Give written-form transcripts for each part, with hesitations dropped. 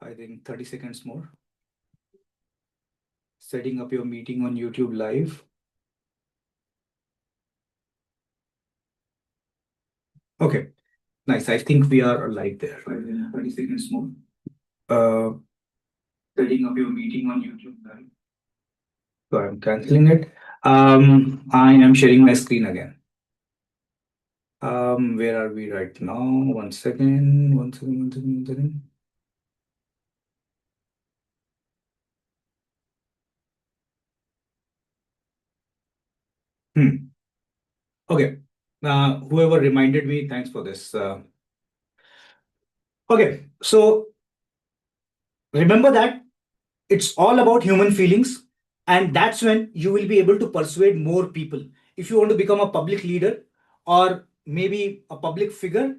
I think 30 seconds more. Setting up your meeting on YouTube Live. Okay, nice. I think we are live there. 30 seconds more. Setting up your meeting on YouTube Live. So I'm canceling it. I am sharing my screen again. Where are we right now? One second. Okay. Whoever reminded me, thanks for this. Okay, so remember that it's all about human feelings, and that's when you will be able to persuade more people. If you want to become a public leader or maybe a public figure,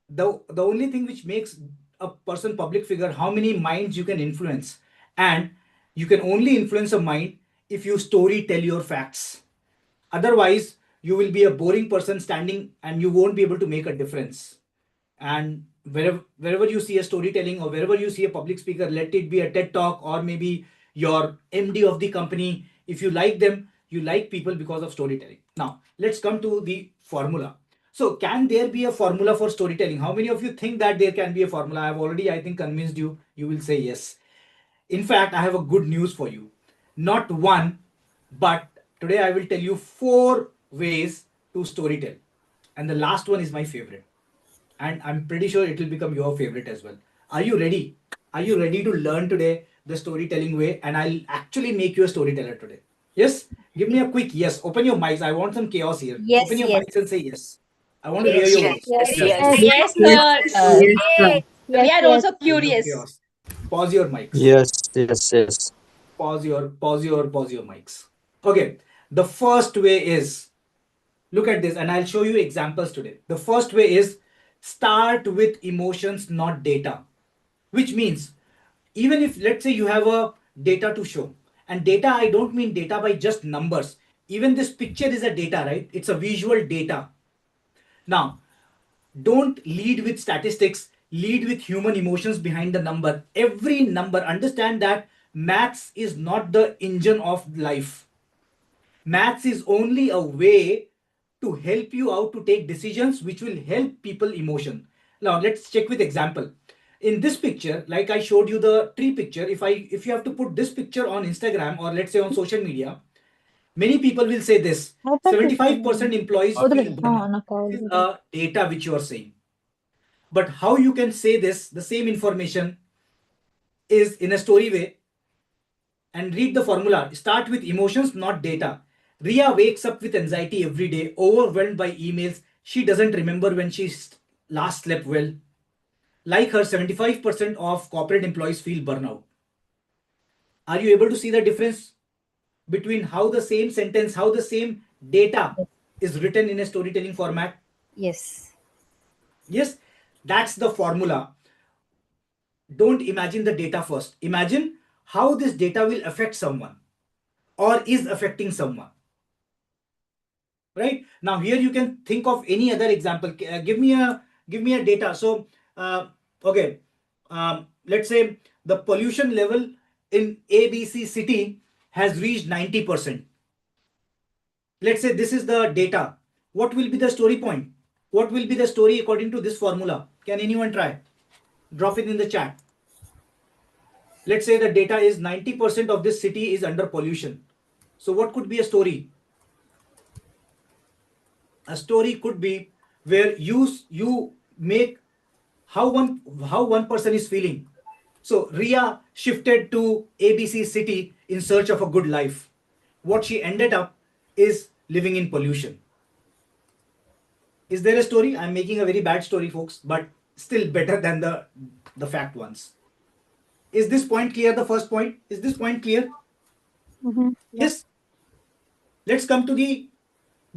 the only thing which makes a person public figure, how many minds you can influence. And you can only influence a mind if you story tell your facts. Otherwise, you will be a boring person standing and you won't be able to make a difference. And wherever you see a storytelling or wherever you see a public speaker, let it be a TED talk or maybe your MD of the company, if you like them, you like people because of storytelling. Now let's come to the formula. So can there be a formula for storytelling? How many of you think that there can be a formula? I've already, I think, convinced you. You will say yes. In fact, I have a good news for you. Not one, but today I will tell you 4 ways to storytell. And the last one is my favorite. And I'm pretty sure it will become your favorite as well. Are you ready? Are you ready to learn today the storytelling way? And I'll actually make you a storyteller today. Yes? Give me a quick yes. Open your mics. I want some chaos here. Open Yes, your yes. mics and say yes. I want to hear Yes, your yes, voice. yes, Yes. yes. Yes, Yes, sir. sir. Yay. We are also Kind of curious. chaos. Pause your mics. Yes, yes, yes. Pause your mics. Okay. The first way is, look at this and I'll show you examples today. The first way is start with emotions, not data. Which means, even if let's say you have a data to show, and data, I don't mean data by just numbers. Even this picture is a data, right? It's a visual data. Now, don't lead with statistics, lead with human emotions behind the number. Every number, understand that maths is not the engine of life. Maths is only a way to help you out to take decisions which will help people emotion. Now let's check with example. In this picture, like I showed you the tree picture, if you have to put this picture on Instagram or let's say on social media, many people will say this: 75% employees feel burnout. This is a data which you are saying. But how you can say this, the same information, is in a story way. And read the formula. Start with emotions, not data. Ria wakes up with anxiety every day, overwhelmed by emails. She doesn't remember when she last slept well. Like her, 75% of corporate employees feel burnout. Are you able to see the difference between how the same sentence, how the same data is written in a storytelling format? Yes. Yes, that's the formula. Don't imagine the data first. Imagine how this data will affect someone or is affecting someone. Right now, here you can think of any other example. Give me a data. So okay, let's say the pollution level in ABC city has reached 90%. Let's say this is the data. What will be the story point? What will be the story according to this formula? Can anyone try? Drop it in the chat. Let's say the data is 90% of this city is under pollution. So what could be a story? A story could be where you make how one person is feeling. So Ria shifted to ABC city in search of a good life. What she ended up is living in pollution. Is there a story? I'm making a very bad story, folks, but still better than the fact ones. Is this point clear? The first point, is this point clear? Yes. Let's come to the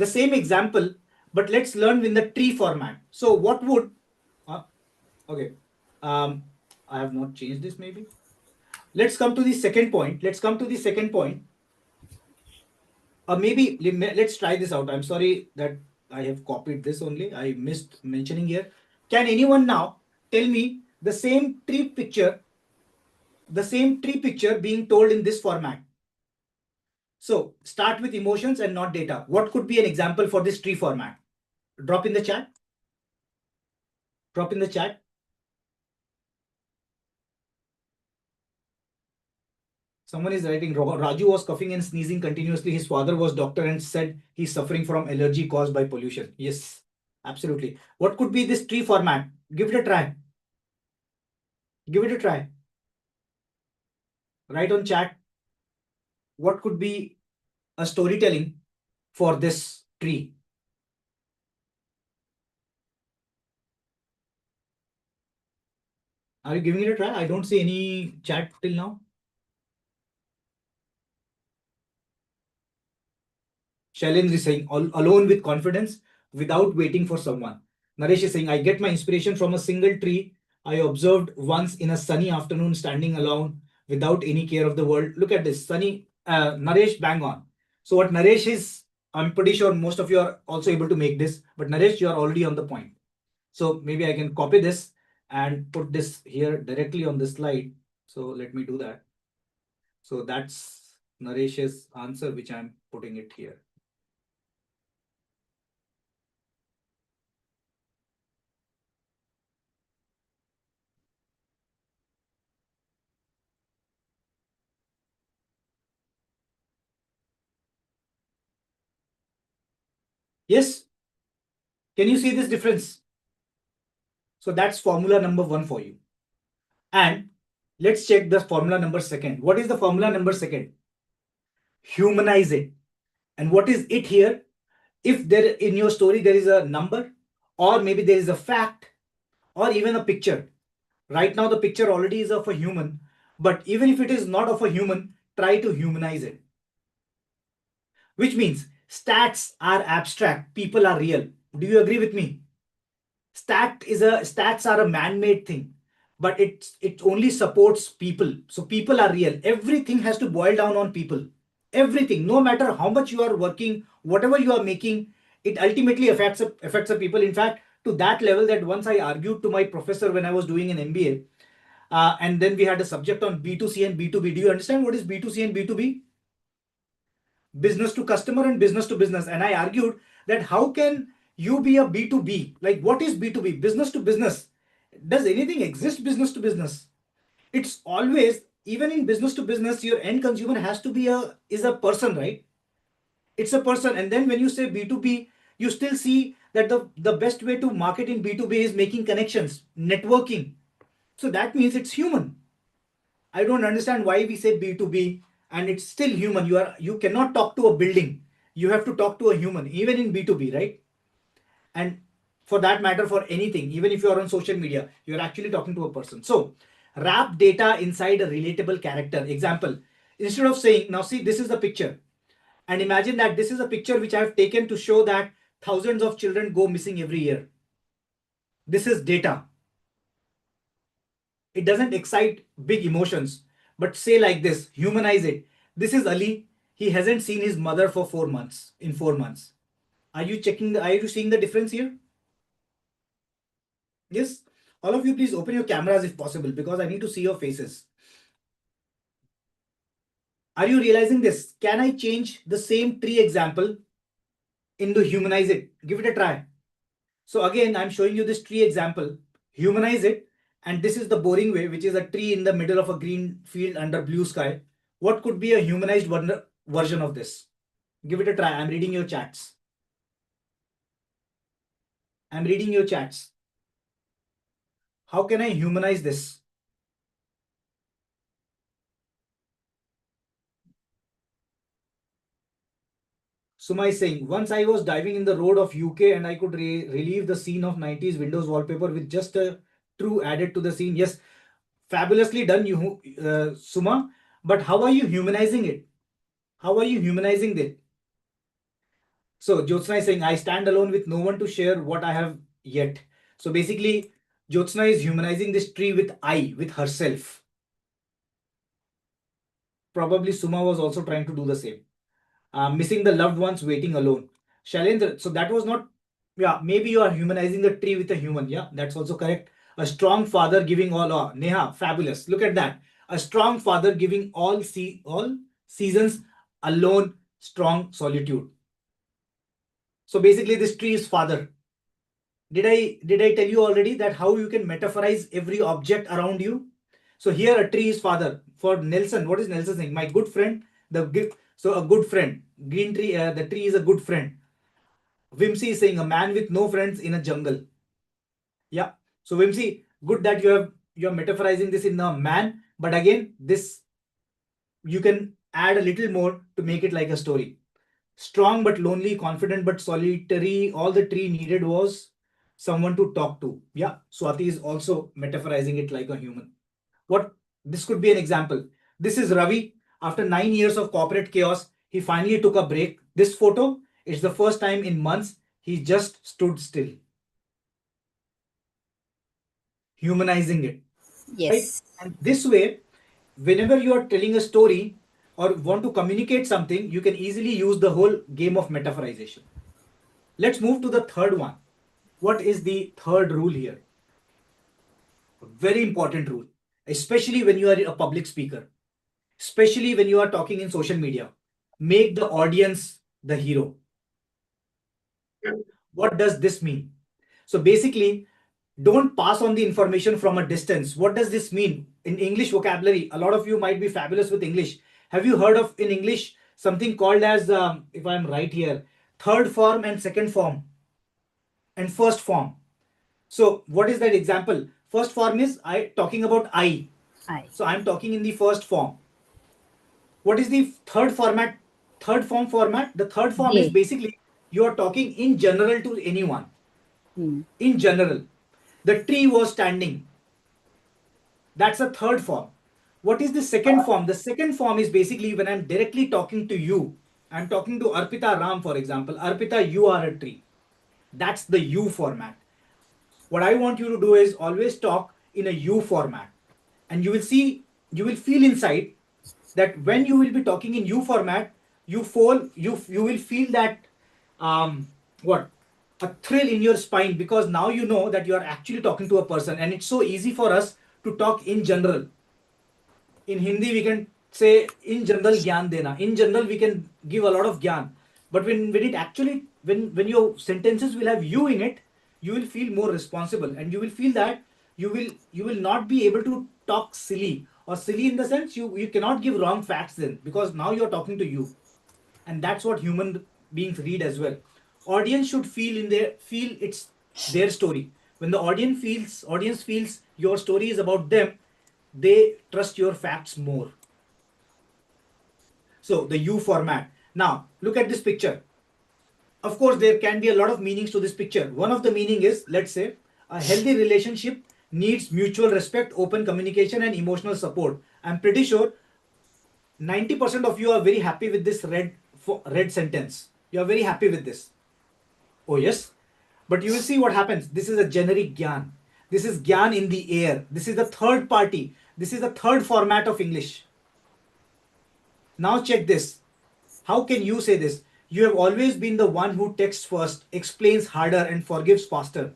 same example, but let's learn in the tree format. So what would okay, I have not changed this maybe. Let's come to the second point. Maybe let's try this out. I'm sorry that I have copied this only. I missed mentioning here. Can anyone now tell me the same tree picture the same tree picture being told in this format. So start with emotions and not data. What could be an example for this tree format? Drop in the chat. Drop in the chat. Someone is writing, Raju was coughing and sneezing continuously. His father was doctor and said he's suffering from allergy caused by pollution. Yes, absolutely. What could be this tree format? Give it a try. Give it a try. Write on chat. What could be a storytelling for this tree? Are you giving it a try? I don't see any chat till now. Shailendra is saying, alone with confidence without waiting for someone. Naresh is saying, I get my inspiration from a single tree I observed once in a sunny afternoon standing alone without any care of the world. Look at this, sunny. Naresh, bang on. So what Naresh is, I'm pretty sure most of you are also able to make this, but Naresh, you are already on the point. So maybe I can copy this and put this here directly on this slide. So let me do that. So that's Naresh's answer, which I'm putting it here. Yes. Can you see this difference? So that's formula number 1 for you. And let's check the formula number 2. What is the formula number 2? Humanize it. And what is it here? If there in your story there is a number, or maybe there is a fact, or even a picture. Right now the picture already is of a human, but even if it is not of a human, try to humanize it. Which means stats are abstract, people are real. Do you agree with me? Stats are a man-made thing, but it only supports people. So people are real. Everything has to boil down on people. Everything, no matter how much you are working, whatever you are making, it ultimately affects the people. In fact, to that level that once I argued to my professor when I was doing an MBA, and then we had a subject on B2C and B2B. Do you understand what is B2C and B2B? Business to customer and business to business. And I argued that how can you be a B2B? Like, what is B2B? Business to business. Does anything exist business to business? It's always, even in business to business, your end consumer has to be is a person, right? It's a person. And then when you say B2B, you still see that the best way to market in B2B is making connections, networking. So that means it's human. I don't understand why we say B2B and it's still human. You cannot talk to a building. You have to talk to a human, even in B2B, right? And for that matter, for anything, even if you are on social media, you're actually talking to a person. So wrap data inside a relatable character. Example, instead of saying, now see, this is the picture. And imagine that this is a picture which I have taken to show that thousands of children go missing every year. This is data. It doesn't excite big emotions, but say like this, humanize it. This is Ali. He hasn't seen his mother for 4 months. In 4 months, are you seeing the difference here? Yes. All of you, please open your cameras if possible, because I need to see your faces. Are you realizing this? Can I change the same tree example into humanize it? Give it a try. So again, I'm showing you this tree example. Humanize it. And this is the boring way, which is a tree in the middle of a green field under blue sky. What could be a humanized version of this? Give it a try. I'm reading your chats. I'm reading your chats. How can I humanize this? Suma is saying, once I was diving in the road of UK and I could relieve the scene of 90s Windows wallpaper with just a true added to the scene. Yes, fabulously done, Suma. But how are you humanizing it? How are you humanizing it? So Jyotsna is saying, I stand alone with no one to share what I have yet. So basically, Jyotsna is humanizing this tree with herself. Probably Suma was also trying to do the same. Missing the loved ones, waiting alone. Shailendra, so that was not, yeah, maybe you are humanizing the tree with a human. Yeah, that's also correct. A strong father giving all. Neha, fabulous. Look at that. A strong father giving all seasons alone, strong solitude. So basically, this tree is father. Did I tell you already that how you can metaphorize every object around you? So here a tree is father. For Nelson, what is Nelson saying? My good friend, so a good friend. Green tree, the tree is a good friend. Vimsy is saying a man with no friends in a jungle. Yeah. So Vimsy, good that you're metaphorizing this in a man, but again, this you can add a little more to make it like a story. Strong but lonely, confident but solitary. All the tree needed was someone to talk to. Yeah, Swati is also metaphorizing it like a human. What this could be an example. This is Ravi. After 9 years of corporate chaos, he finally took a break. This photo is the first time in months he just stood still, humanizing it. Right? Yes. And this way, whenever you are telling a story or want to communicate something, you can easily use the whole game of metaphorization. Let's move to the third one. What is the third rule here? A very important rule, especially when you are a public speaker, especially when you are talking in social media. Make the audience the hero. What does this mean? So basically, don't pass on the information from a distance. What does this mean? In English vocabulary, a lot of you might be fabulous with English. Have you heard of in English something called as, if I'm right here, third form and second form and first form? So what is that example? First form is I talking about I. I. So I'm talking in the first form. What is the third format? Third form format? The third form is They. basically you are talking in general to anyone. Hmm. In general. The tree was standing. That's a third form. What is the second form? The second form is basically when I'm directly talking to you. I'm talking to Arpita Ram, for example. Arpita, you are a tree. That's the you format. What I want you to do is always talk in a you format. And you will see, you will feel inside that when you will be talking in you format, you will feel that what a thrill in your spine, because now you know that you are actually talking to a person, and it's so easy for us to talk in general. In Hindi, we can say in general gyan dena. In general, we can give a lot of gyan. But when it actually when your sentences will have you in it, you will feel more responsible, and you will feel that you will not be able to talk silly, or silly in the sense you cannot give wrong facts then, because now you're talking to you. And that's what human beings read as well. Audience should feel it's their story. When the audience feels your story is about them, they trust your facts more. So the U format. Now look at this picture. Of course, there can be a lot of meanings to this picture. One of the meaning is, let's say, a healthy relationship needs mutual respect, open communication, and emotional support. I'm pretty sure 90% of you are very happy with this red sentence. You are very happy with this. Oh yes, but you will see what happens. This is a generic gyan. This is gyan in the air. This is the third party. This is the third format of English. Now check this. How can you say this? You have always been the one who texts first, explains harder, and forgives faster.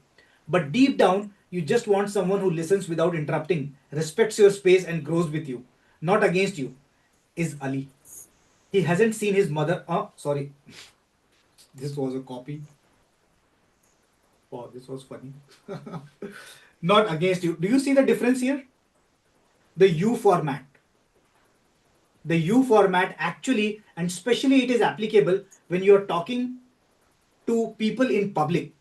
But deep down, you just want someone who listens without interrupting, respects your space, and grows with you, not against you. Is Ali. He hasn't seen his mother. Oh, sorry. This was a copy. Oh, this was funny. Not against you. Do you see the difference here? The U format. The U format actually, and especially it is applicable when you are talking to people in public,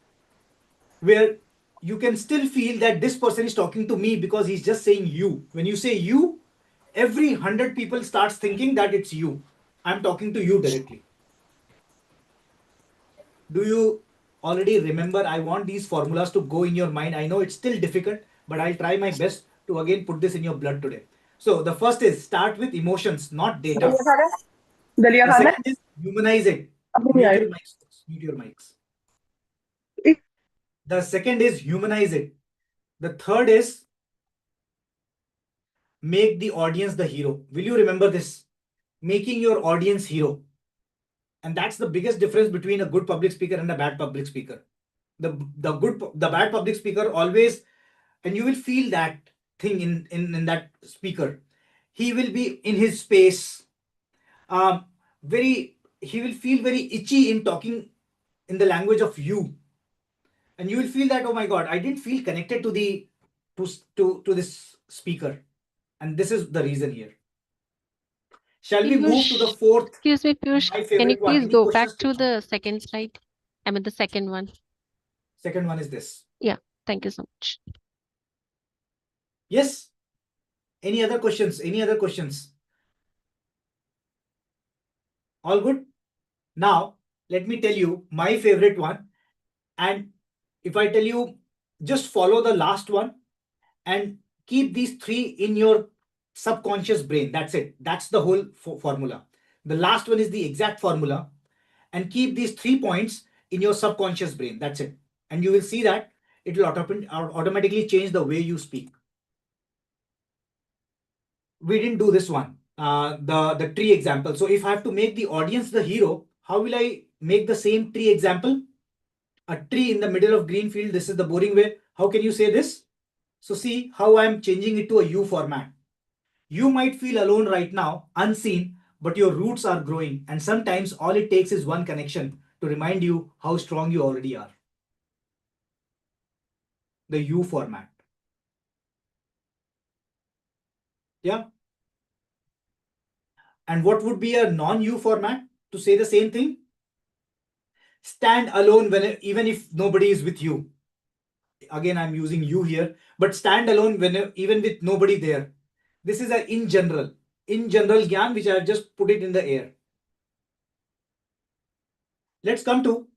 where you can still feel that this person is talking to me because he's just saying you. When you say you, every 100 people starts thinking that it's you. I'm talking to you directly. Do you already remember? I want these formulas to go in your mind. I know it's still difficult, but I'll try my best to again put this in your blood today. So the first is start with emotions, not data. दलिया खाना है? दलिया The खाना है? second is humanize it. अभी नहीं Mute आए. your mics. Mute your mics. एक The second is humanize it. The third is make the audience the hero. Will you remember this? Making your audience hero. And that's the biggest difference between a good public speaker and a bad public speaker. The bad public speaker always, and you will feel that thing in that speaker. He will be in his space. Um, very he will feel very itchy in talking in the language of you, and you will feel that, oh my god, I didn't feel connected to the to this speaker, and this is the reason here. Shall we move to the Piyush, fourth excuse me, and Piyush, my can you favorite one? please Any go questions back till to now? the second slide? I mean, the second one. Second one is this. Yeah, thank you so much. Yes. Any other questions? Any other questions? All good? Now, let me tell you my favorite one. And if I tell you, just follow the last one and keep these three in your subconscious brain. That's it. That's the whole formula. The last one is the exact formula. And keep these 3 points in your subconscious brain. That's it. And you will see that it will automatically change the way you speak. We didn't do this one, the tree example. So if I have to make the audience the hero, how will I make the same tree example? A tree in the middle of green field. This is the boring way. How can you say this? So see how I'm changing it to a U format. You might feel alone right now, unseen, but your roots are growing, and sometimes all it takes is one connection to remind you how strong you already are. The U format. Yeah. And what would be a non-U format to say the same thing? Stand alone when even if nobody is with you. Again, I'm using you here, but stand alone when even with nobody there. This is a in general gyan which I have just put it in the air. Let's come to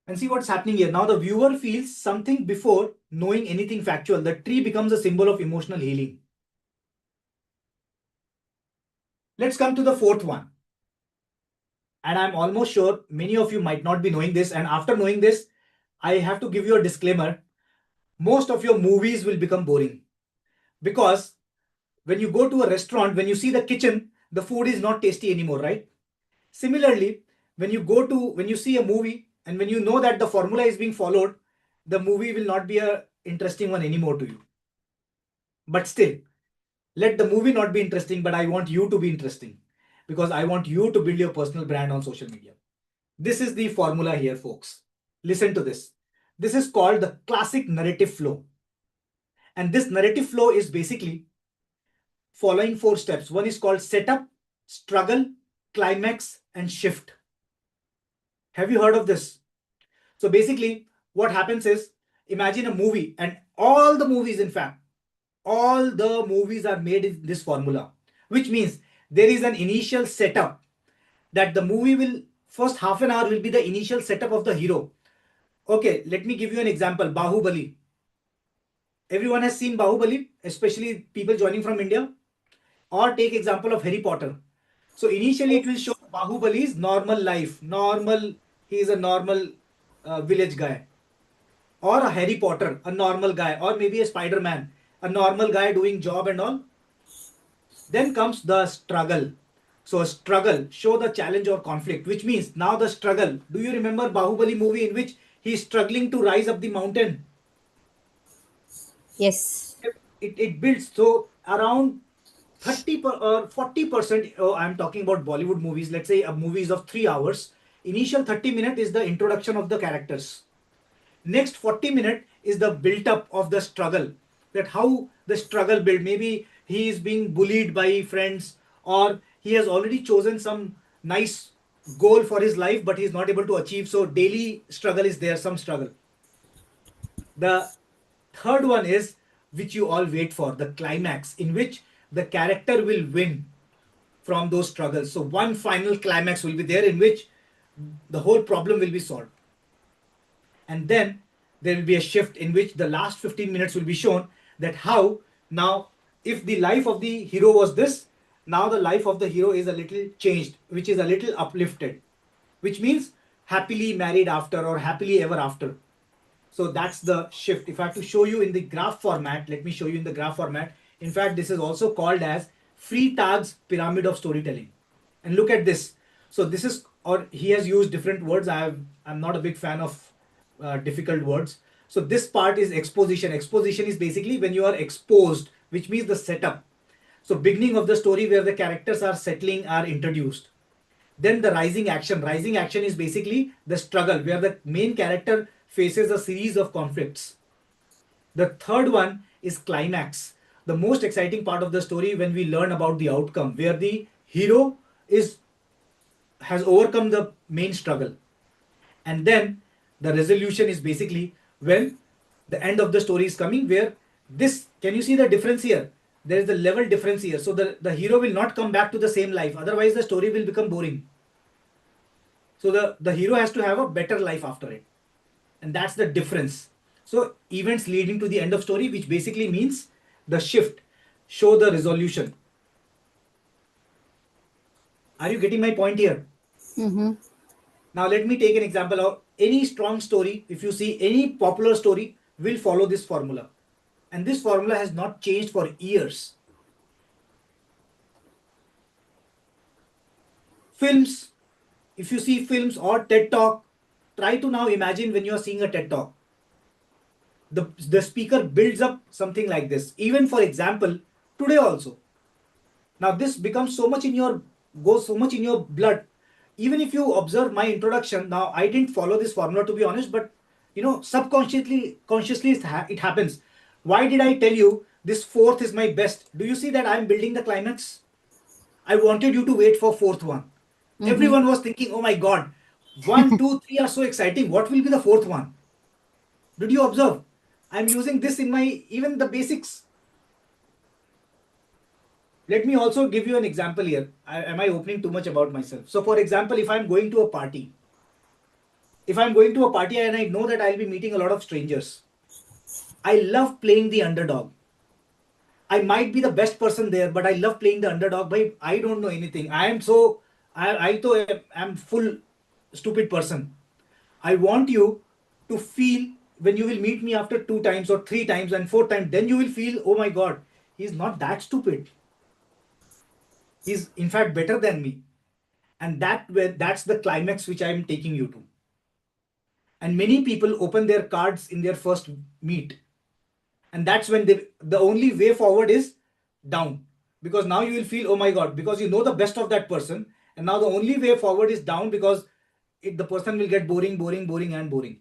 and see what's happening here. Now the viewer feels something before knowing anything factual. The tree becomes a symbol of emotional healing. Let's come to the fourth one. And I'm almost sure many of you might not be knowing this. And after knowing this, I have to give you a disclaimer. Most of your movies will become boring because when you go to a restaurant, when you see the kitchen, the food is not tasty anymore, right? Similarly, when you see a movie and when you know that the formula is being followed, the movie will not be a interesting one anymore to you. But still, let the movie not be interesting, but I want you to be interesting because I want you to build your personal brand on social media. This is the formula here, folks. Listen to this. This is called the classic narrative flow. And this narrative flow is basically following 4 steps. One is called setup, struggle, climax, and shift. Have you heard of this? So basically, what happens is imagine a movie, and all the movies, in fact, all the movies are made in this formula, which means there is an initial setup that the movie will first half an hour will be the initial setup of the hero. Okay, let me give you an example. Bahubali. Everyone has seen Bahubali, especially people joining from India. Or take example of Harry Potter. So initially it will show Bahubali's normal life. He is a normal village guy. Or a Harry Potter, a normal guy. Or maybe a Spider-Man, a normal guy doing job and all. Then comes the struggle. So a struggle, show the challenge or conflict, which means now the struggle. Do you remember Bahubali movie in which he is struggling to rise up the mountain? Yes. It builds so around 30 or 40%. Oh, I'm talking about Bollywood movies. Let's say a movie is of 3 hours. Initial 30 minutes is the introduction of the characters. Next 40 minutes is the built up of the struggle. That how the struggle build. Maybe he is being bullied by friends, or he has already chosen some nice goal for his life, but he is not able to achieve. So daily struggle is there, some struggle. The third one is which you all wait for, the climax, in which the character will win from those struggles. So one final climax will be there in which the whole problem will be solved. And then there will be a shift in which the last 15 minutes will be shown that how now, if the life of the hero was this, now the life of the hero is a little changed, which is a little uplifted, which means happily married after or happily ever after. So that's the shift. If I have to show you in the graph format, let me show you in the graph format. In fact, this is also called as Freitag's pyramid of storytelling. And look at this. So this is, or he has used different words. I'm not a big fan of difficult words. So this part is exposition. Exposition is basically when you are exposed, which means the setup. So beginning of the story where the characters are settling are introduced. Then the rising action. Rising action is basically the struggle where the main character faces a series of conflicts. The third one is climax. The most exciting part of the story when we learn about the outcome, where the hero is has overcome the main struggle. And then the resolution is basically when the end of the story is coming, where this, can you see the difference here? There is the level difference here. So the hero will not come back to the same life. Otherwise, the story will become boring. So the hero has to have a better life after it. And that's the difference. So events leading to the end of story, which basically means the shift, show the resolution. Are you getting my point here? Mm-hmm. Now let me take an example of any strong story. If you see any popular story, will follow this formula. And this formula has not changed for years. Films, if you see films or TED Talk, try to now imagine when you are seeing a TED Talk. The speaker builds up something like this. Even for example, today also. Now this becomes so much in your, goes so much in your blood. Even if you observe my introduction, now I didn't follow this formula to be honest, but subconsciously, consciously it happens. Why did I tell you this fourth is my best? Do you see that I'm building the climax? I wanted you to wait for fourth one. Mm-hmm. Everyone was thinking, oh my God, 1, 2, 3 are so exciting. What will be the fourth one? Did you observe? I'm using this in my, even the basics. Let me also give you an example here. Am I opening too much about myself? So for example, if I'm going to a party, and I know that I'll be meeting a lot of strangers, I love playing the underdog. I might be the best person there, but I love playing the underdog. But I don't know anything. I'm full stupid person. I want you to feel when you will meet me after 2 times or 3 times and 4 times, then you will feel, oh my God, he's not that stupid. He's in fact better than me. And that's the climax which I'm taking you to. And many people open their cards in their first meet. And that's when the only way forward is down. Because now you will feel, oh my God, because you know the best of that person. And now the only way forward is down because the person will get boring, boring, boring, and boring.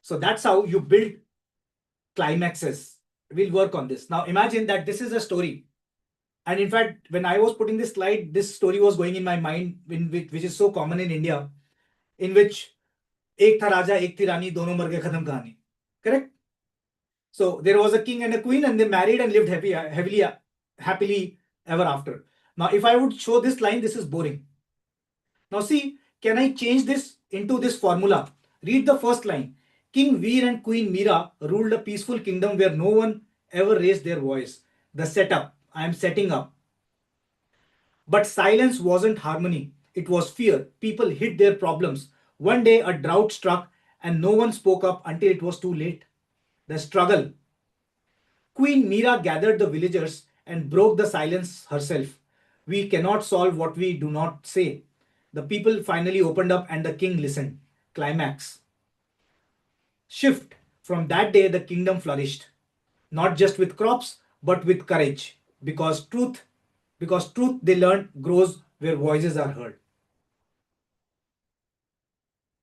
So that's how you build climaxes. We'll work on this. Now imagine that this is a story. And in fact, when I was putting this slide, this story was going in my mind, which is so common in India, in which एक था राजा एक थी रानी दोनों मर गए खत्म कहानी. Correct? So there was a king and a queen and they married and lived happily ever after. Now if I would show this line, this is boring. Now see, can I change this into this formula? Read the first line. King Veer and Queen Meera ruled a peaceful kingdom where no one ever raised their voice. The setup. I am setting up. But silence wasn't harmony. It was fear. People hid their problems. One day a drought struck and no one spoke up until it was too late. The struggle. Queen Meera gathered the villagers and broke the silence herself. We cannot solve what we do not say. The people finally opened up and the king listened. Climax. Shift. From that day, the kingdom flourished. Not just with crops, but with courage. Because truth they learned grows where voices are heard.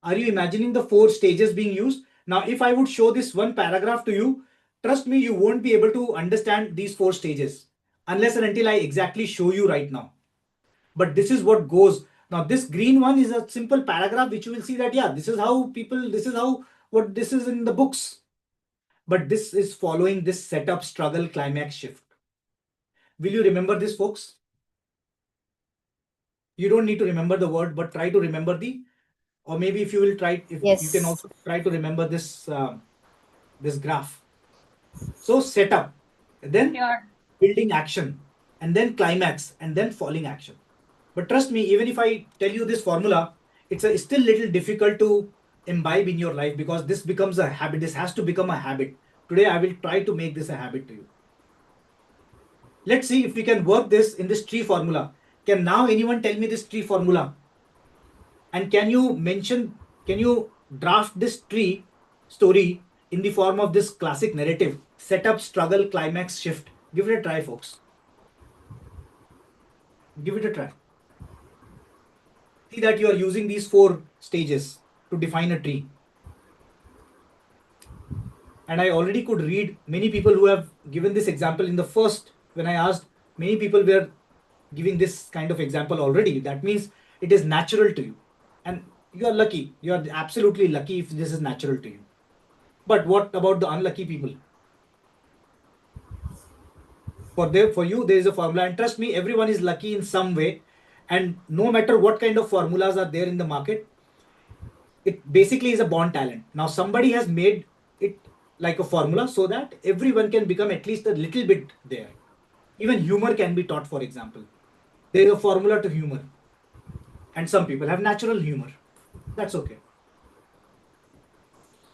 Are you imagining the 4 stages being used? Now, if I would show this one paragraph to you, trust me, you won't be able to understand these 4 stages unless and until I exactly show you right now. But this is what goes. Now, this green one is a simple paragraph which you will see that, yeah, this is what this is in the books. But this is following this setup, struggle, climax, shift. Will you remember this, folks? You don't need to remember the word, but try to remember or maybe if you will try, if you can Yes. also try to remember this graph. So setup, then building action, and then climax, and then falling action. But trust me, even if I tell you this formula, it's still little difficult to imbibe in your life because this becomes a habit. This has to become a habit. Today, I will try to make this a habit to you. Let's see if we can work this in this tree formula. Can now anyone tell me this tree formula? And can you draft this tree story in the form of this classic narrative? setup, struggle, climax, shift. Give it a try, folks. Give it a try. See that you are using these 4 stages to define a tree. And I already could read many people who have given this example in the first, when I asked, many people were giving this kind of example already. That means it is natural to you. And you are lucky. You are absolutely lucky if this is natural to you. But what about the unlucky people? For you, there is a formula. And trust me, everyone is lucky in some way. And no matter what kind of formulas are there in the market, it basically is a born talent. Now somebody has made it like a formula so that everyone can become at least a little bit there. Even humor can be taught, for example. There is a formula to humor. And some people have natural humor. That's okay.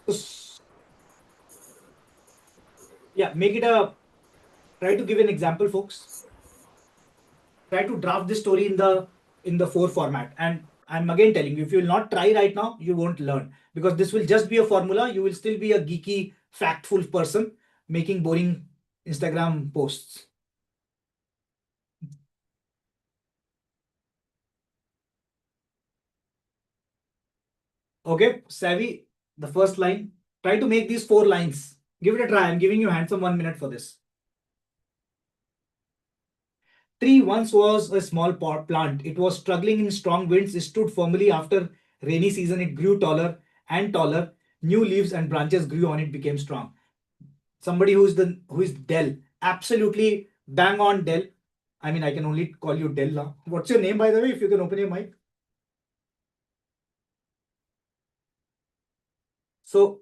So, yeah, make it a, try to give an example, folks. Try to draft this story in the 4 format. And I'm again telling you, if you will not try right now, you won't learn, because this will just be a formula. You will still be a geeky, factful person making boring Instagram posts. Okay, savvy, the first line. Try to make these 4 lines. Give it a try. I'm giving you handsome 1 minute for this. Tree once was a small plant. It was struggling in strong winds. It stood firmly after rainy season. It grew taller and taller. New leaves and branches grew on it, became strong. Somebody who is Dell. Absolutely bang on Dell. I mean, I can only call you Dell now. What's your name, by the way, if you can open your mic? So,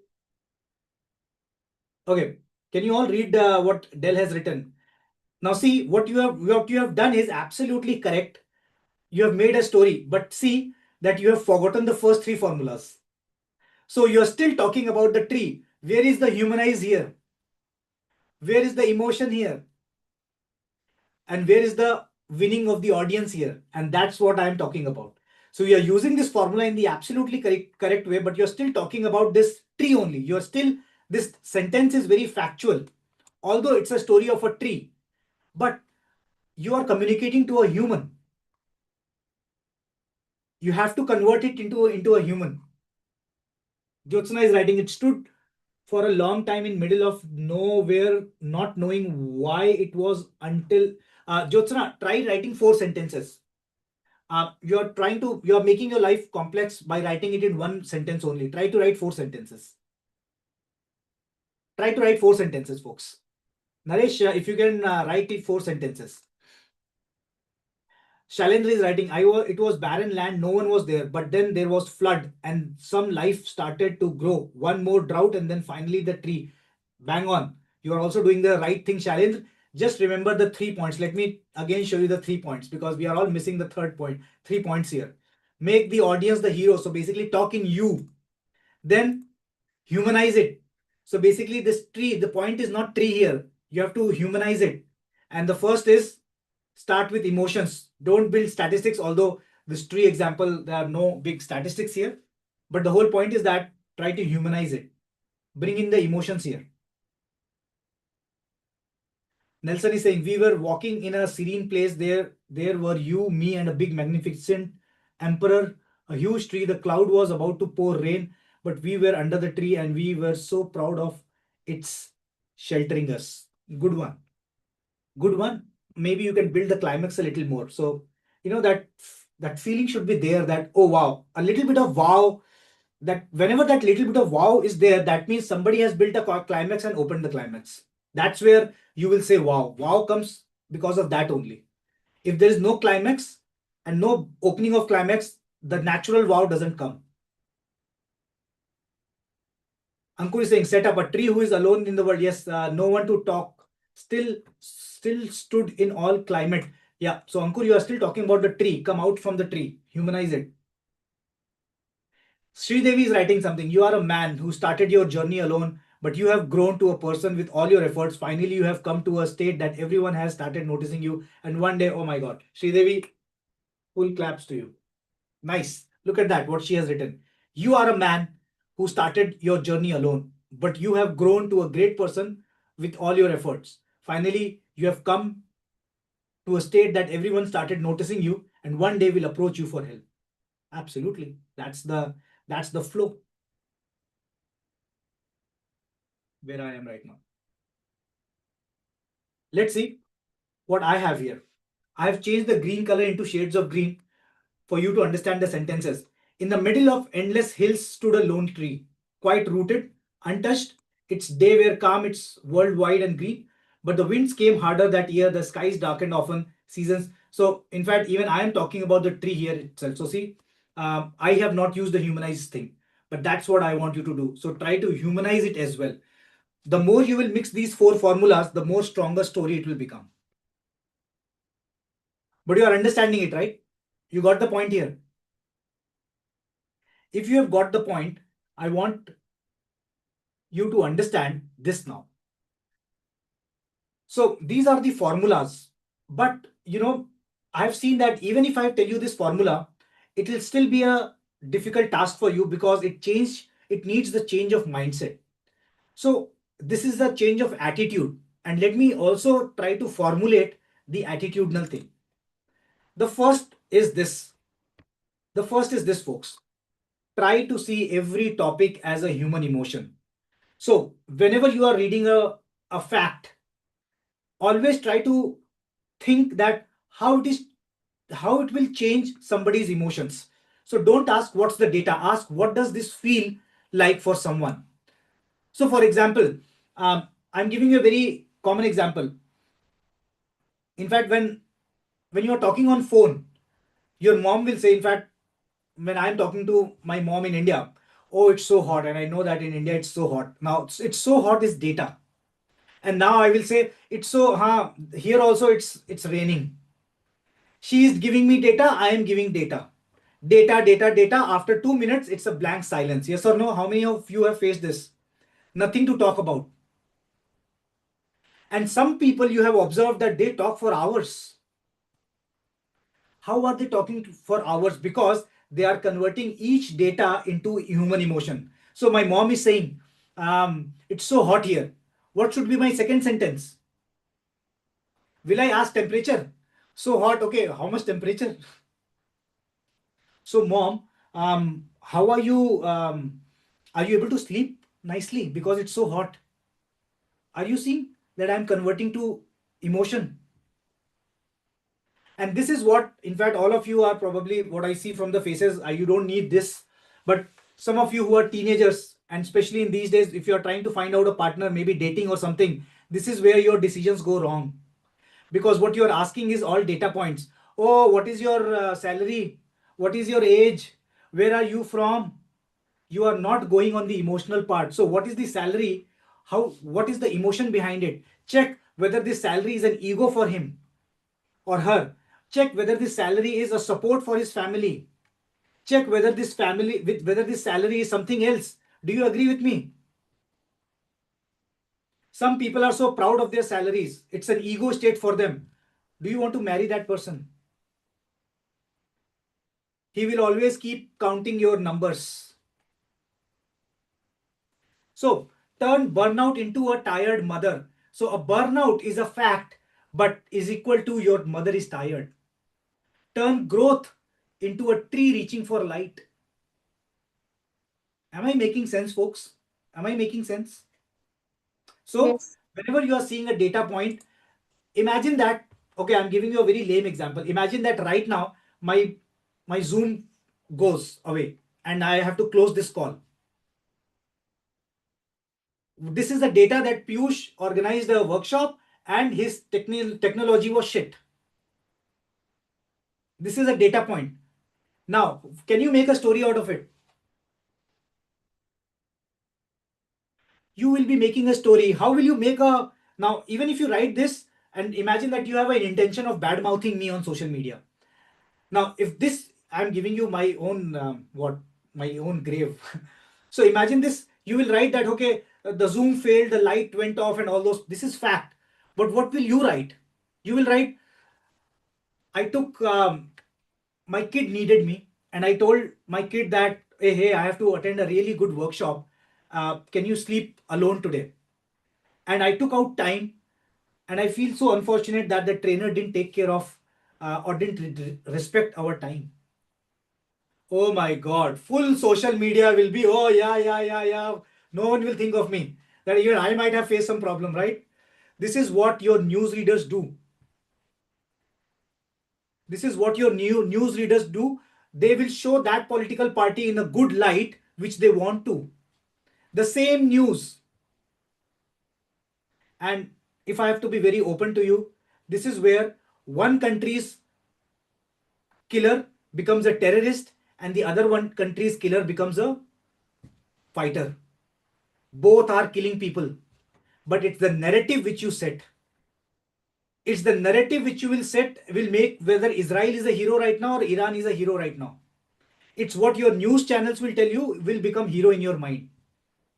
okay. Can you all read what Dell has written? Now see, what you have done is absolutely correct. You have made a story, but see that you have forgotten the first 3 formulas. So you're still talking about the tree. Where is the humanize here? Where is the emotion here? And where is the winning of the audience here? And that's what I'm talking about. So you're using this formula in the absolutely correct way, but you're still talking about this tree only. You're still, this sentence is very factual, although it's a story of a tree, but you are communicating to a human. You have to convert it into a human. Jyotsna is writing, it stood for a long time in middle of nowhere, not knowing why it was until Jyotsna, try writing 4 sentences. You're making your life complex by writing it in 1 sentence only. Try to write 4 sentences. Try to write 4 sentences, folks. Naresh, if you can write it 4 sentences. Shailendra is writing, it was barren land, no one was there, but then there was flood and some life started to grow. One more drought and then finally the tree. Bang on. You are also doing the right thing, Shailendra. Just remember the 3 points. Let me again show you the 3 points, because we are all missing the third point. 3 points here. Make the audience the hero. So basically talk in you. Then humanize it. So basically this tree, the point is not tree here. You have to humanize it. And the first is start with emotions. Don't build statistics, although this tree example, there are no big statistics here. But the whole point is that try to humanize it. Bring in the emotions here. Nelson is saying, we were walking in a serene place. There were you, me, and a big magnificent emperor, a huge tree. The cloud was about to pour rain, but we were under the tree and we were so proud of its sheltering us. Good one. Good one. Maybe you can build the climax a little more. So, you know, that feeling should be there, that, oh, wow, a little bit of wow, that whenever that little bit of wow is there, that means somebody has built a climax and opened the climax. That's where you will say wow. Wow comes because of that only. If there is no climax and no opening of climax, the natural wow doesn't come. Ankur is saying, set up a tree who is alone in the world. Yes, no one to talk. Still stood in all climate. Yeah. So Ankur, you are still talking about the tree. Come out from the tree. Humanize it. Sridevi is writing something. You are a man who started your journey alone, but you have grown to a person with all your efforts. Finally, you have come to a state that everyone has started noticing you. And one day, oh my God, Sridevi, full claps to you. Nice. Look at that, what she has written. You are a man who started your journey alone, but you have grown to a great person with all your efforts. Finally, you have come to a state that everyone started noticing you and one day will approach you for help. Absolutely. That's the flow where I am right now. Let's see what I have here. I have changed the green color into shades of green for you to understand the sentences. In the middle of endless hills stood a lone tree, quite rooted, untouched. Its day were calm, its world wide and green. But the winds came harder that year, the skies darkened often, seasons. So, in fact, even I am talking about the tree here itself. So, see, I have not used the humanized thing, but that's what I want you to do. So, try to humanize it as well. The more you will mix these four formulas, the more stronger story it will become. But you are understanding it, right? You got the point here. If you have got the point, I want you to understand this now. So these are the formulas. But I've seen that even if I tell you this formula, it will still be a difficult task for you because it needs the change of mindset. So this is the change of attitude. And let me also try to formulate the attitudinal thing. The first is this. The first is this, folks. Try to see every topic as a human emotion. So whenever you are reading a fact, always try to think that how it will change somebody's emotions. So don't ask what's the data, ask what does this feel like for someone. So for example, I'm giving you a very common example. In fact, when you're talking on phone, your mom will say, in fact, when I'm talking to my mom in India, oh, it's so hot, and I know that in India it's so hot. Now it's so hot is data. And now I will say it's so here also it's raining. She is giving me data, I am giving data. Data. After 2 minutes, it's a blank silence. Yes or no? How many of you have faced this? Nothing to talk about. And some people you have observed that they talk for hours. How are they talking for hours? Because they are converting each data into human emotion. So my mom is saying, it's so hot here. What should be my second sentence? Will I ask temperature? So hot, okay, how much temperature? So mom, how are you? Are you able to sleep nicely because it's so hot? Are you seeing that I'm converting to emotion? And this is what, in fact, all of you are probably what I see from the faces. You don't need this, but some of you who are teenagers, and especially in these days, if you're trying to find out a partner, maybe dating or something, this is where your decisions go wrong. Because what you're asking is all data points. Oh, what is your salary? What is your age? Where are you from? You are not going on the emotional part. So what is the salary? What is the emotion behind it? Check whether this salary is an ego for him or her. Check whether this salary is a support for his family. Check whether this salary is something else. Do you agree with me? Some people are so proud of their salaries. It's an ego state for them. Do you want to marry that person? He will always keep counting your numbers. So turn burnout into a tired mother. So a burnout is a fact, but is equal to your mother is tired. Turn growth into a tree reaching for light. Am I making sense, folks? Am I making sense? So Yes. whenever you are seeing a data point, imagine that, okay, I'm giving you a very lame example. Imagine that right now my Zoom goes away and I have to close this call. This is the data that Piyush organized a workshop and his technology was shit. This is a data point. Now, can you make a story out of it? You will be making a story. How will you make a now? Even if you write this and imagine that you have an intention of bad mouthing me on social media. Now, if this, I'm giving you my own my own grave. So imagine this. You will write that okay, the Zoom failed, the light went off, and all those. This is fact. But what will you write? You will write, I took my kid needed me, and I told my kid that hey, I have to attend a really good workshop. Can you sleep alone today? and I took out time, and I feel so unfortunate that the trainer didn't take care of or didn't respect our time. Oh my God, full social media will be, oh yeah, yeah, yeah, yeah. No one will think of me. That even I might have faced some problem, right? This is what your news readers do. This is what your news readers do. They will show that political party in a good light, which they want to. The same news. And if I have to be very open to you, this is where one country's killer becomes a terrorist and the other one country's killer becomes a fighter. Both are killing people, but it's the narrative which you set. It's the narrative which you will set will make whether Israel is a hero right now or Iran is a hero right now. It's what your news channels will tell you will become hero in your mind.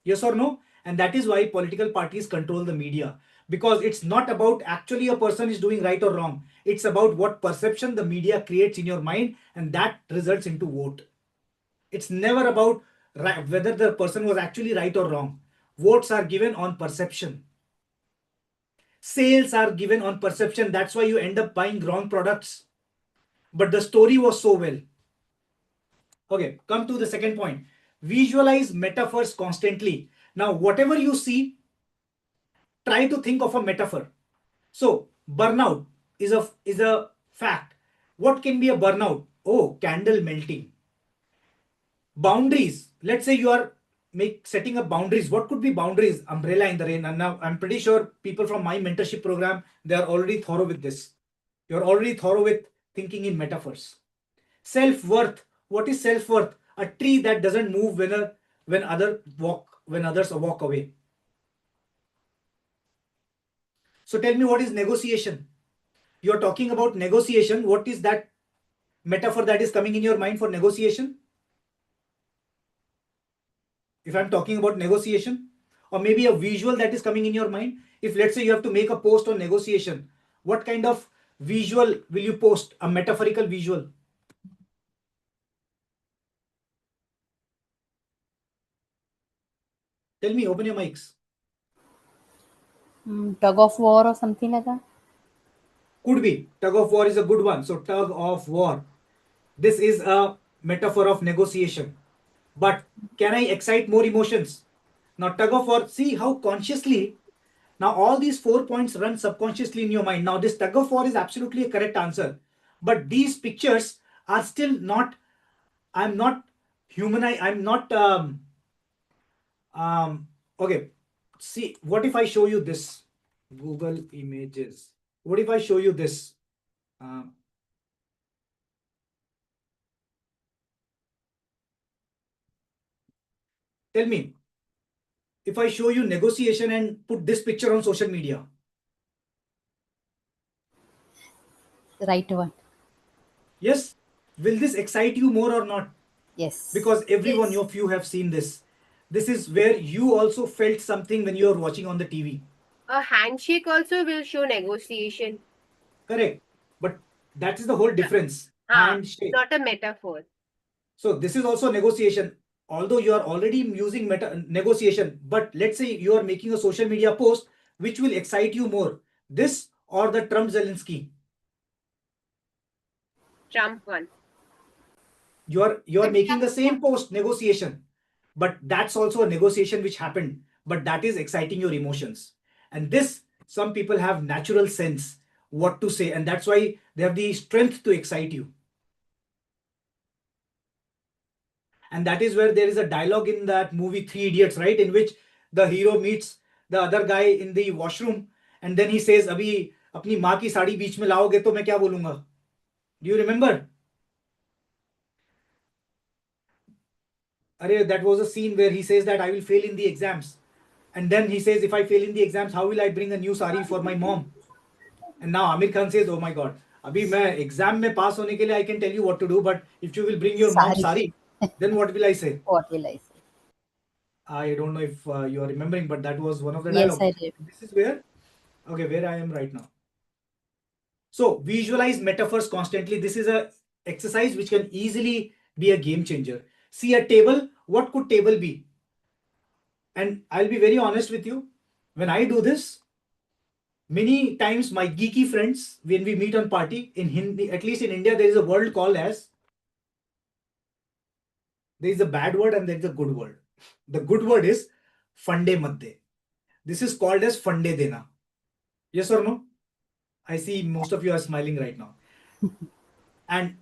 Yes or no? And that is why political parties control the media, because it's not about actually a person is doing right or wrong. It's about what perception the media creates in your mind, and that results into vote. It's never about whether the person was actually right or wrong. Votes are given on perception. Sales are given on perception. That's why you end up buying wrong products. But the story was so well. Okay, come to the second point. Visualize metaphors constantly. Now, whatever you see, try to think of a metaphor. So, burnout is a fact. What can be a burnout? Oh, candle melting. Boundaries. Let's say you are setting up boundaries. What could be boundaries? Umbrella in the rain. And now I'm pretty sure people from my mentorship program, they are already thorough with this. You're already thorough with thinking in metaphors. Self-worth. What is self-worth? A tree that doesn't move when others walk away. So tell me, what is negotiation? You're talking about negotiation. What is that metaphor that is coming in your mind for negotiation? If I'm talking about negotiation, or maybe a visual that is coming in your mind. If let's say you have to make a post on negotiation, what kind of visual will you post? A metaphorical visual. Tell me, open your mics. Tug of war or something like that. Could be. Tug of war is a good one. So tug of war. This is a metaphor of negotiation. But can I excite more emotions? Now tug of war, see how consciously, now all these 4 points run subconsciously in your mind. Now this tug of war is absolutely a correct answer. But these pictures are still not, I'm not human, I'm not, okay. See, what if I show you this? Google Images. What if I show you this? Tell me, if I show you negotiation and put this picture on social media. Right one. Yes. Will this excite you more or not? Yes. Because everyone Yes. of you have seen this. This is where you also felt something when you are watching on the TV. A handshake also will show negotiation. Correct. But that is the whole difference. Handshake. Not a metaphor. So this is also negotiation. Although you are already using negotiation, but let's say you are making a social media post, which will excite you more? This or the Trump Zelensky? Trump one. You're making the same post, negotiation, but that's also a negotiation which happened, but that is exciting your emotions. And this, some people have natural sense what to say, and that's why they have the strength to excite you. And that is where there is a dialogue in that movie Three Idiots, right, in which the hero meets the other guy in the washroom, and then he says, अभी अपनी माँ की साड़ी बीच में लाओगे तो मैं क्या बोलूंगा? Do you remember? That was a scene where he says that I will fail in the exams. And then he says, if I fail in the exams, how will I bring a new sari for my mom? And now Amir Khan says, oh my God, अभी मैं exam में pass होने के लिए I can tell you what to do, but if you will bring your mom sari, then what will I say? What will I say? I don't know if you are remembering, but that was one of the Yes, dialogues. I did. This is where I am right now. So visualize metaphors constantly. This is a exercise which can easily be a game changer. See a table. What could table be? And I'll be very honest with you. When I do this, many times my geeky friends, when we meet on party in Hindi, at least in India, there is a word called as, there is a bad word and there is a good word. The good word is fande madde. This is called as fande dena. Yes or no? I see most of you are smiling right now. And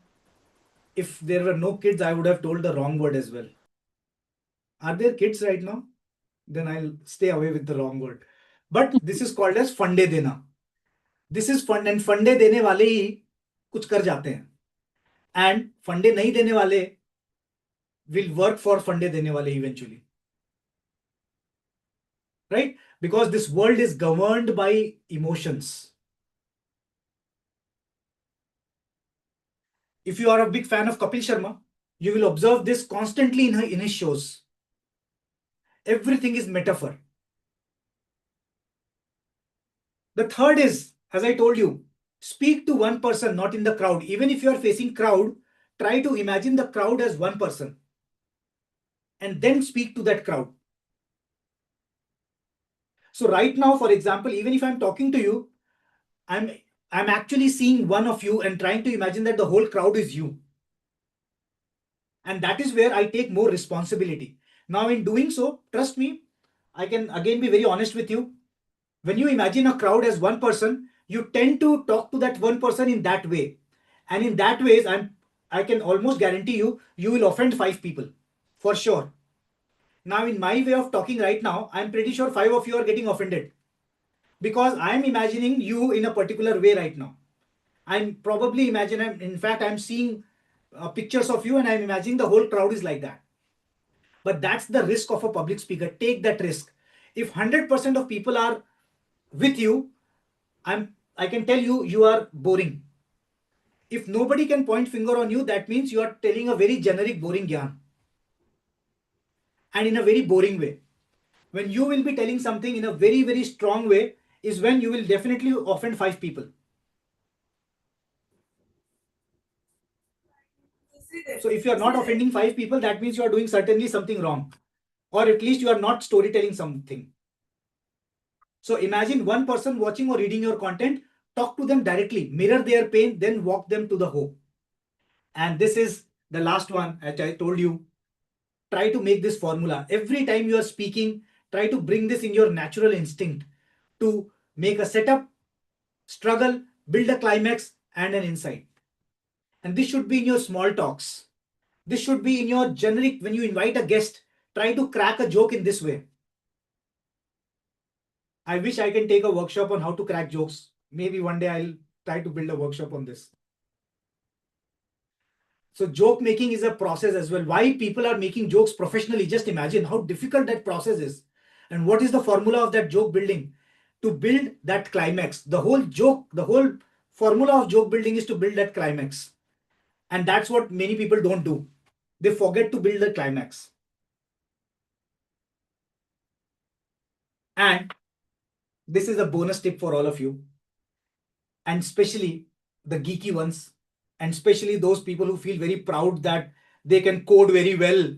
if there were no kids, I would have told the wrong word as well. Are there kids right now? Then I'll stay away with the wrong word. But this is called as फंडे देना. This is fund, and फंडे देने वाले ही कुछ कर जाते हैं. And फंडे नहीं देने वाले will work for फंडे देने वाले eventually. Right? Because this world is governed by emotions. If you are a big fan of Kapil Sharma, you will observe this constantly in his shows. Everything is metaphor. The third is, as I told you, speak to one person, not in the crowd. Even if you are facing crowd, try to imagine the crowd as one person and then speak to that crowd. So right now, for example, even if I'm talking to you, I'm actually seeing one of you and trying to imagine that the whole crowd is you. And that is where I take more responsibility. Now, in doing so, trust me, I can again be very honest with you. When you imagine a crowd as one person, you tend to talk to that one person in that way. And in that ways, I can almost guarantee you, you will offend 5 people for sure. Now, in my way of talking right now, I'm pretty sure 5 of you are getting offended because I'm imagining you in a particular way right now. I'm probably imagining, in fact, I'm seeing pictures of you and I'm imagining the whole crowd is like that. But that's the risk of a public speaker. Take that risk. If 100% of people are with you, I can tell you, you are boring. If nobody can point finger on you, that means you are telling a very generic, boring gyan. And in a very boring way. When you will be telling something in a very, very strong way is when you will definitely offend 5 people. So if you are not offending 5 people, that means you are doing certainly something wrong. Or at least you are not storytelling something. So imagine one person watching or reading your content, talk to them directly, mirror their pain, then walk them to the hope. And this is the last one, as I told you. Try to make this formula. Every time you are speaking, try to bring this in your natural instinct to make a setup, struggle, build a climax, and an insight. And this should be in your small talks. This should be in your generic, when you invite a guest, try to crack a joke in this way. I wish I can take a workshop on how to crack jokes. Maybe one day I'll try to build a workshop on this. So joke making is a process as well. Why people are making jokes professionally? Just imagine how difficult that process is. And what is the formula of that joke building? To build that climax. The whole joke, the whole formula of joke building is to build that climax. And that's what many people don't do. They forget to build the climax. And this is a bonus tip for all of you. And especially the geeky ones. And especially those people who feel very proud that they can code very well.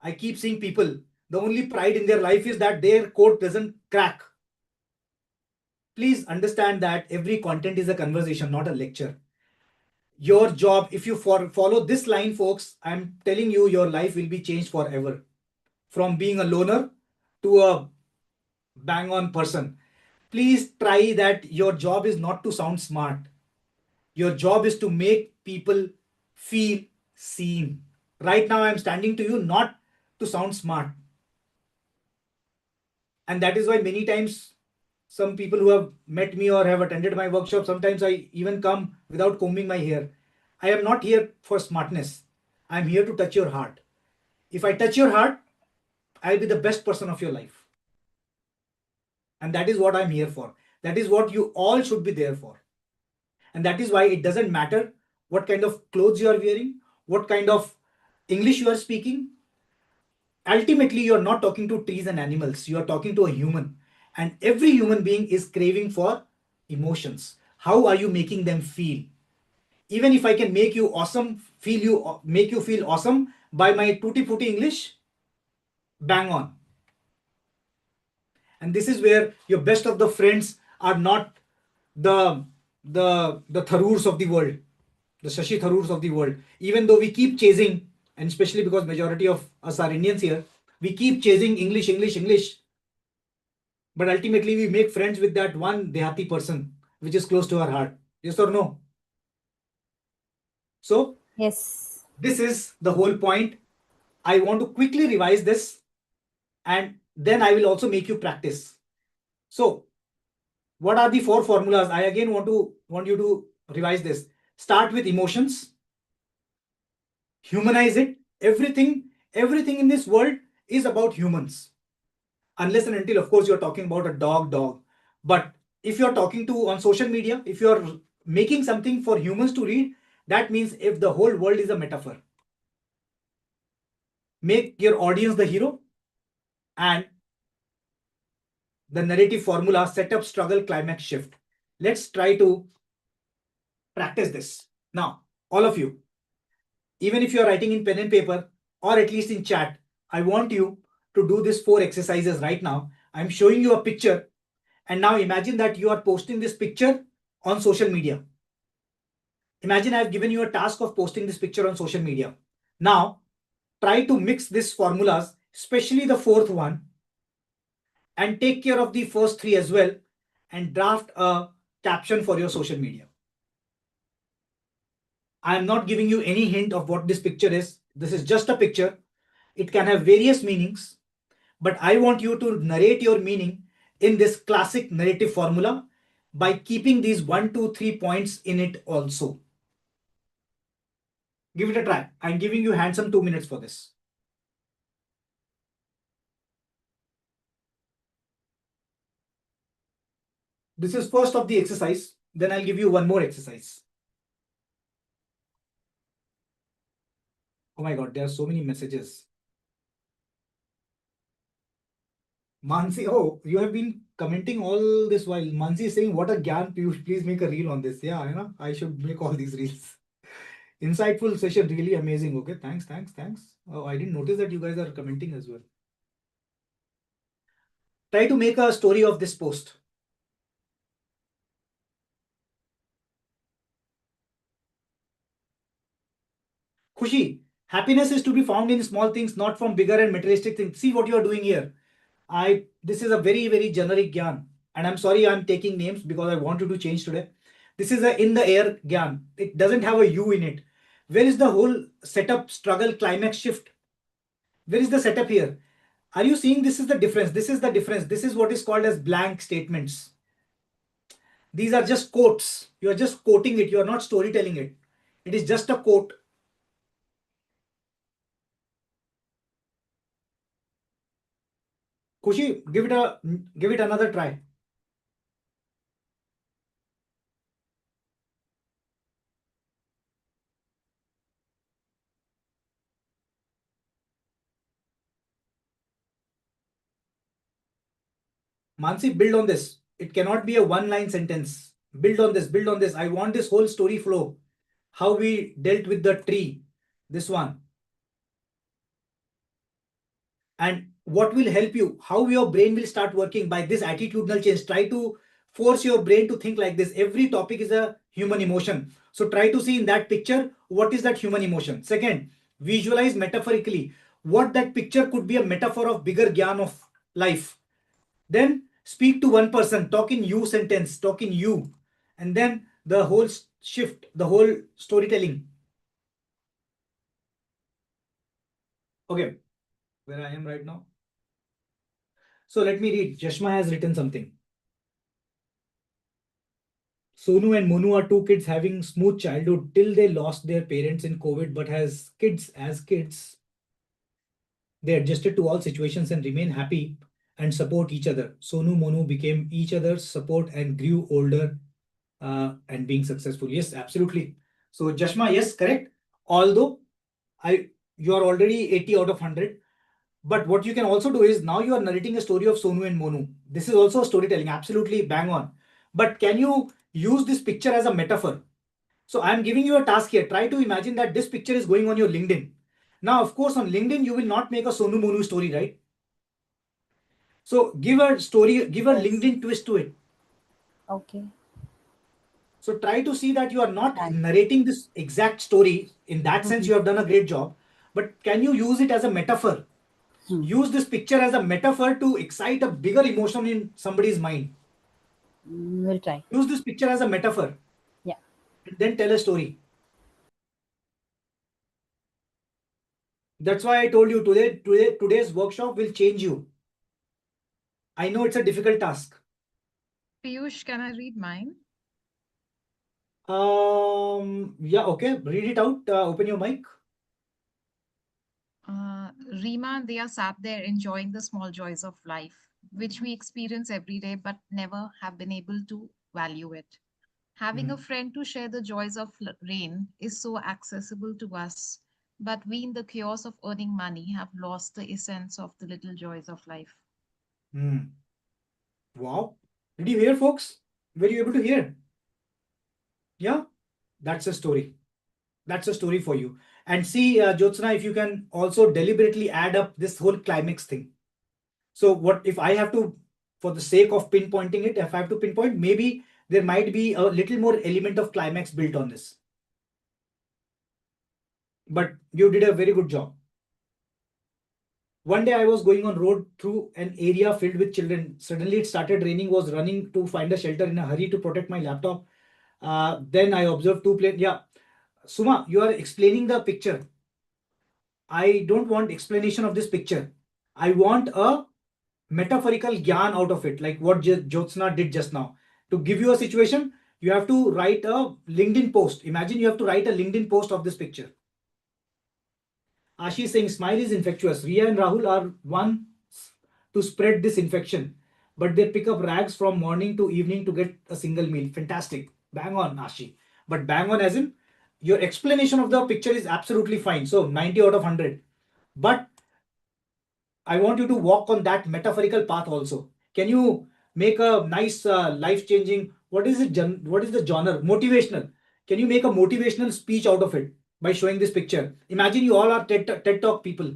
I keep seeing people, the only pride in their life is that their code doesn't crack. Please understand that every content is a conversation, not a lecture. Your job, if you follow this line, folks, I'm telling you, your life will be changed forever. From being a loner to a bang on person. Please try that. Your job is not to sound smart. Your job is to make people feel seen. Right now, I'm standing to you not to sound smart. And that is why many times some people who have met me or have attended my workshop, sometimes I even come without combing my hair. I am not here for smartness. I'm here to touch your heart. If I touch your heart, I'll be the best person of your life. And that is what I'm here for. That is what you all should be there for. And that is why it doesn't matter what kind of clothes you are wearing, what kind of English you are speaking. Ultimately, you're not talking to trees and animals. You are talking to a human. And every human being is craving for emotions. How are you making them feel? Even if I can make you awesome, make you feel awesome by my tutti frutti English, bang on. And this is where your best of the friends are not the Tharoors of the world, the Shashi Tharoors of the world. Even though we keep chasing, and especially because majority of us are Indians here, we keep chasing English, English, English. But ultimately we make friends with that one Dehati person which is close to our heart. Yes or no? So Yes. this is the whole point. I want to quickly revise this, and then I will also make you practice. So what are the 4 formulas? I again want you to revise this. Start with emotions, humanize it. Everything in this world is about humans, unless and until, of course, you're talking about a dog. But if you're talking to on social media, if you're making something for humans to read, that means if the whole world is a metaphor, make your audience the hero, and the narrative formula: setup, struggle, climax, shift. Let's try to practice this now, all of you. Even if you are writing in pen and paper, or at least in chat, I want you to do this 4 exercises right now. I'm showing you a picture, and now imagine that you are posting this picture on social media. Imagine I've given you a task of posting this picture on social media. Now try to mix these formulas, especially the 4th one, and take care of the first 3 as well, and draft a caption for your social media. I am not giving you any hint of what this picture is. This is just a picture. It can have various meanings, but I want you to narrate your meaning in this classic narrative formula by keeping these 1, 2, 3 points in it also. Give it a try. I'm giving you handsome 2 minutes for this. This is first of the exercise. Then I'll give you one more exercise. Oh my God, there are so many messages. Mansi, oh, you have been commenting all this while. Mansi is saying, what a gyan, Piyush, please make a reel on this. Yeah, you know, I should make all these reels. Insightful session, really amazing. Okay, thanks. Oh, I didn't notice that you guys are commenting as well. Try to make a story of this post. Khushi, happiness is to be found in small things, not from bigger and materialistic things. See what you are doing here. This is a very, very generic gyan. And I'm sorry I'm taking names because I wanted to change today. This is a in the air gyan. It doesn't have a U in it. Where is the whole setup, struggle, climax, shift? Where is the setup here? Are you seeing this is the difference? This is the difference. This is what is called as blank statements. These are just quotes. You are just quoting it. You are not storytelling it. It is just a quote. Kushi, give it another try. Mansi, build on this. It cannot be a one-line sentence. Build on this, build on this. I want this whole story flow. How we dealt with the tree. This one. And what will help you, how your brain will start working by this attitudinal change. Try to force your brain to think like this. Every topic is a human emotion. So try to see in that picture, what is that human emotion? Second, visualize metaphorically what that picture could be, a metaphor of bigger gyan of life. Then speak to one person, talk in you sentence, talk in you. And then the whole shift, the whole storytelling. Okay, where I am right now. So let me read. Jashma has written something. Sonu and Monu are 2 kids having smooth childhood till they lost their parents in COVID, but as kids, they adjusted to all situations and remain happy and support each other. Sonu, Monu became each other's support and grew older and being successful. Yes, absolutely. So Jashma, yes, correct. Although you are already 80 out of 100. But what you can also do is, now you are narrating a story of Sonu and Monu. This is also storytelling, absolutely bang on. But can you use this picture as a metaphor? So I'm giving you a task here. Try to imagine that this picture is going on your LinkedIn. Now, of course, on LinkedIn, you will not make a Sonu Monu story, right? So give a story, give a Yes. LinkedIn twist to it. Okay. So try to see that you are not Thanks. narrating this exact story. In that sense, Mhm. you have done a great job. But can you use it as a metaphor? Use this picture as a metaphor to excite a bigger emotion in somebody's mind. We'll try. Use this picture as a metaphor Yeah. and then tell a story. That's why I told you today's workshop will change you. I know it's a difficult task. Piyush, can I read mine? Yeah, okay. Read it out. Open your mic. Rima, they are sat there enjoying the small joys of life, which we experience every day but never have been able to value it. Having a friend to share the joys of rain is so accessible to us, but we, in the chaos of earning money, have lost the essence of the little joys of life. Hmm. Wow. Did you hear, folks? Were you able to hear? Yeah, that's a story. That's a story for you. And see, Jyotsna, if you can also deliberately add up this whole climax thing. So, what if I have to, for the sake of pinpointing it, if I have to pinpoint, maybe there might be a little more element of climax built on this. But you did a very good job. One day I was going on road through an area filled with children. Suddenly it started raining, was running to find a shelter in a hurry to protect my laptop. Then I observed two planes. Yeah, Suma, you are explaining the picture. I don't want explanation of this picture. I want a metaphorical gyan out of it, like what Jyotsna did just now. To give you a situation, you have to write a LinkedIn post. Imagine you have to write a LinkedIn post of this picture. Ashish saying smile is infectious. Ria and Rahul are one to spread this infection, but they pick up rags from morning to evening to get a single meal. Fantastic. Bang on, Ashi. But bang on as in your explanation of the picture is absolutely fine. So 90 out of 100. But I want you to walk on that metaphorical path also. Can you make a nice life-changing, what is it? What is the genre? Motivational. Can you make a motivational speech out of it by showing this picture? Imagine you all are TED Talk people.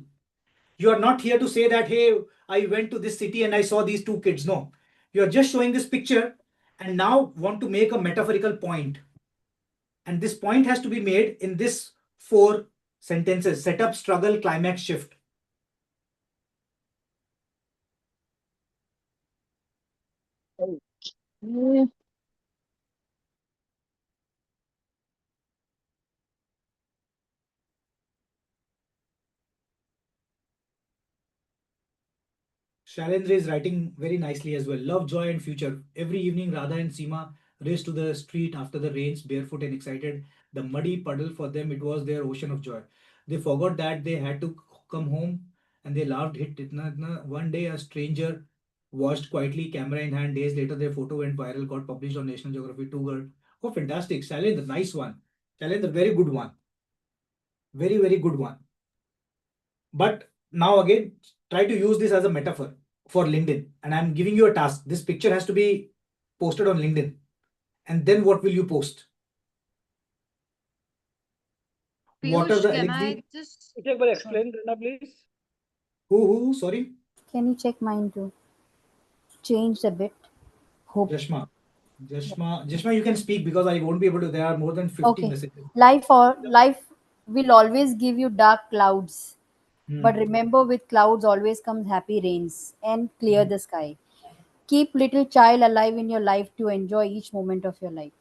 You are not here to say that, hey, I went to this city and I saw these two kids. No, you are just showing this picture and now want to make a metaphorical point. And this point has to be made in this 4 sentences: setup, struggle, climax, shift. Shailendra is writing very nicely as well. Love, joy, and future. Every evening, Radha and Seema raced to the street after the rains, barefoot and excited. The muddy puddle for them, it was their ocean of joy. They forgot that they had to come home and they laughed. Hit itna, itna. One day, a stranger watched quietly, camera in hand. Days later, their photo went viral, got published on National Geography. Two girl. Oh, fantastic. Shailendra, nice one. Shailendra, very good one. Very, very good one. But now again, try to use this as a metaphor for LinkedIn. And I'm giving you a task. This picture has to be posted on LinkedIn. And then what will you post? What are Piyush, the can I LXD? just एक बार explain करना please. Who? Sorry? Can you check mine too? Changed a bit. Hope. Jashma. Jashma, you can speak because I won't be able to. There are more than 50 Okay. messages. Life will always give you dark clouds. But Hmm. remember, with clouds always comes happy rains and clear Hmm. the sky. Keep little child alive in your life to enjoy each moment of your life.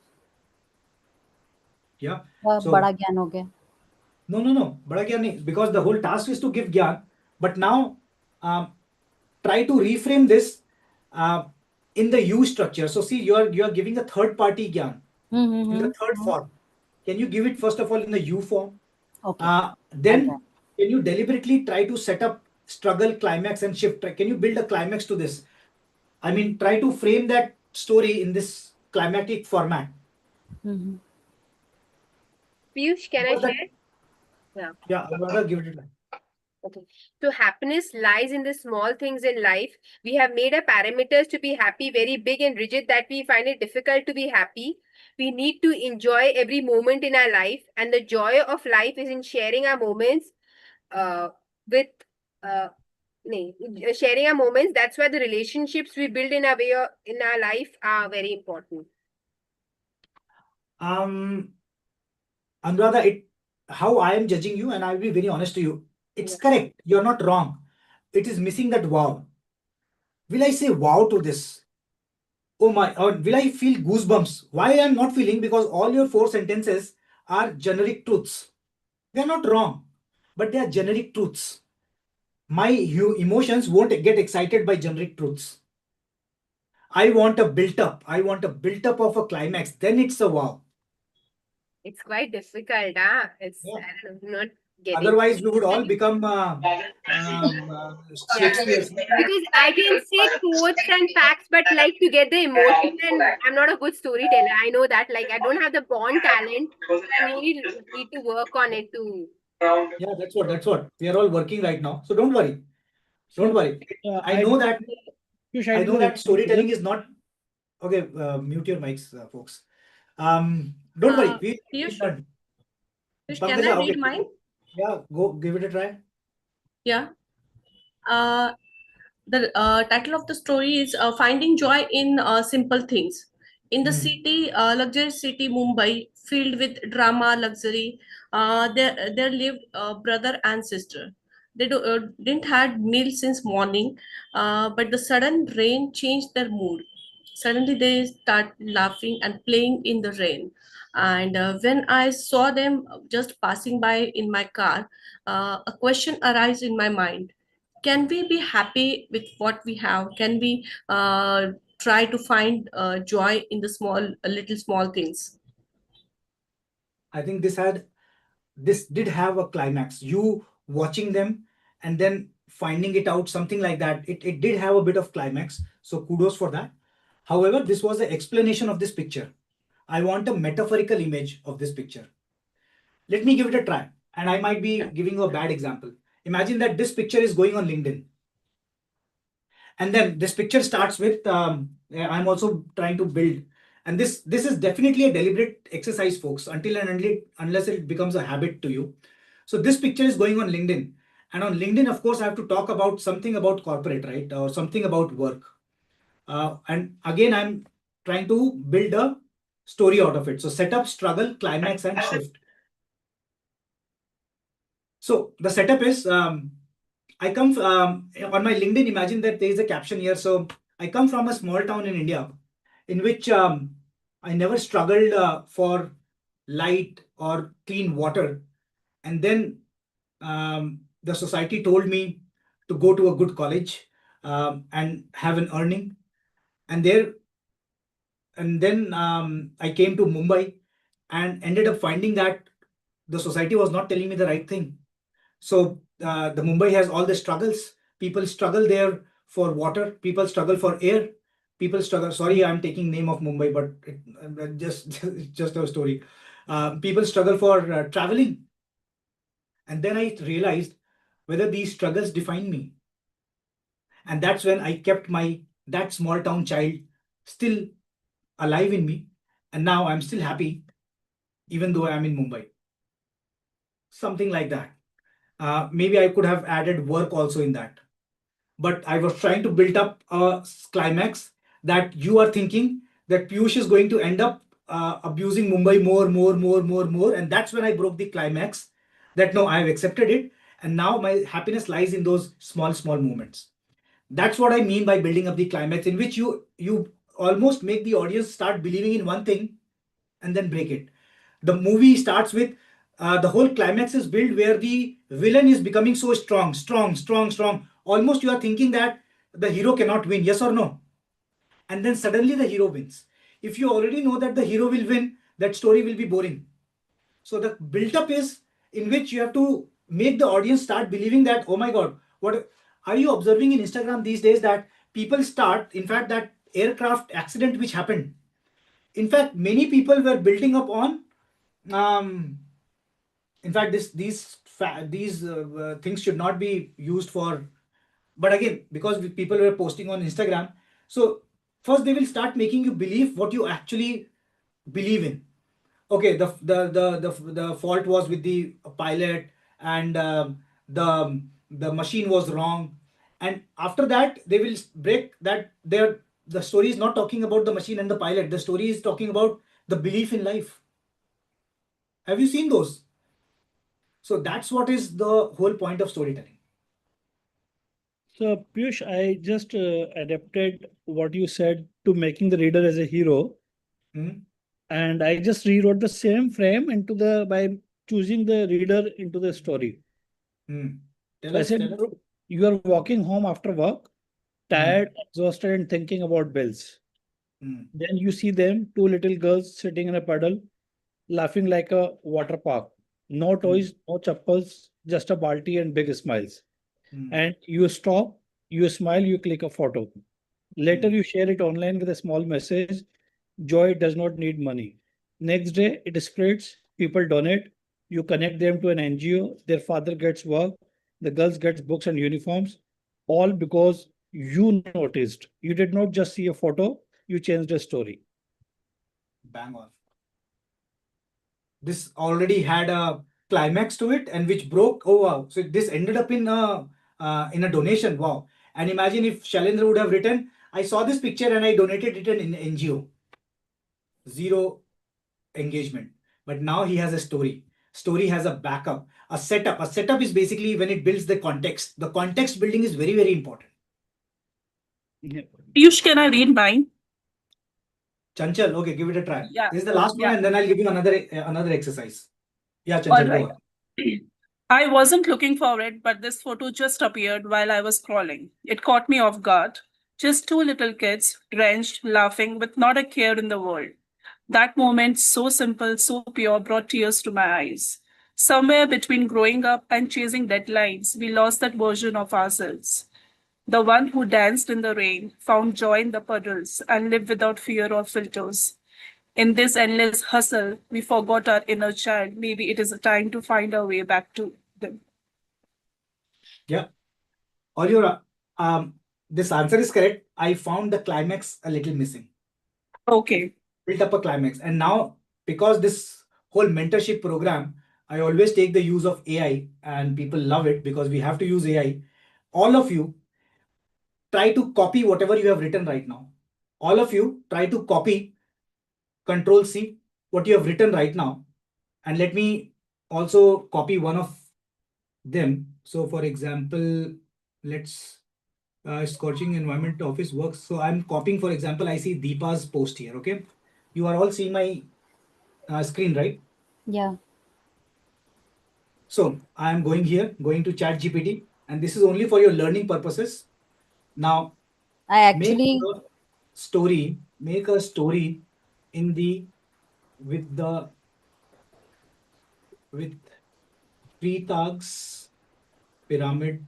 Yeah. बड़ा So, ज्ञान हो गया. no. Bada gyan nahi, because the whole task is to give gyan. But now, um, try to reframe this uh, in the U structure. So, see, you are giving a third party gyan in the third Mm-hmm. form. Can you give it first of all in the U form? Okay. I'll try. Then can you deliberately try to set up struggle, climax, and shift? Can you build a climax to this? I mean, try to frame that story in this climatic format. Mm-hmm. Piyush, can I Because that, share? Yeah. yeah, I'd rather give it. Okay. So happiness lies in the small things in life. We have made our parameters to be happy very big and rigid that we find it difficult to be happy. We need to enjoy every moment in our life, and the joy of life is in sharing our moments with uh, sharing our moments. That's why the relationships we build in our life are very important. Anuradha, how I am judging you, and I will be very honest to you. It's Yeah. correct. You're not wrong. It is missing that wow. Will I say wow to this? Oh my, or will I feel goosebumps? Why I am not feeling? Because all your 4 sentences are generic truths. They are not wrong, but they are generic truths. My emotions won't get excited by generic truths. I want a built up. I want a built up of a climax. Then it's a wow. It's quite difficult, huh? It's Yeah. I don't know, not getting. Otherwise, we would all become Yeah. Shakespeare's. Because I can say quotes and facts, but like to get the emotion, and I'm not a good storyteller. I know that. Like I don't have the born talent. I really need to work on it too. Yeah, that's what we are all working right now. So don't worry. Don't So, worry. I I know do, that. Piyush, I I know do that have storytelling is not okay. Mute your mics, folks. Don't worry. We Piyush, learn. Piyush, can I Pankaj, okay. read mine? Yeah, go give it a try. Yeah. Uh, the title of the story is Finding Joy in Simple Things. In the Hmm. city, luxury city Mumbai, filled with drama, luxury, there lived a brother and sister. Didn't had meal since morning, but the sudden rain changed their mood. Suddenly they start laughing and playing in the rain. And when I saw them just passing by in my car, a question arose in my mind. Can we be happy with what we have? Can we try to find joy in the little small things? I think this did have a climax. You watching them and then finding it out, something like that. It did have a bit of climax. So kudos for that. However, this was the explanation of this picture. I want a metaphorical image of this picture. Let me give it a try. And I might be Yeah. giving you a bad example. Imagine that this picture is going on LinkedIn. And then this picture starts with I'm also trying to build. And this is definitely a deliberate exercise, folks, unless it becomes a habit to you. So this picture is going on LinkedIn. And on LinkedIn, of course, I have to talk about something about corporate, right? Or something about work. And again, I'm trying to build a story out of it. So setup, struggle, climax, and shift. So the setup is I come on my LinkedIn. Imagine that there is a caption here. So I come from a small town in India, in which I never struggled for light or clean water, and then the society told me to go to a good college and have an earning, and there and then I came to Mumbai and ended up finding that the society was not telling me the right thing. So the Mumbai has all the struggles. People struggle there for water. People struggle for air. People struggle. Sorry, I'm taking name of Mumbai, but just just a story. People struggle for traveling, and then I realized whether these struggles define me, and that's when I kept my that small town child still alive in me, and now I'm still happy even though I'm in Mumbai. Something like that. Maybe I could have added work also in that, but I was trying to build up a climax that you are thinking that Piyush is going to end up abusing Mumbai more, and that's when I broke the climax. That no, I have accepted it, and now my happiness lies in those small moments. That's what I mean by building up the climax, in which you almost make the audience start believing in one thing and then break it. The movie starts with the whole climax is built where the villain is becoming so strong. Almost you are thinking that the hero cannot win, yes or no? And then suddenly the hero wins. If you already know that the hero will win, that story will be boring. So the build up is in which you have to make the audience start believing that, oh my god, what are you observing in Instagram these days, that people start, in fact, that aircraft accident which happened, in fact, many people were building up on um, in fact these things should not be used for, but again, because people were posting on Instagram, so first they will start making you believe what you actually believe in. Okay, the fault was with the pilot, and the machine was wrong, And after that, they will break that. The story is not talking about the machine and the pilot. The story is talking about the belief in life. Have you seen those? So that's what is the whole point of storytelling. So, Piyush, I just adapted what you said to making the reader as a hero, Hmm? and I just rewrote the same frame into the by choosing the reader into the story. Hmm. So I said, Tell us. you are walking home after work, Hmm. tired, exhausted, and thinking about bills. Hmm. Then you see them, two little girls sitting in a puddle, laughing like a water park. No toys, no chappals, just a balti and big smiles. Hmm. And you stop, you smile, you click a photo. Later, Hmm. you share it online with a small message. Joy does not need money. Next day, it spreads, people donate, you connect them to an NGO, their father gets work, the girls gets books and uniforms, all because you noticed. You did not just see a photo, you changed a story. Bang on. This already had a climax to it, and which broke. Oh wow! So this ended up in a donation. Wow! And imagine if Shailendra would have written, "I saw this picture and I donated it in NGO." Zero engagement. But now he has a story. Story has a backup, a setup. A setup is basically when it builds the context. The context building is very, very important. Yeah. Piyush, can I read mine? Chanchal, okay, give it a try. Yeah, This is the last one, yeah. and then I'll give you another exercise. Yeah, All Chanchal, go right. on. I wasn't looking for it, but this photo just appeared while I was scrolling. It caught me off guard. Just two little kids, drenched, laughing, with not a care in the world. That moment, so simple, so pure, brought tears to my eyes. Somewhere between growing up and chasing deadlines, we lost that version of ourselves. The one who danced in the rain, found joy in the puddles, and lived without fear or filters. In this endless hustle, we forgot our inner child. Maybe it is a time to find our way back to them. Yeah. All your this answer is correct. I found the climax a little missing. Okay. Built up a climax, and now because this whole mentorship program, I always take the use of AI, and people love it because we have to use AI. All of you try to copy whatever you have written right now. All of you try to copy, Control C, what you have written right now, and let me also copy one of them. So, for example, let's scorching environment office works. So I'm copying, for example, I see Deepa's post here. Okay, you are all seeing my screen, right? Yeah. So I'm going here, going to Chat GPT, and this is only for your learning purposes. Now I make actually a make a story in the with the with Freitag's pyramid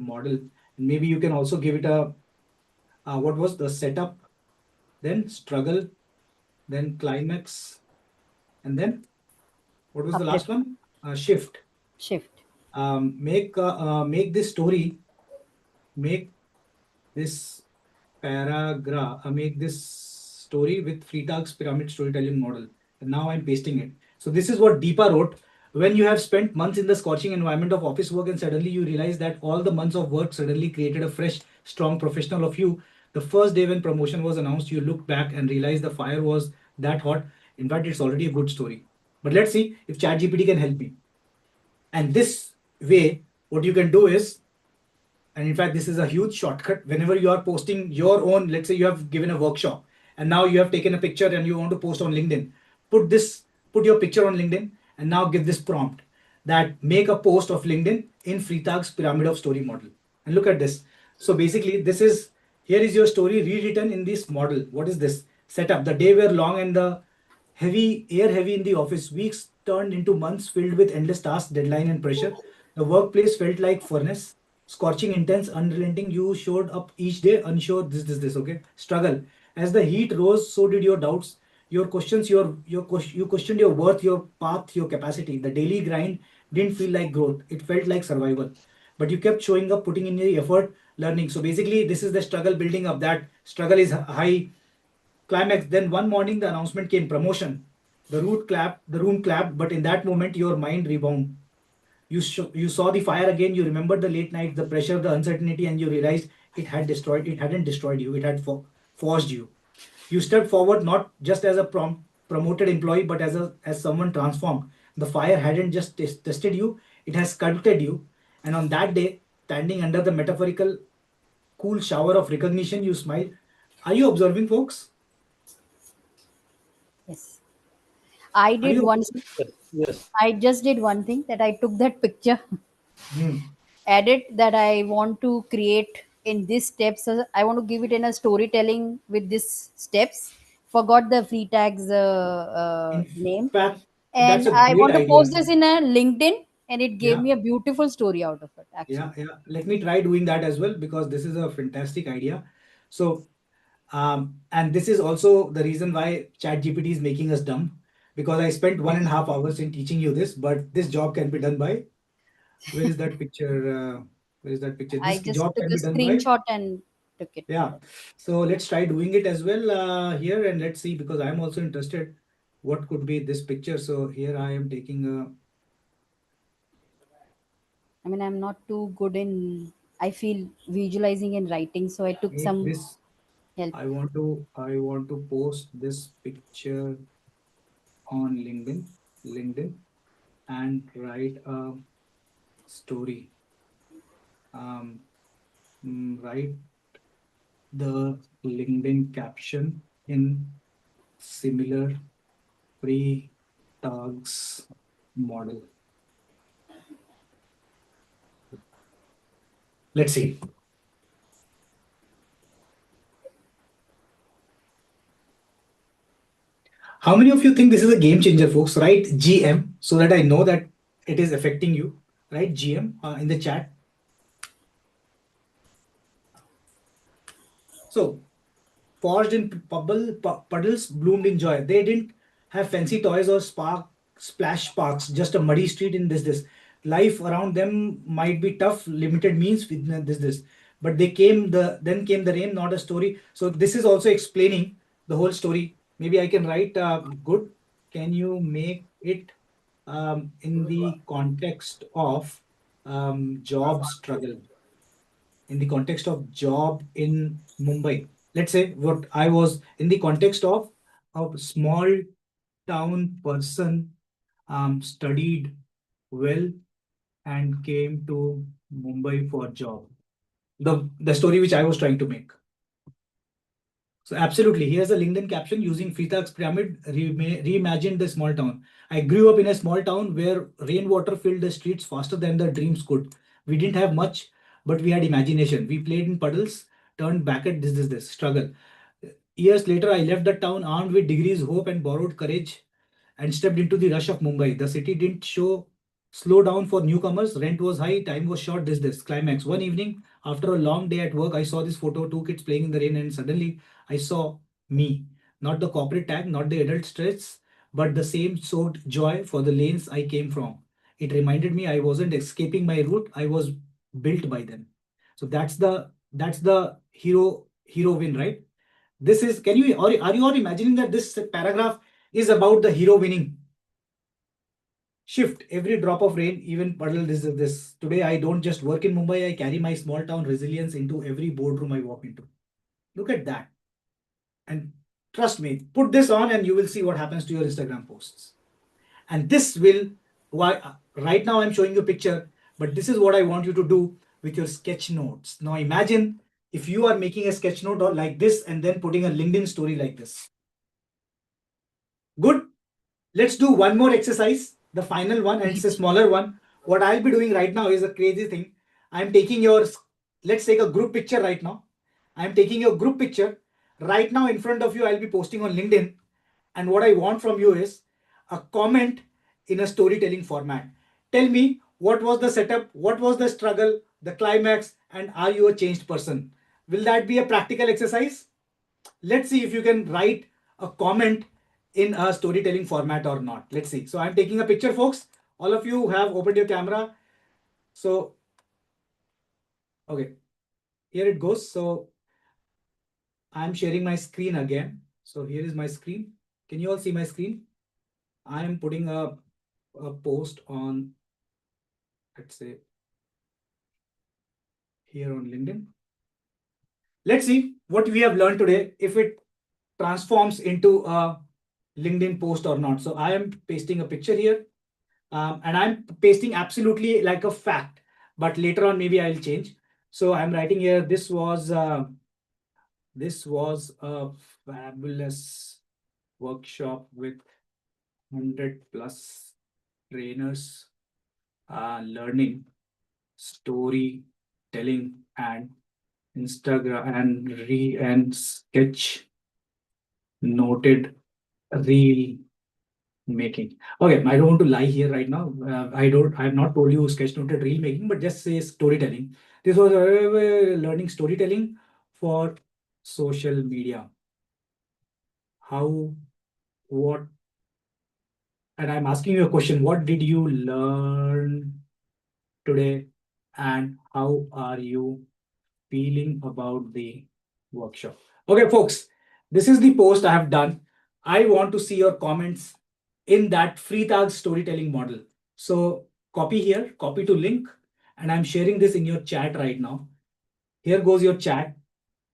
model. Maybe you can also give it a what was the setup, then struggle, then climax, and then what was the last uplift one? Shift. shift. Make this story, make this make this story with Freitag's pyramid storytelling model. And now I'm pasting it. So this is what Deepa wrote. When you have spent months in the scorching environment of office work and suddenly you realize that all the months of work suddenly created a fresh, strong professional of you. The first day when promotion was announced, you looked back and realized the fire was that hot. In fact, it's already a good story. But let's see if ChatGPT can help me. And this way, what you can do is, and in fact, this is a huge shortcut. Whenever you are posting your own, let's say you have given a workshop and now you have taken a picture and you want to post on LinkedIn, put your picture on LinkedIn and now give this prompt that make a post of LinkedIn in Freitag's pyramid of story model. And look at this. So basically, here is your story rewritten in this model. What is this? Setup. The day were long and the air heavy in the office. Weeks turned into months filled with endless tasks, deadline, and pressure. The workplace felt like furnace, scorching, intense, unrelenting. You showed up each day unsure. This. Okay. Struggle. As the heat rose, so did your doubts, your questions, you questioned your worth, your path, your capacity. The daily grind didn't feel like growth. It felt like survival. But you kept showing up, putting in the effort, learning. So basically, this is the struggle building up. That struggle is high. Climax. Then one morning the announcement came, promotion. The room clapped, but in that moment your mind rebound. You saw the fire again, you remembered the late night, the pressure, the uncertainty, and you realized it hadn't destroyed you, it had forged you. You stepped forward not just as a promoted employee, but as someone transformed. The fire hadn't just tested you, it has sculpted you. And on that day, standing under the metaphorical cool shower of recognition, you smiled. Are you observing, folks? Yes. I Are did you one. observing? Yes. I just did one thing, that I took that picture, Hmm. edit that I want to create in these steps. I want to give it in a storytelling with these steps. Forgot the free tags In name, fact, that's and a I great want to idea. post this in a LinkedIn, and it gave Yeah, me a beautiful story out of it. yeah, Actually, yeah. Let me try doing that as well because this is a fantastic idea. So, and this is also the reason why ChatGPT is making us dumb because I spent 1.5 hours in teaching you this, but this job can be done by where is that picture? Where is that picture? I This just job took can a be done by screenshot and took it. yeah. So let's try doing it as well here and let's see because I'm also interested what could be this picture. So here I am taking a I mean, I'm not too good in. I feel visualizing and writing, so I took make some this. help. I want to post this picture on LinkedIn and write a story. Um, write the LinkedIn caption in similar free tags model. Let's see. How many of you think this is a game changer, folks? Write GM so that I know that it is affecting you. Write GM in the chat. So forged in puddles, bloomed in joy. They didn't have fancy toys or splash parks, just a muddy street in this. Life around them might be tough, limited means with this. But then came the rain, not a story. So this is also explaining the whole story. Maybe I can write good. Can you make it in the context of job struggle? In the context of job in Mumbai. Let's say what I was in the context of a small town person studied well and came to Mumbai for job. The story which I was trying to make. So absolutely, here's a LinkedIn caption using Freitag's pyramid reimagined the small town. I grew up in a small town where rainwater filled the streets faster than the dreams could. We didn't have much, but we had imagination. We played in puddles, turned back at this struggle. Years later, I left the town armed with degrees, hope, and borrowed courage and stepped into the rush of Mumbai. The city didn't slow down for newcomers. Rent was high, time was short. This climax. One evening, after a long day at work, I saw this photo, two kids playing in the rain, and suddenly I saw me. Not the corporate tag, not the adult stress, but the same soaked joy for the lanes I came from. It reminded me I wasn't escaping my route, I was built by them. So that's the hero win, right? This is can you or are you all imagining that this paragraph is about the hero winning? Shift every drop of rain, even puddle. This. Today, I don't just work in Mumbai, I carry my small town resilience into every boardroom I walk into. Look at that. And trust me, put this on and you will see what happens to your Instagram posts. And this will, why right now I'm showing you a picture, but this is what I want you to do with your sketch notes. Now imagine if you are making a sketch note or like this and then putting a LinkedIn story like this. Good. Let's do one more exercise, the final one, and it's a smaller one. What I'll be doing right now is a crazy thing. I'm taking let's take a group picture right now. I'm taking your group picture right now in front of you. I'll be posting on LinkedIn. And what I want from you is a comment in a storytelling format. Tell me what was the setup, what was the struggle, the climax, and are you a changed person? Will that be a practical exercise? Let's see if you can write a comment in a storytelling format or not. Let's see. So I'm taking a picture, folks. All of you have opened your camera. So, okay, here it goes. So I'm sharing my screen again. So here is my screen. Can you all see my screen? I am putting a post on let's say here on LinkedIn. Let's see what we have learned today, if it transforms into a LinkedIn post or not. So I am pasting a picture here, and I'm pasting absolutely like a fact, but later on maybe I'll change. So I'm writing here, this was a fabulous workshop with 100 plus trainers, learning, storytelling, and Instagram and sketch noted reel making. Okay, I don't want to lie here right now. I have not told you sketchnoted reel making, but just say storytelling. This was learning storytelling for social media. How, what, and I'm asking you a question. What did you learn today, and how are you feeling about the workshop? Okay, folks, this is the post I have done. I want to see your comments in that free tag storytelling model. So copy here, copy to link, and I'm sharing this in your chat right now. Here goes your chat.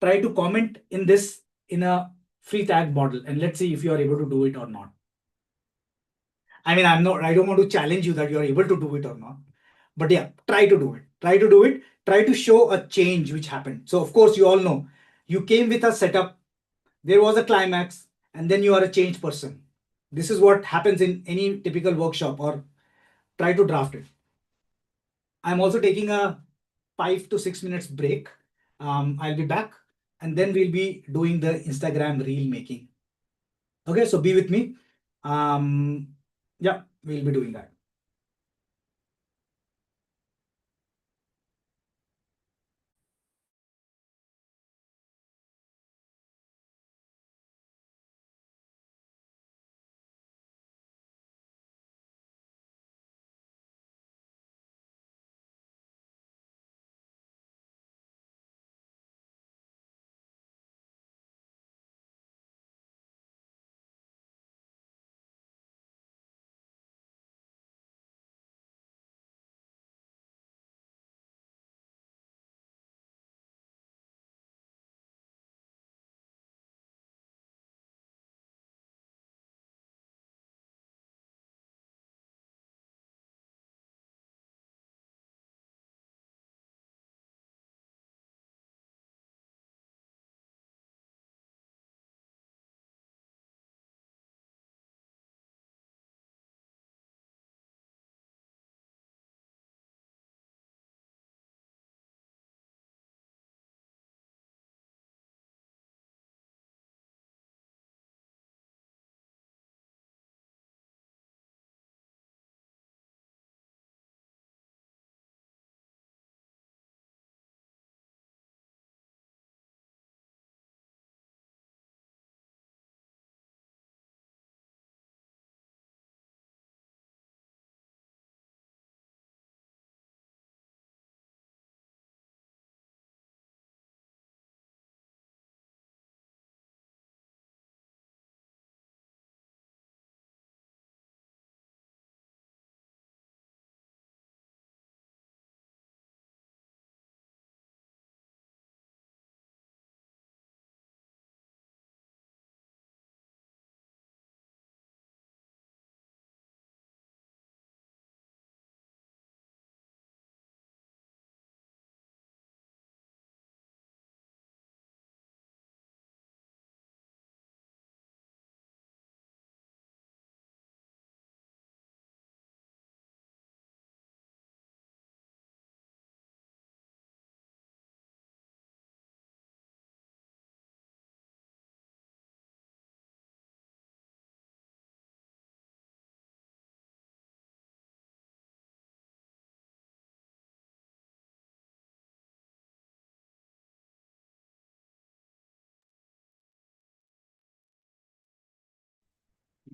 Try to comment in this in a free tag model, and let's see if you are able to do it or not. I mean, I don't want to challenge you that you are able to do it or not. But yeah, try to do it. Try to do it. Try to show a change which happened. So of course, you all know you came with a setup, there was a climax, and then you are a changed person. This is what happens in any typical workshop, or try to draft it. I'm also taking a 5 to 6 minutes break. I'll be back, and then we'll be doing the Instagram reel making. Okay, so be with me. Yeah, we'll be doing that.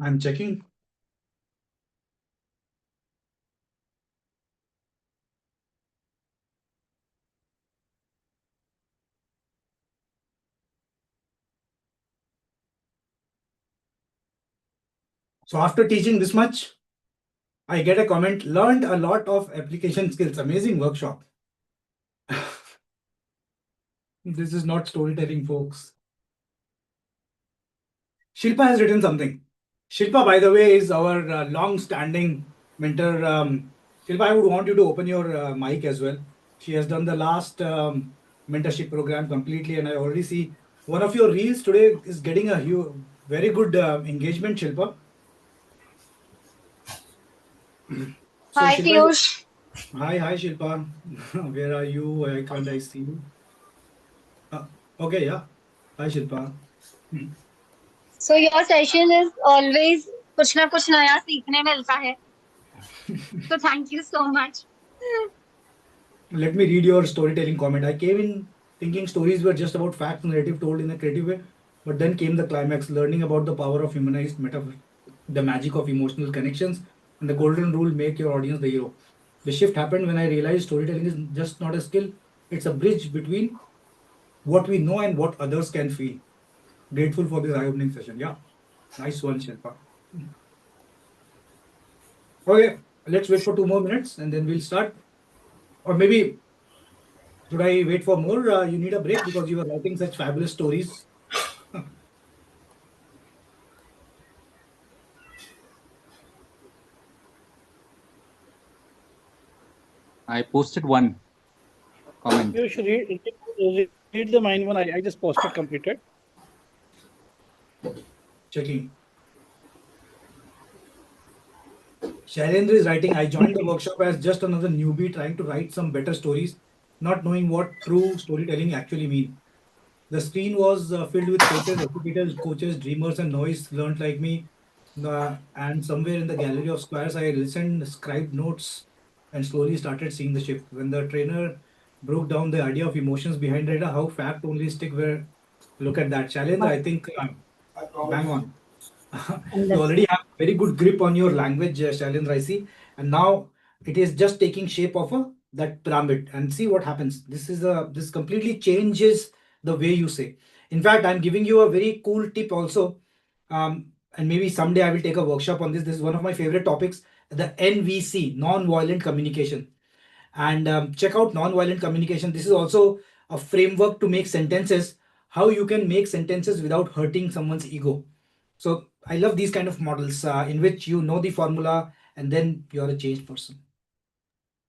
I'm checking. So after teaching this much, I get a comment, learned a lot of application skills. Amazing workshop. This is not storytelling, folks. Shilpa has written something. Shilpa, by the way, is our long-standing mentor. Shilpa, I would want you to open your mic as well. She has done the last mentorship program completely, and I already see one of your reels today is getting a very good engagement, Shilpa. So Hi, Shilpa, Piyush. hi Shilpa. Where are you? Why can't I see you? Uh, okay, yeah. Hi Shilpa. So your session is always कुछ ना कुछ नया सीखने मिलता है. So thank you so much. Let me read your storytelling comment. I came in thinking stories were just about facts, narrative told in a creative way, but then came the climax, learning about the power of humanized metaphor, the magic of emotional connections, and the golden rule: make your audience the hero. The shift happened when I realized storytelling is just not a skill; it's a bridge between what we know and what others can feel. Grateful for this eye-opening session. Yeah, nice one, Shilpa. Okay, let's wait for 2 more minutes and then we'll start. Or maybe should I wait for more? You need a break because you were writing such fabulous stories. I posted one comment. You should read the mine one. I just posted completed. Checking. Shailendra is writing, I joined the workshop as just another newbie trying to write some better stories, not knowing what true storytelling actually means. The screen was filled with faces, educators, coaches, dreamers, and noise learned like me. And somewhere in the gallery of squares, I listened, scribed notes, and slowly started seeing the shift. When the trainer broke down the idea of emotions behind it, how fact only stick where. Look at that. Shailendra, I think bang on. You already have very good grip on your language, Shailendra, I see. And now it is just taking shape of that pyramid. And see what happens. This completely changes the way you say. In fact, I'm giving you a very cool tip also. And maybe someday I will take a workshop on this. This is one of my favorite topics, the NVC, non-violent communication. And check out non-violent communication. This is also a framework to make sentences, how you can make sentences without hurting someone's ego. So I love these kind of models in which you know the formula and then you're a changed person.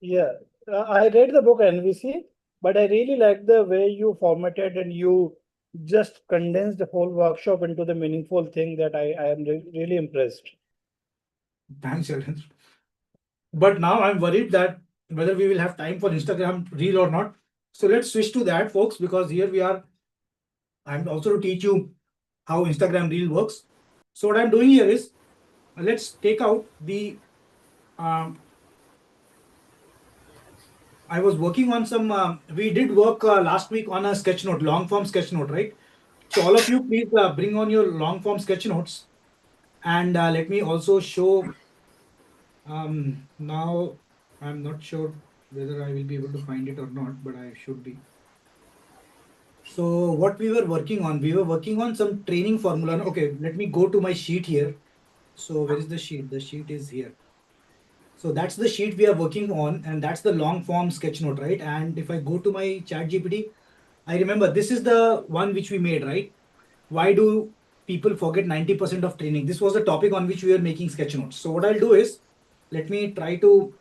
Yeah, I read the book NVC, but I really like the way you formatted and you just condensed the whole workshop into the meaningful thing that I am really impressed. Thanks, Sheldon. But now I'm worried that whether we will have time for Instagram reel or not. So let's switch to that, folks, because here we are. I'm also to teach you how Instagram reel works. So what I'm doing here is let's take out the I was working on some, we did work last week on a sketch note, long form sketch note, right? So all of you, please bring on your long form sketch notes. And let me also show, now I'm not sure whether I will be able to find it or not, but I should be. So what we were working on some training formula. Okay, let me go to my sheet here. So where is the sheet? The sheet is here. So that's the sheet we are working on, and that's the long form sketch note, right? And if I go to my chat GPT, I remember this is the one which we made, right? Why do people forget 90% of training? This was the topic on which we were making sketch notes. So what I'll do is, let me try to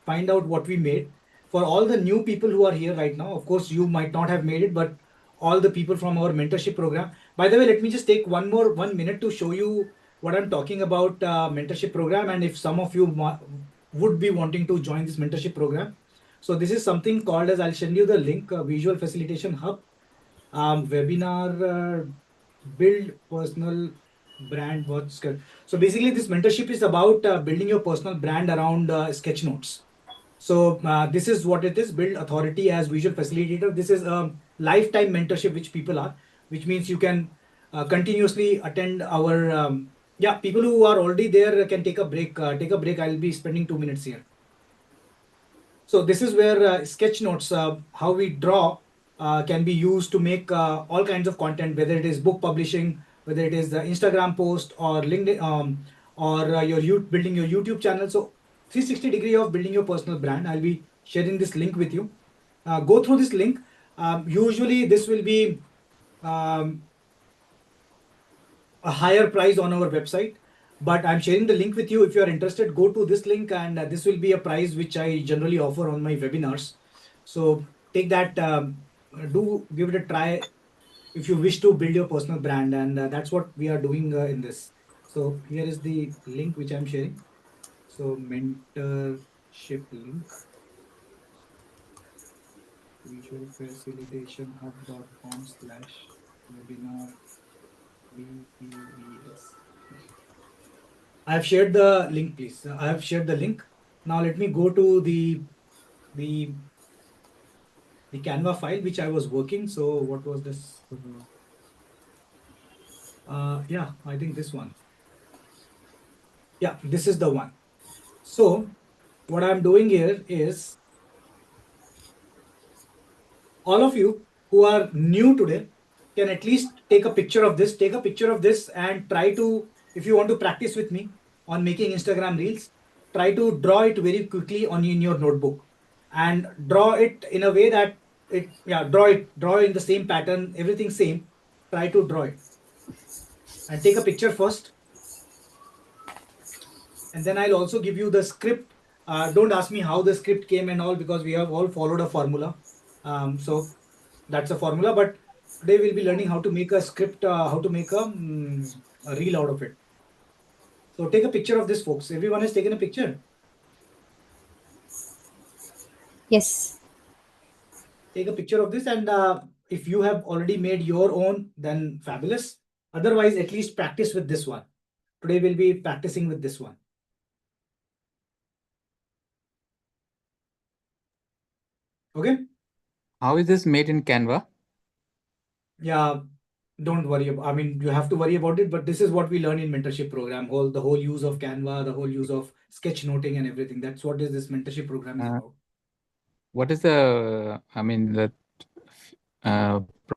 find out what we made. For all the new people who are here right now, of course, you might not have made it, but all the people from our mentorship program. By the way, let me just take 1 minute to show you what I'm talking about mentorship program, and if some of you would be wanting to join this mentorship program. So this is something called as, I'll send you the link, Visual Facilitation Hub, webinar, build personal brand what's good. So basically this mentorship is about building your personal brand around sketch notes. So this is what it is, build authority as visual facilitator. This is a lifetime mentorship which people are, which means you can continuously attend our yeah, people who are already there can take a break. I'll be spending 2 minutes here. So this is where sketch notes, how we draw, can be used to make all kinds of content, whether it is book publishing, whether it is the Instagram post or LinkedIn, or building your YouTube channel. So 360 degree of building your personal brand. I'll be sharing this link with you. Go through this link. Usually this will be a higher price on our website, but I'm sharing the link with you. If you are interested, go to this link, and this will be a price which I generally offer on my webinars. So take that, do give it a try if you wish to build your personal brand, and that's what we are doing in this. So here is the link which I'm sharing. So mentorship link, visualfacilitationhub.com/webinar BPBS. I have shared the link, please. I have shared the link. Now let me go to the Canva file which I was working. So what was this? Yeah, I think this one. Yeah, this is the one. So what I'm doing here is, all of you who are new today can at least take a picture of this. Take a picture of this and try to, if you want to practice with me on making Instagram reels, try to draw it very quickly in your notebook, and draw it in a way that draw in the same pattern, everything same. Try to draw it and take a picture first, and then I'll also give you the script. Don't ask me how the script came and all, because we have all followed a formula. So that's a formula, but today we'll be learning how to make a script, how to make a reel out of it. So take a picture of this, folks. Everyone has taken a picture. Yes. Take a picture of this, and if you have already made your own, then fabulous. Otherwise, at least practice with this one. Today we'll be practicing with this one. Okay. How is this made in Canva? Yeah, don't worry about, I mean, you have to worry about it, but this is what we learn in mentorship program. The whole use of Canva, the whole use of sketchnoting and everything. That's what this mentorship program is about. What is the, I mean, the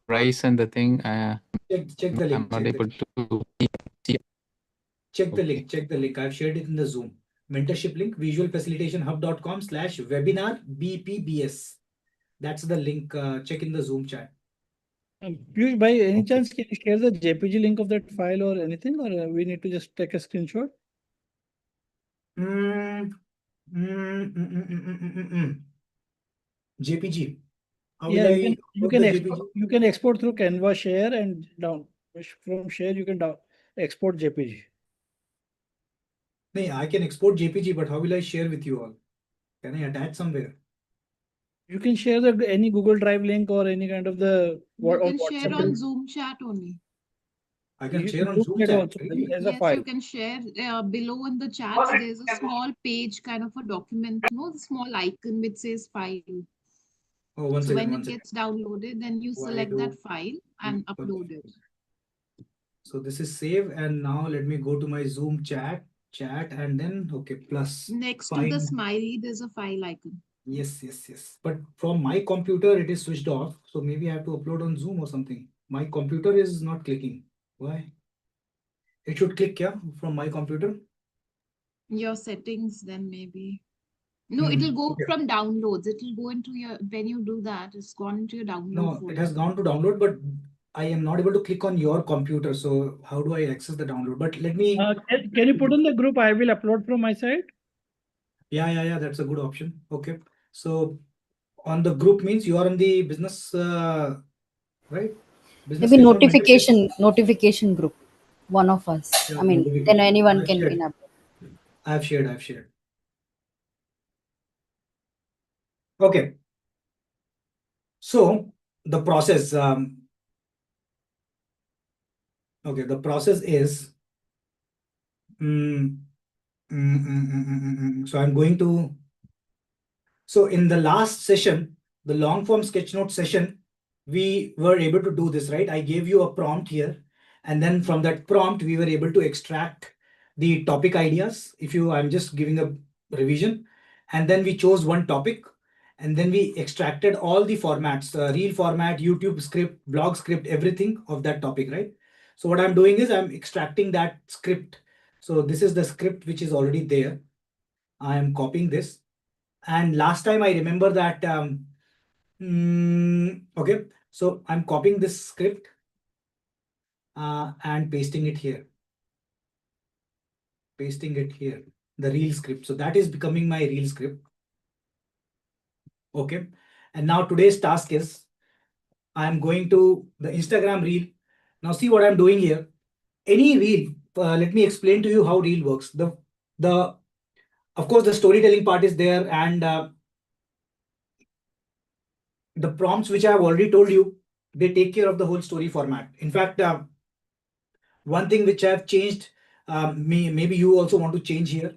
price and the thing? Check the link. I'm not able to see. Check the link. Check the link. I've shared it in the Zoom. Mentorship link, visualfacilitationhub.com/webinar BPBS. That's the link. Check in the Zoom chat. Piyush, by any chance, can you share the JPG link of that file or anything, or we need to just take a screenshot? JPG. How will Yeah, I upload the JPG? you can export through Canva share, and from share you can export JPG. No, I can export JPG, but how will I share with you all? Can I attach somewhere? You can share any Google Drive link or any kind of the You can share WhatsApp on link. Zoom chat only. I can share on Zoom Zoom chat chat. also Really? as a Yes, file. you can share below in the chats. There's a small page, kind of a document, the small icon which says file. Oh, one So second, when one it second. gets downloaded, then you select that file and upload it. So this is save, and now let me go to my Zoom chat, and then okay, plus. Next to the smiley, there's a file icon. Yes. But from my computer, it is switched off. So maybe I have to upload on Zoom or something. My computer is not clicking. Why? It should click, yeah, from my computer. Your settings, then maybe. No, it'll go from downloads. It'll go into your, when you do that, it's gone into your download No, folder. it has gone to download, but I am not able to click on your computer. So how do I access the download? But let me. Can you put in the group? I will upload from my side. Yeah. That's a good option. Okay. So on the group means you are in the business, right? Business Maybe Sketchnote notification group. One of us. Yeah, I mean, then anyone can enable. I have shared. Okay. So the process. Okay, the process is. So I'm going to. So in the last session, the long form sketchnote session, we were able to do this, right? I gave you a prompt here, and then from that prompt, we were able to extract the topic ideas. I'm just giving a revision, and then we chose one topic, and then we extracted all the formats, reel format, YouTube script, blog script, everything of that topic, right? So what I'm doing is I'm extracting that script So this is the script which is already there. I am copying this. And last time I remember that, okay, so I'm copying this script and pasting it here. Pasting it here, the reel script. So that is becoming my reel script. Okay. And now today's task is I'm going to the Instagram reel. Now see what I'm doing here. Any reel, let me explain to you how reel works. Of course, the storytelling part is there, and the prompts which I have already told you, they take care of the whole story format. In fact, one thing which I have changed, maybe you also want to change here.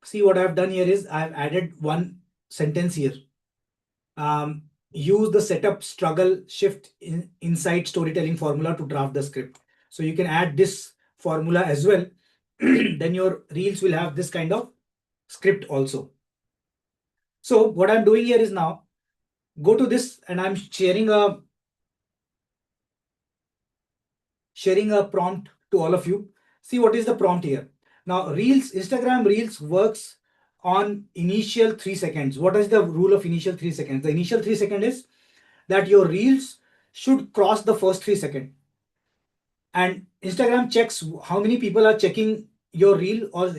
See what I have done here is I have added one sentence here. Use the setup, struggle, shift inside storytelling formula to draft the script. So you can add this formula as well. Then your reels will have this kind of script also. So what I'm doing here is now go to this, and I'm sharing a prompt to all of you. See what is the prompt here. Now reels, Instagram reels works on initial 3 seconds. What is the rule of initial 3 seconds? The initial 3 seconds is that your reels should cross the first 3 seconds. And Instagram checks how many people are checking your reel or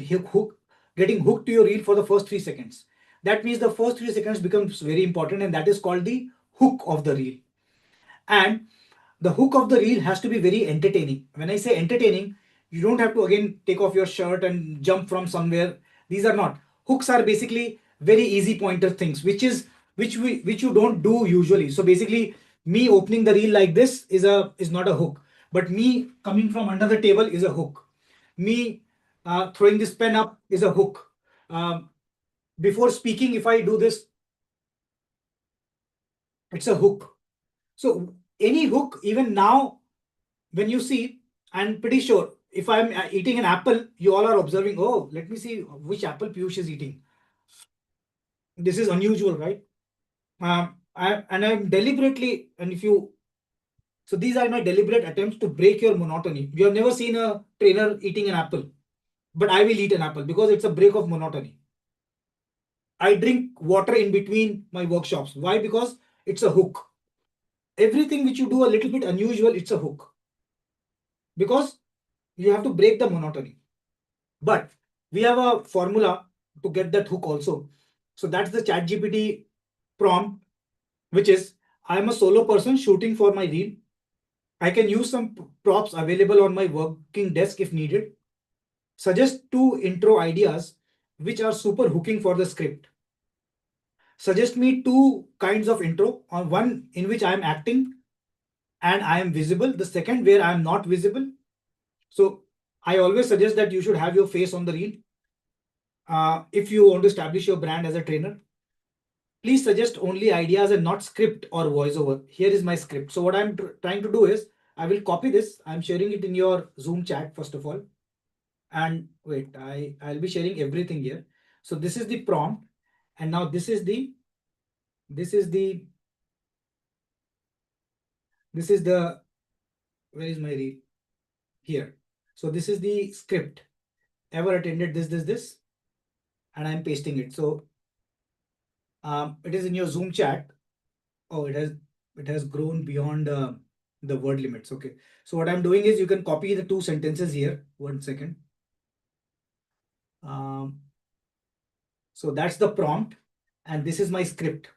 getting hooked to your reel for the first 3 seconds. That means the first 3 seconds becomes very important, and that is called the hook of the reel. And the hook of the reel has to be very entertaining. When I say entertaining, you don't have to again take off your shirt and jump from somewhere. These are not. Hooks are basically very easy pointer things, which you don't do usually. So basically, me opening the reel like this is not a hook. But me coming from under the table is a hook. Me throwing this pen up is a hook. Before speaking, if I do this, it's a hook. So any hook, even now, when you see, I'm pretty sure if I'm eating an apple, you all are observing, oh, let me see which apple Piyush is eating. This is unusual, right? I'm deliberately, so these are my deliberate attempts to break your monotony. You have never seen a trainer eating an apple, but I will eat an apple because it's a break of monotony. I drink water in between my workshops. Why? Because it's a hook. Everything which you do a little bit unusual, it's a hook. Because you have to break the monotony. But we have a formula to get that hook also. So that's the ChatGPT prompt, which is, I'm a solo person shooting for my reel. I can use some props available on my working desk if needed. Suggest 2 intro ideas which are super hooking for the script. Suggest me 2 kinds of intro, on one in which I am acting and I am visible, the second where I am not visible. So I always suggest that you should have your face on the reel. If you want to establish your brand as a trainer, please suggest only ideas and not script or voiceover. Here is my script. So what I'm trying to do is, I will copy this. I'm sharing it in your Zoom chat, first of all. And wait, I'll be sharing everything here. So this is the prompt. And now this is the, where is my reel? Here. So this is the script. Ever attended this, and I'm pasting it. So it is in your Zoom chat. Oh, it has grown beyond the word limits. Okay. So what I'm doing is, you can copy the 2 sentences here. 1 second. So that's the prompt, and this is my script.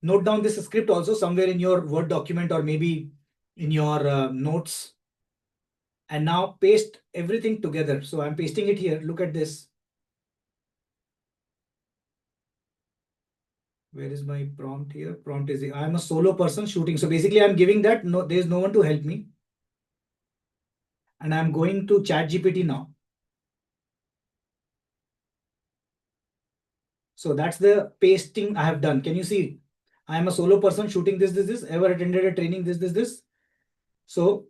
Note down this script also somewhere in your Word document or maybe in your notes. And now paste everything together. So I'm pasting it here. Look at this. Where is my prompt here? Prompt is, I'm a solo person shooting. So basically I'm giving that there's no one to help me. And I'm going to ChatGPT now. So that's the pasting I have done. Can you see? I am a solo person shooting this. Ever attended a training this. So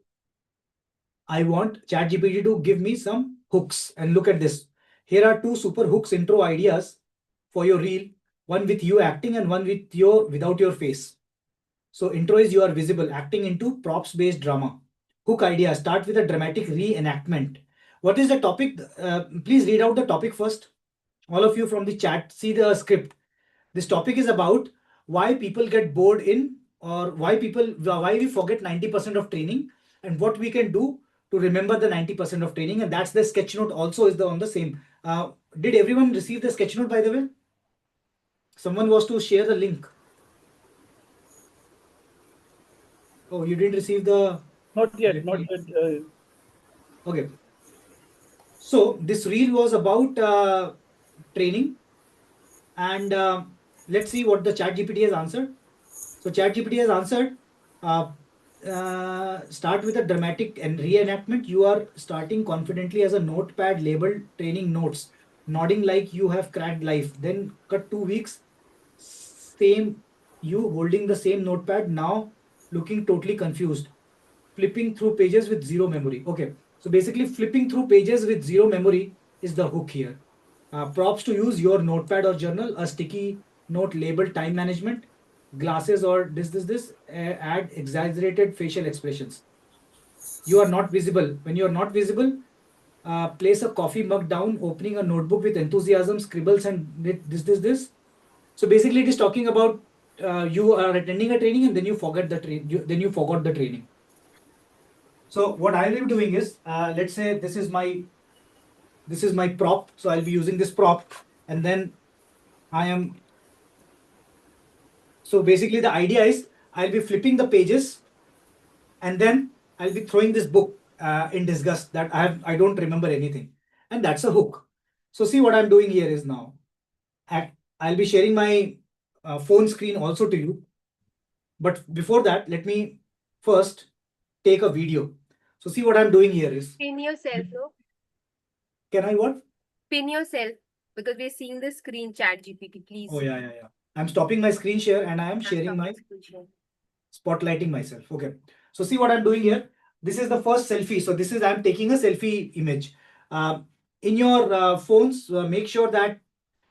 I want ChatGPT to give me some hooks. And look at this. Here are 2 super hooks intro ideas for your reel. One with you acting and one without your face. So intro is, you are visible, acting into props based drama. Hook idea, start with a dramatic reenactment. What is the topic? Please read out the topic first. All of you from the chat, see the script. This topic is about why people get bored in, or why we forget 90% of training, and what we can do to remember the 90% of training. And that's the sketch note also is on the same. Did everyone receive the sketch note, by the way? Someone was to share the link. Oh, you didn't receive the... Not yet, not yet. Okay. So this reel was about training, and let's see what the ChatGPT has answered. So ChatGPT has answered, start with a dramatic and reenactment. You are starting confidently as a notepad labeled training notes, nodding like you have cracked life. Then cut 2 weeks, same you holding the same notepad, now looking totally confused, flipping through pages with zero memory. Okay, so basically flipping through pages with zero memory is the hook here. Props to use your notepad or journal, a sticky note labeled time management, glasses or this, add exaggerated facial expressions. You are not visible. When you are not visible, place a coffee mug down, opening a notebook with enthusiasm, scribbles and this. So basically it is talking about you are attending a training and then you forget the then you forgot the training. So what I will be doing is, let's say this is my prop. So I'll be using this prop, and then so basically the idea is I'll be flipping the pages, and then I'll be throwing this book in disgust that I don't remember anything, and that's a hook. So see what I'm doing here is now, I'll be sharing my phone screen also to you. But before that, let me first take a video. So see what I'm doing here is, Pin yourself, no? can I what? Pin yourself, because we're seeing the screen, ChatGPT, please. Oh yeah. I'm stopping my screen share and I am sharing my spotlighting myself. Okay. So see what I'm doing here. This is the first selfie. So this is, I'm taking a selfie image. In your phones, make sure that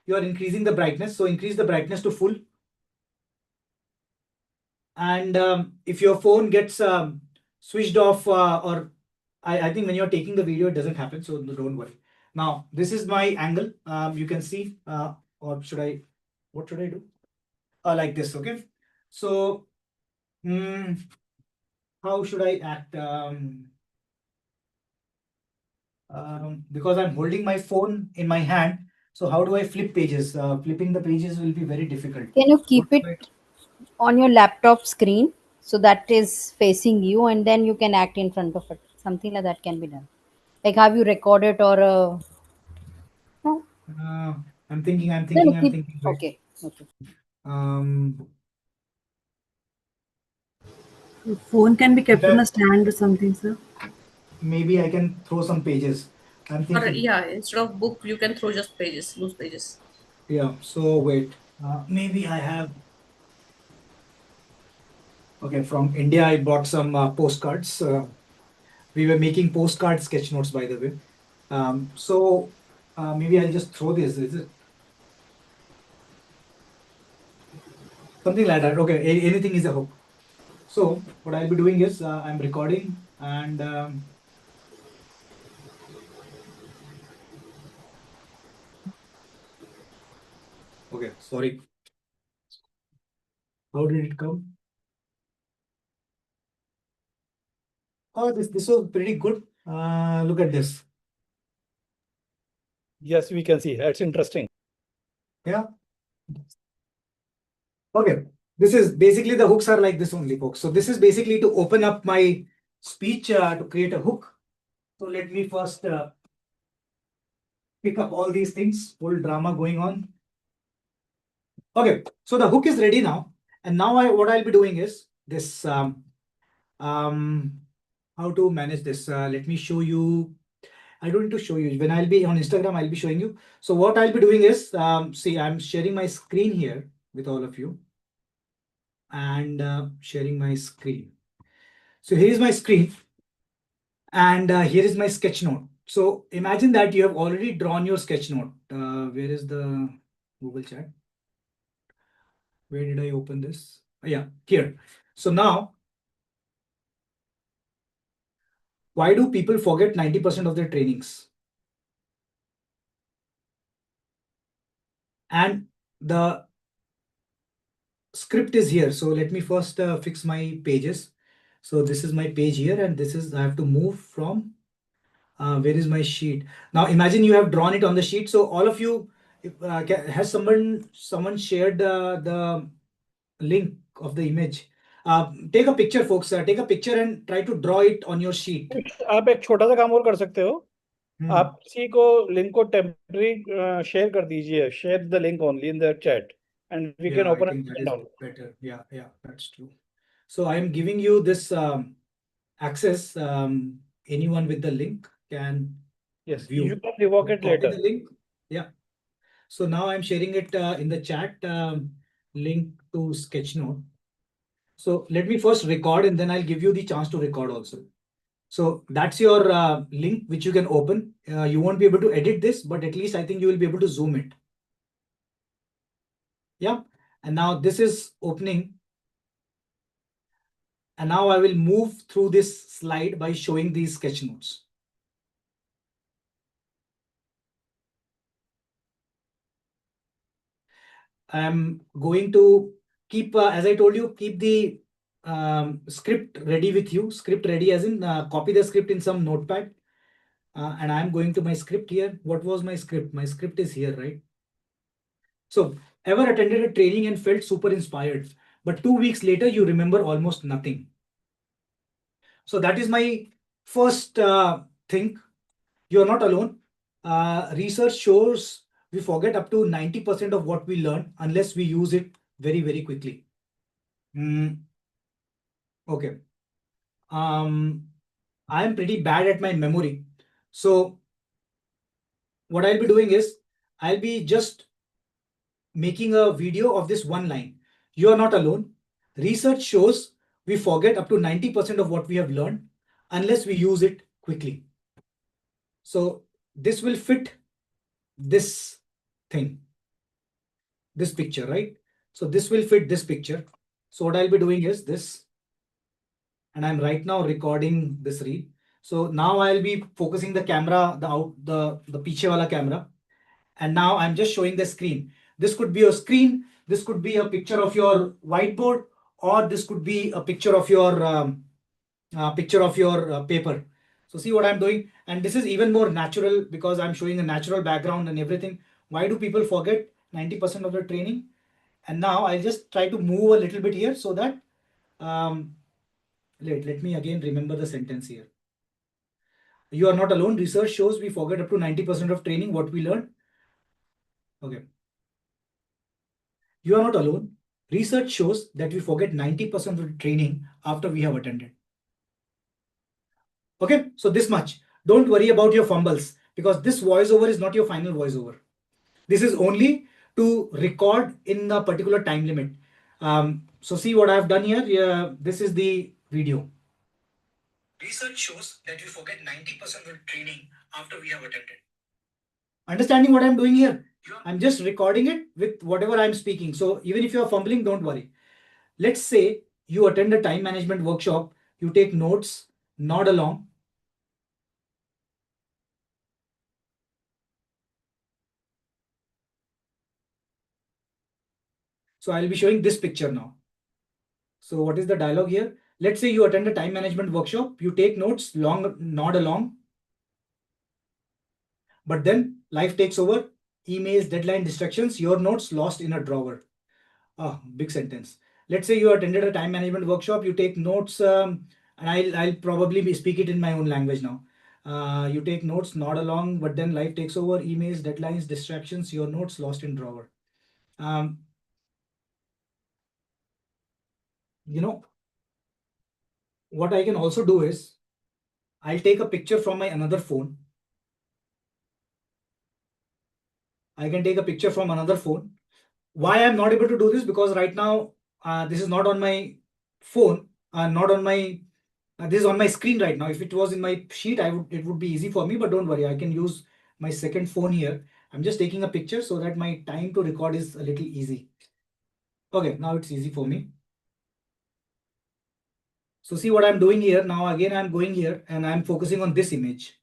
you are increasing the brightness. So increase the brightness to full. And if your phone gets switched off, or I think when you're taking the video, it doesn't happen. So don't worry. Now, this is my angle. You can see, or what should I do? Like this, okay? So, how should I act? Because I'm holding my phone in my hand. So how do I flip pages? Flipping the pages will be very difficult. Can you keep What do it on your laptop screen so that is facing you, and then you can act in front of it? Something like that can be done. Like, have you recorded or no? I'm thinking. No, Wait. okay. Um, The phone can be kept on Okay. a stand or something, sir. Maybe I can throw some pages. I'm Or thinking. yeah, instead of book, you can throw just pages, loose pages. Yeah. So wait. Maybe I have. Okay. From India, I bought some postcards. We were making postcard sketch notes, by the way. So maybe I'll just throw this. Is it something like that? Okay. Anything is a hook. So what I'll be doing is I'm recording and okay, sorry. How did it come? Oh, this was pretty good. Look at this. Yes, we can see. That's interesting. Yeah. Okay. This is basically, the hooks are like this only, folks. So this is basically to open up my speech to create a hook. So let me first pick up all these things, whole drama going on. Okay, so the hook is ready now. And now what I'll be doing is this, how to manage this. Let me show you. I don't need to show you. When I'll be on Instagram, I'll be showing you. So what I'll be doing is, see, I'm sharing my screen here with all of you and sharing my screen. So here is my screen and here is my sketch note. So imagine that you have already drawn your sketch note. Where is the Google chat? Where did I open this? Yeah, here. So now Why do people forget 90% of their trainings? And the script is here. So let me first fix my pages. So this is my page here, and this is, I have to move from, where is my sheet? Now imagine you have drawn it on the sheet. So all of you, has someone shared the link of the image? Take a picture, folks. Take a picture and try to draw it on your sheet. आप एक छोटा सा काम और कर सकते हो. Hmm. आप किसी को लिंक को टेम्पररी शेयर कर दीजिए. Share the link only in the chat and we can Yeah, I open think that it is down. better. Yeah, that's true. So I am giving you this access. Anyone with the link can Yes, view. you can revoke it Copy later. the link. Yeah. So now I'm sharing it in the chat, link to Sketchnote. So let me first record, and then I'll give you the chance to record also. So that's your link which you can open. You won't be able to edit this, but at least I think you will be able to zoom it. Yeah. And now this is opening. And now I will move through this slide by showing these sketch notes. I'm going to keep, as I told you, keep the script ready with you. Script ready as in copy the script in some notepad. And I'm going to my script here. What was my script? My script is here, right? So, ever attended a training and felt super inspired, but 2 weeks later you remember almost nothing. So that is my first thing. You are not alone. Research shows we forget up to 90% of what we learn unless we use it very, very quickly. Okay. I am pretty bad at my memory. So what I'll be doing is I'll be just making a video of this one line. You are not alone. Research shows we forget up to 90% of what we have learned unless we use it quickly. So this will fit this thing, this picture, right? So this will fit this picture. So what I'll be doing is this, and I'm right now recording this reel. So now I'll be focusing the camera, the piche wala camera. And now I'm just showing the screen. This could be a screen. This could be a picture of your whiteboard, or this could be a picture of your paper. So see what I'm doing, and this is even more natural because I'm showing a natural background and everything. Why do people forget 90% of the training? And now I'll just try to move a little bit here so that let me again remember the sentence here. You are not alone. Research shows we forget up to 90% of training what we learned. Okay. You are not alone. Research shows that we forget 90% of the training after we have attended. Okay, so this much. Don't worry about your fumbles because this voiceover is not your final voiceover. This is only to record in a particular time limit. So see what I've done here. Yeah, this is the video. Research shows that we forget 90% of the training after we have attended. Understanding what I'm doing here? I'm just recording it with whatever I'm speaking. So even if you're fumbling, don't worry. Let's say you attend a time management workshop, you take notes, nod along. So I'll be showing this picture now. So what is the dialogue here? Let's say you attend a time management workshop, you take notes, nod along. But then life takes over, emails, deadline, distractions, your notes lost in a drawer. Big sentence. Let's say you attended a time management workshop, you take notes, and I'll probably speak it in my own language now. You take notes, nod along, but then life takes over, emails, deadlines, distractions, your notes lost in drawer. You know, what I can also do is I'll take a picture from my another phone. I can take a picture from another phone. Why I'm not able to do this? Because right now, this is not on my phone, not on my, this is on my screen right now. If it was in my sheet, it would be easy for me, but don't worry, I can use my second phone here. I'm just taking a picture so that my time to record is a little easy. Okay, now it's easy for me. So see what I'm doing here. Now again, I'm going here and I'm focusing on this image.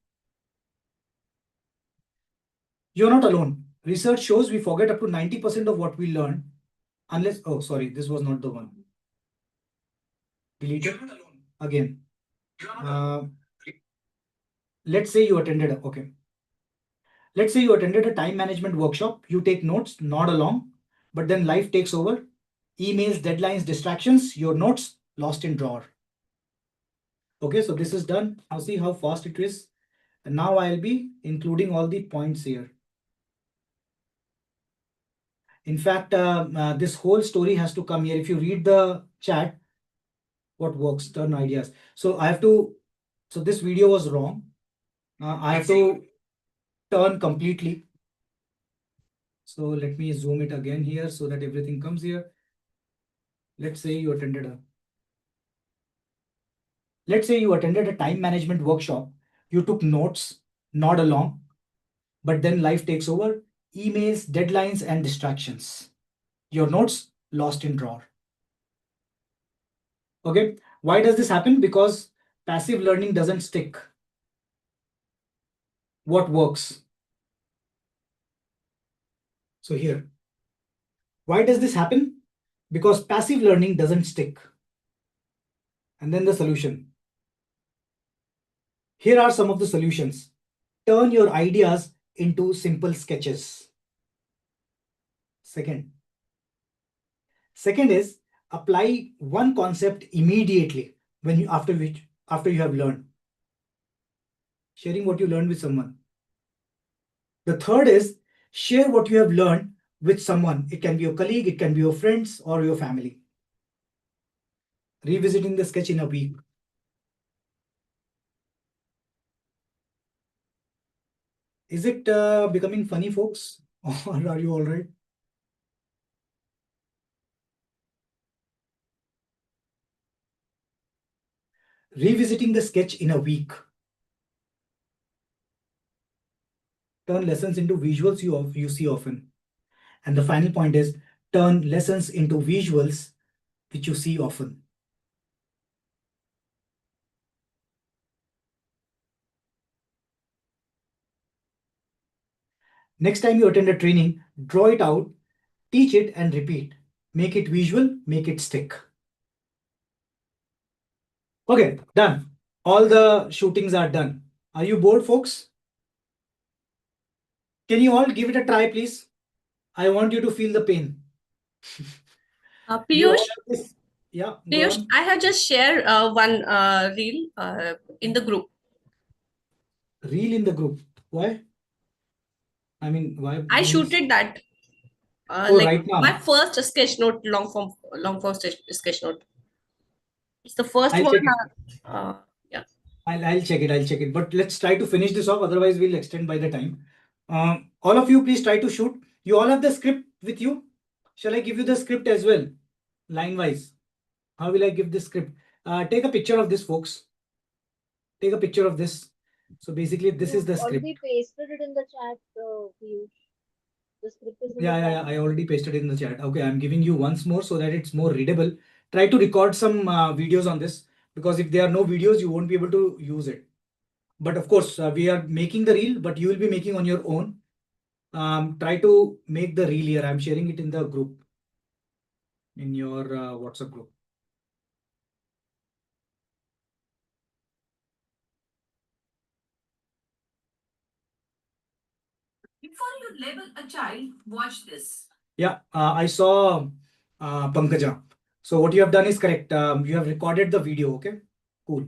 You're not alone. Research shows we forget up to 90% of what we learn unless, oh, sorry, this was not the one. Delete it again. Let's say you attended, okay. Let's say you attended a time management workshop. You take notes, nod along, but then life takes over. Emails, deadlines, distractions, your notes lost in drawer. Okay, so this is done. Now see how fast it is. And now I'll be including all the points here. In fact, this whole story has to come here. If you read the chat, what works, turn ideas. So I have to, so this video was wrong. I have to turn completely. So let me zoom it again here so that everything comes here. Let's say you attended a time management workshop. You took notes, nod along, but then life takes over. Emails, deadlines, and distractions. Your notes lost in drawer. Okay, why does this happen? Because passive learning doesn't stick. What works? So here, why does this happen? Because passive learning doesn't stick. And then the solution. Here are some of the solutions. Turn your ideas into simple sketches. Second is apply one concept immediately after you have learned. Sharing what you learned with someone. The third is share what you have learned with someone. It can be your colleague, it can be your friends or your family. Revisiting the sketch in a week. Is it becoming funny, folks? Or are you all right? Revisiting the sketch in a week. Turn lessons into visuals you see often. And the final point is turn lessons into visuals which you see often. Next time you attend a training, draw it out, teach it and repeat. Make it visual, make it stick. Okay, done. All the shootings are done. Are you bored, folks? Can you all give it a try, please? I want you to feel the pain. You all Piyush, have this. Yeah, go Piyush, on. I have just shared one reel in the group. Reel in the group. Why? I mean, why? I Means... shooted that. Oh, Like right now. my first sketch note, long form sketch note. It's the first I'll one. check it. Yeah. I'll check it. I'll check it. But let's try to finish this off. Otherwise, we'll extend by the time. All of you, please try to shoot. You all have the script with you. Shall I give you the script as well? Line wise. How will I give this script? Take a picture of this, folks. Take a picture of this. So basically, this is the script. Already pasted it in the chat, Piyush. The script is in the Yeah. chat. I already pasted it in the chat. Okay, I'm giving you once more so that it's more readable. Try to record some videos on this because if there are no videos, you won't be able to use it. But of course, we are making the reel, but you will be making on your own. Try to make the reel here. I'm sharing it in the group, in your WhatsApp group. Before you label a child, watch this. Yeah, I saw Pankaja. So what you have done is correct. You have recorded the video. Okay, cool.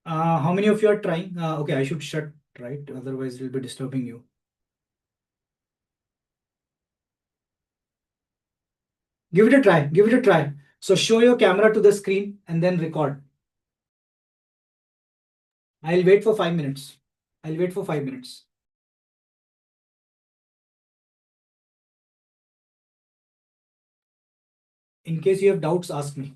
How many of you are trying? Okay, I should shut, right? Otherwise, it will be disturbing you. Give it a try. Give it a try. So show your camera to the screen and then record. I'll wait for 5 minutes. I'll wait for 5 minutes. In case you have doubts, ask me.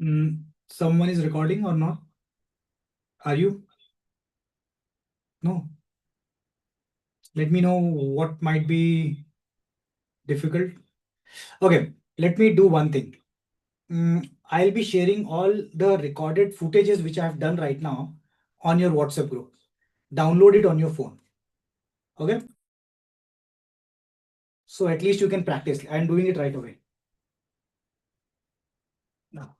Someone is recording or not? Are you? No. Let me know what might be difficult. Okay, let me do one thing. I'll be sharing all the recorded footages which I have done right now on your WhatsApp group. Download it on your phone. Okay. So at least you can practice. I'm doing it right away. Now.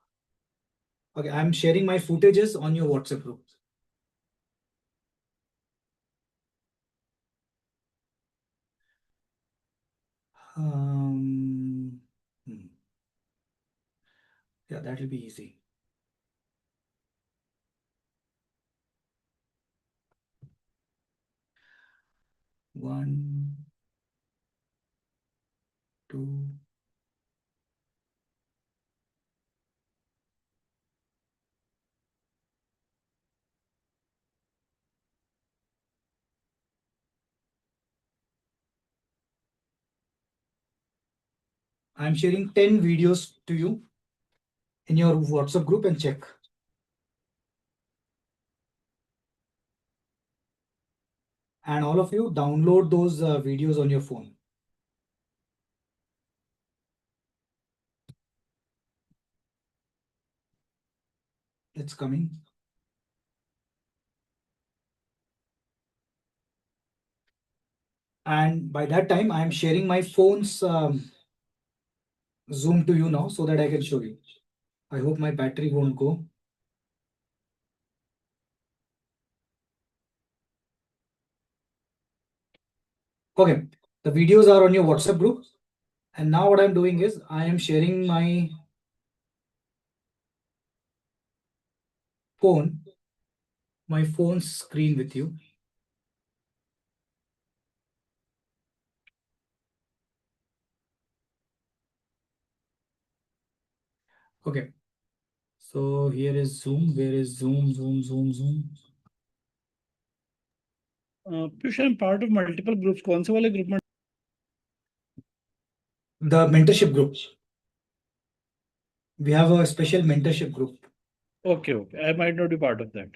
Okay, I'm sharing my footages on your WhatsApp group. Yeah, that will be easy. One, two. I'm sharing 10 videos to you in your WhatsApp group and check. And all of you download those videos on your phone. It's coming. And by that time, I'm sharing my phone's Zoom to you now so that I can show you. I hope my battery won't go. Okay, the videos are on your WhatsApp group. And now what I'm doing is I am sharing my phone's screen with you. Okay. So here is Zoom. Where is Zoom? Zoom. Piyush, I'm part of multiple groups. कौन से वाले group में? The mentorship group. We have a special mentorship group. Okay. I might not be part of that.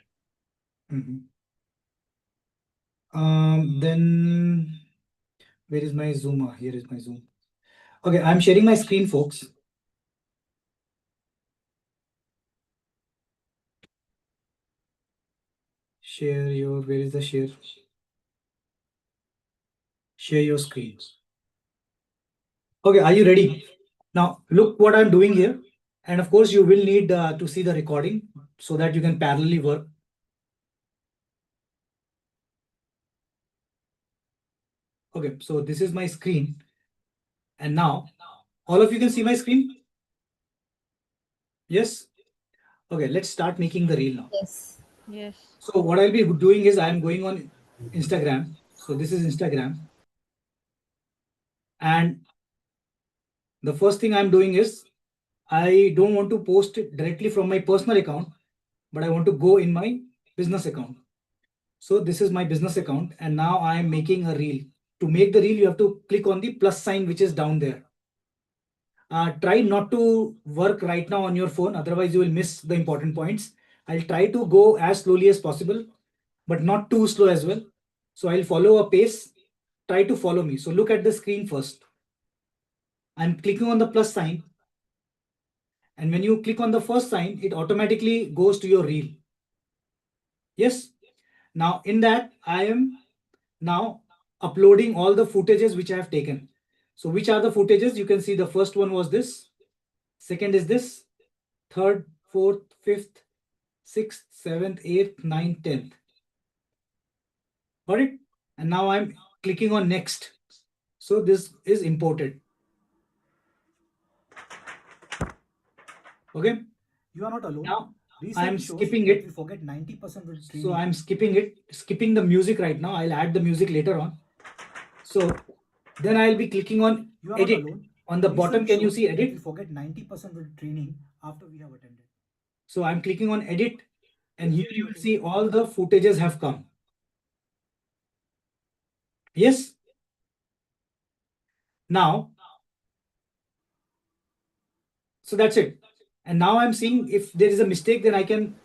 Then where is my Zoom? Here is my Zoom. Okay, I'm sharing my screen, folks. Share your, where is the share? Share your screen. Okay, are you ready? Now look what I'm doing here. And of course, you will need to see the recording so that you can parallelly work. Okay, so this is my screen. And now all of you can see my screen? Yes? Okay, let's start making the reel now. Yes. Yes. So what I'll be doing is I'm going on Instagram. So this is Instagram. And the first thing I'm doing is I don't want to post it directly from my personal account, but I want to go in my business account. So this is my business account. And now I am making a reel. To make the reel, you have to click on the plus sign, which is down there. Try not to work right now on your phone. Otherwise, you will miss the important points. I'll try to go as slowly as possible, but not too slow as well. So I'll follow a pace. Try to follow me. So look at the screen first. I'm clicking on the plus sign. And when you click on the first sign, it automatically goes to your reel. Yes. Now in that, I am now uploading all the footages which I have taken. So which are the footages? You can see the first one was this. Second is this. Third, fourth, fifth, sixth, seventh, eighth, ninth, 10th. Got it? And now I'm clicking on next. So this is imported. Okay. You are not alone. Now Research I'm shows skipping that it. we forget 90% of the So training. I'm skipping the music right now. I'll add the music later on. So then I'll be clicking on You are edit. not alone. On the bottom, Research can you shows see that edit? we forget 90% of the training after we have attended. So I'm clicking on edit, and here you will see all the footages have come. Yes. Now, so that's it. And now I'm seeing if there is a mistake, then I can,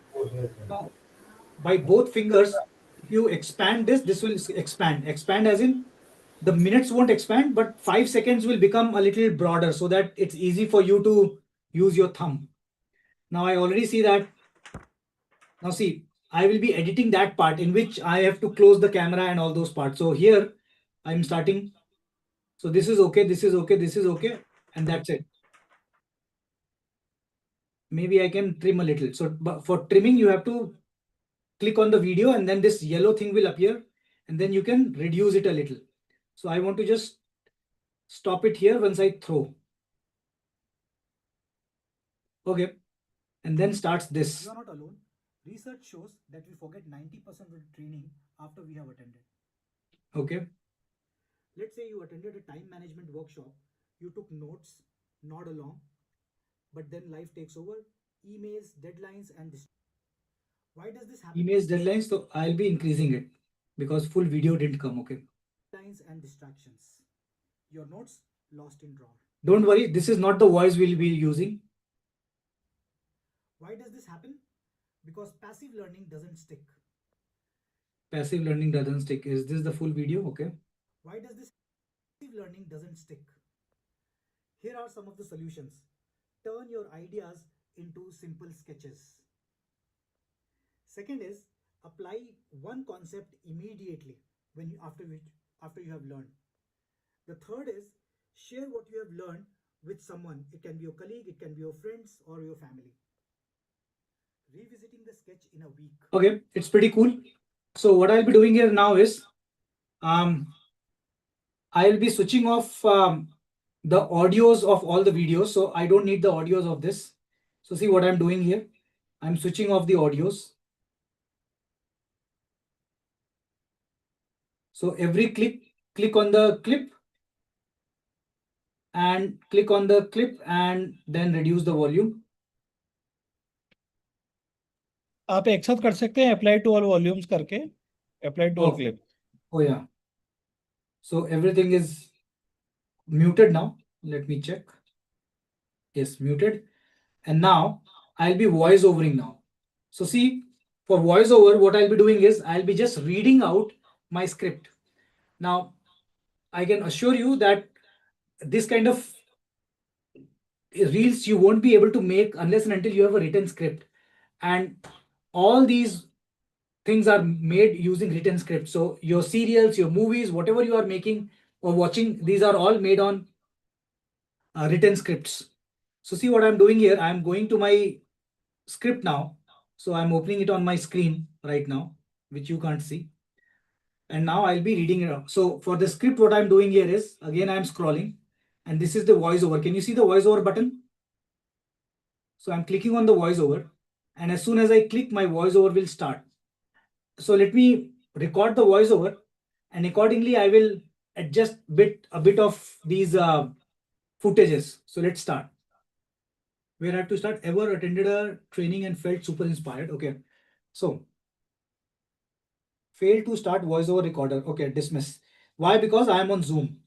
by both fingers, if you expand this, this will expand. Expand as in the minutes won't expand, but 5 seconds will become a little broader so that it's easy for you to use your thumb. Now I already see that. Now see, I will be editing that part in which I have to close the camera and all those parts. So here I'm starting. So this is okay, this is okay, this is okay, and that's it. Maybe I can trim a little. So for trimming, you have to click on the video and then this yellow thing will appear and then you can reduce it a little. So I want to just stop it here once I throw. Okay. And then starts this. You are not alone. Research shows that we forget 90% of the training after we have attended. Okay. Let's say you attended a time management workshop, you took notes, nod along, but then life takes over, emails, deadlines, and why does this happen? Emails, deadlines, so I'll be increasing it because full video didn't come. Okay. Deadlines and distractions. Your notes lost in drawer. Don't worry, this is not the voice we'll be using. Why does this happen? Because passive learning doesn't stick. Passive learning doesn't stick. Is this the full video? Okay. Why does this passive learning doesn't stick? Here are some of the solutions. Turn your ideas into simple sketches. Second is apply one concept immediately after you have learned. The third is share what you have learned with someone. It can be your colleague, it can be your friends or your family. Revisiting the sketch in a week. Okay, it's pretty cool. So what I'll be doing here now is I'll be switching off the audios of all the videos. So I don't need the audios of this. So see what I'm doing here. I'm switching off the audios. So every click on the clip and click on the clip and then reduce the volume. आप एक साथ कर सकते हैं apply to all volumes करके apply to all clip. Oh yeah. So everything is muted now. Let me check. Yes, muted. And now I'll be voice overing now. So see, for voiceover, what I'll be doing is I'll be just reading out my script. Now, I can assure you that this kind of reels you won't be able to make unless and until you have a written script. And all these things are made using written script. So your serials, your movies, whatever you are making or watching, these are all made on written scripts. So see what I'm doing here. I'm going to my script now. So I'm opening it on my screen right now, which you can't see. And now I'll be reading it out. So for the script, what I'm doing here is, again, I'm scrolling and this is the voiceover. Can you see the voiceover button? So I'm clicking on the voiceover and as soon as I click, my voiceover will start. So let me record the voiceover and accordingly, I will adjust a bit of these footages. So let's start. Where I have to start. Ever attended a training and felt super inspired? Okay. So fail to start voiceover recorder. Okay, dismiss. Why? Because I am on Zoom.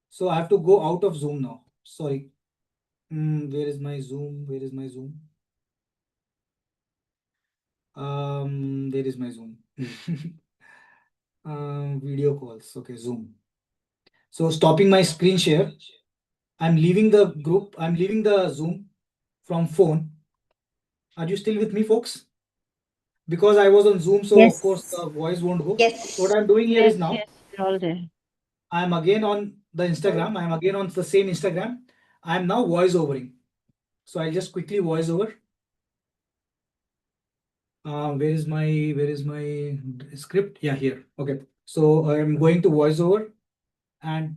So I have to go out of Zoom now. Sorry. Where is my Zoom? Where is my Zoom? Where is my Zoom? Video calls. Okay, Zoom. So stopping my screen share. I'm leaving the group. I'm leaving the Zoom from phone. Are you still with me, folks? Because I was on Zoom, so Yes. of course the voice won't go. Yes. So what I'm doing here is now We're all there. I'm again on the Instagram. I'm again on the same Instagram. I'm now voice overing. So I'll just quickly voice over. Where is my script? Yeah, here. Okay. So I'm going to voice over and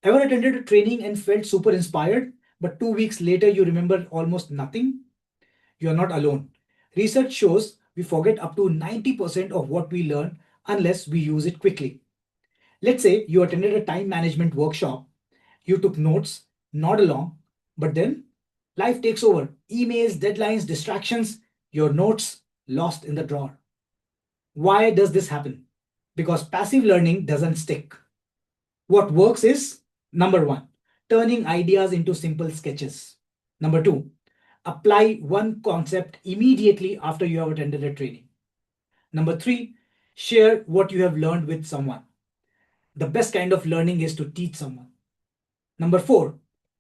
ever attended a training and felt super inspired, but 2 weeks later you remember almost nothing? You are not alone. Research shows we forget up to 90% of what we learn unless we use it quickly. Let's say you attended a time management workshop, you took notes, nod along, but then life takes over. Emails, deadlines, distractions, your notes lost in the drawer. Why does this happen? Because passive learning doesn't stick. What works is number one, turning ideas into simple sketches. Number 2, apply one concept immediately after you have attended a training. Number 3, share what you have learned with someone. The best kind of learning is to teach someone. Number 4,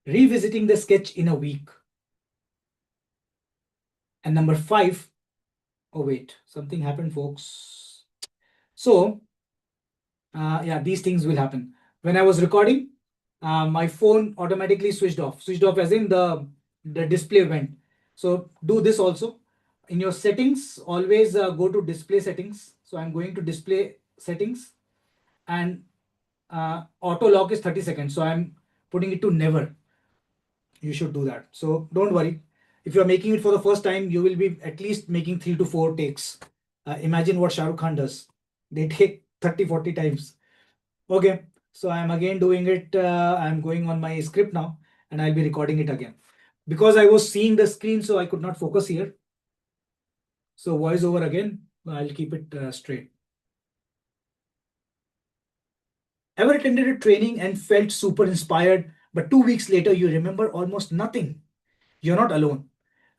revisiting the sketch in a week. And number 5, oh wait, something happened, folks. So, yeah, these things will happen. When I was recording, my phone automatically switched off. Switched off as in the display went. So do this also. In your settings, always go to display settings. So I'm going to display settings, and auto lock is 30 seconds. So I'm putting it to never. You should do that. So don't worry. If you're making it for the first time, you will be at least making 3 to 4 takes. Imagine what Shah Rukh Khan does. They take 30, 40 times. Okay, so I'm again doing it. I'm going on my script now, and I'll be recording it again. Because I was seeing the screen, so I could not focus here. So voiceover again, I'll keep it straight. Ever attended a training and felt super inspired, but 2 weeks later you remember almost nothing? You're not alone.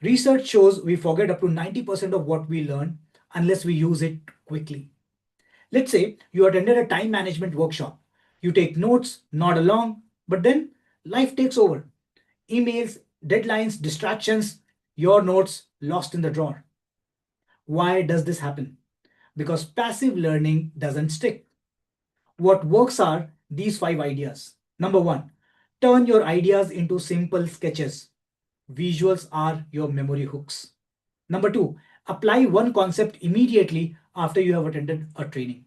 Research shows we forget up to 90% of what we learn unless we use it quickly. Let's say you attended a time management workshop. You take notes, nod along, but then life takes over. Emails, deadlines, distractions, your notes lost in the drawer. Why does this happen? Because passive learning doesn't stick. What works are these 5 ideas. Number 1, turn your ideas into simple sketches. Visuals are your memory hooks. Number 2, apply one concept immediately after you have attended a training.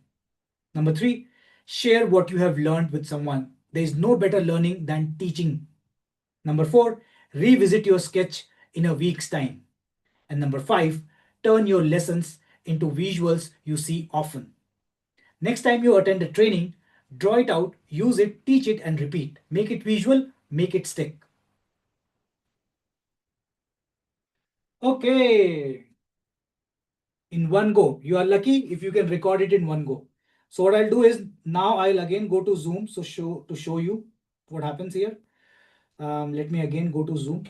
Number 3, share what you have learned with someone. There is no better learning than teaching. Number 4, revisit your sketch in a week's time. And number 5, turn your lessons into visuals you see often. Next time you attend a training, draw it out, use it, teach it, and repeat. Make it visual, make it stick. Okay. In one go. You are lucky if you can record it in one go. So what I'll do is now I'll again go to Zoom to show you what happens here. Let me again go to Zoom.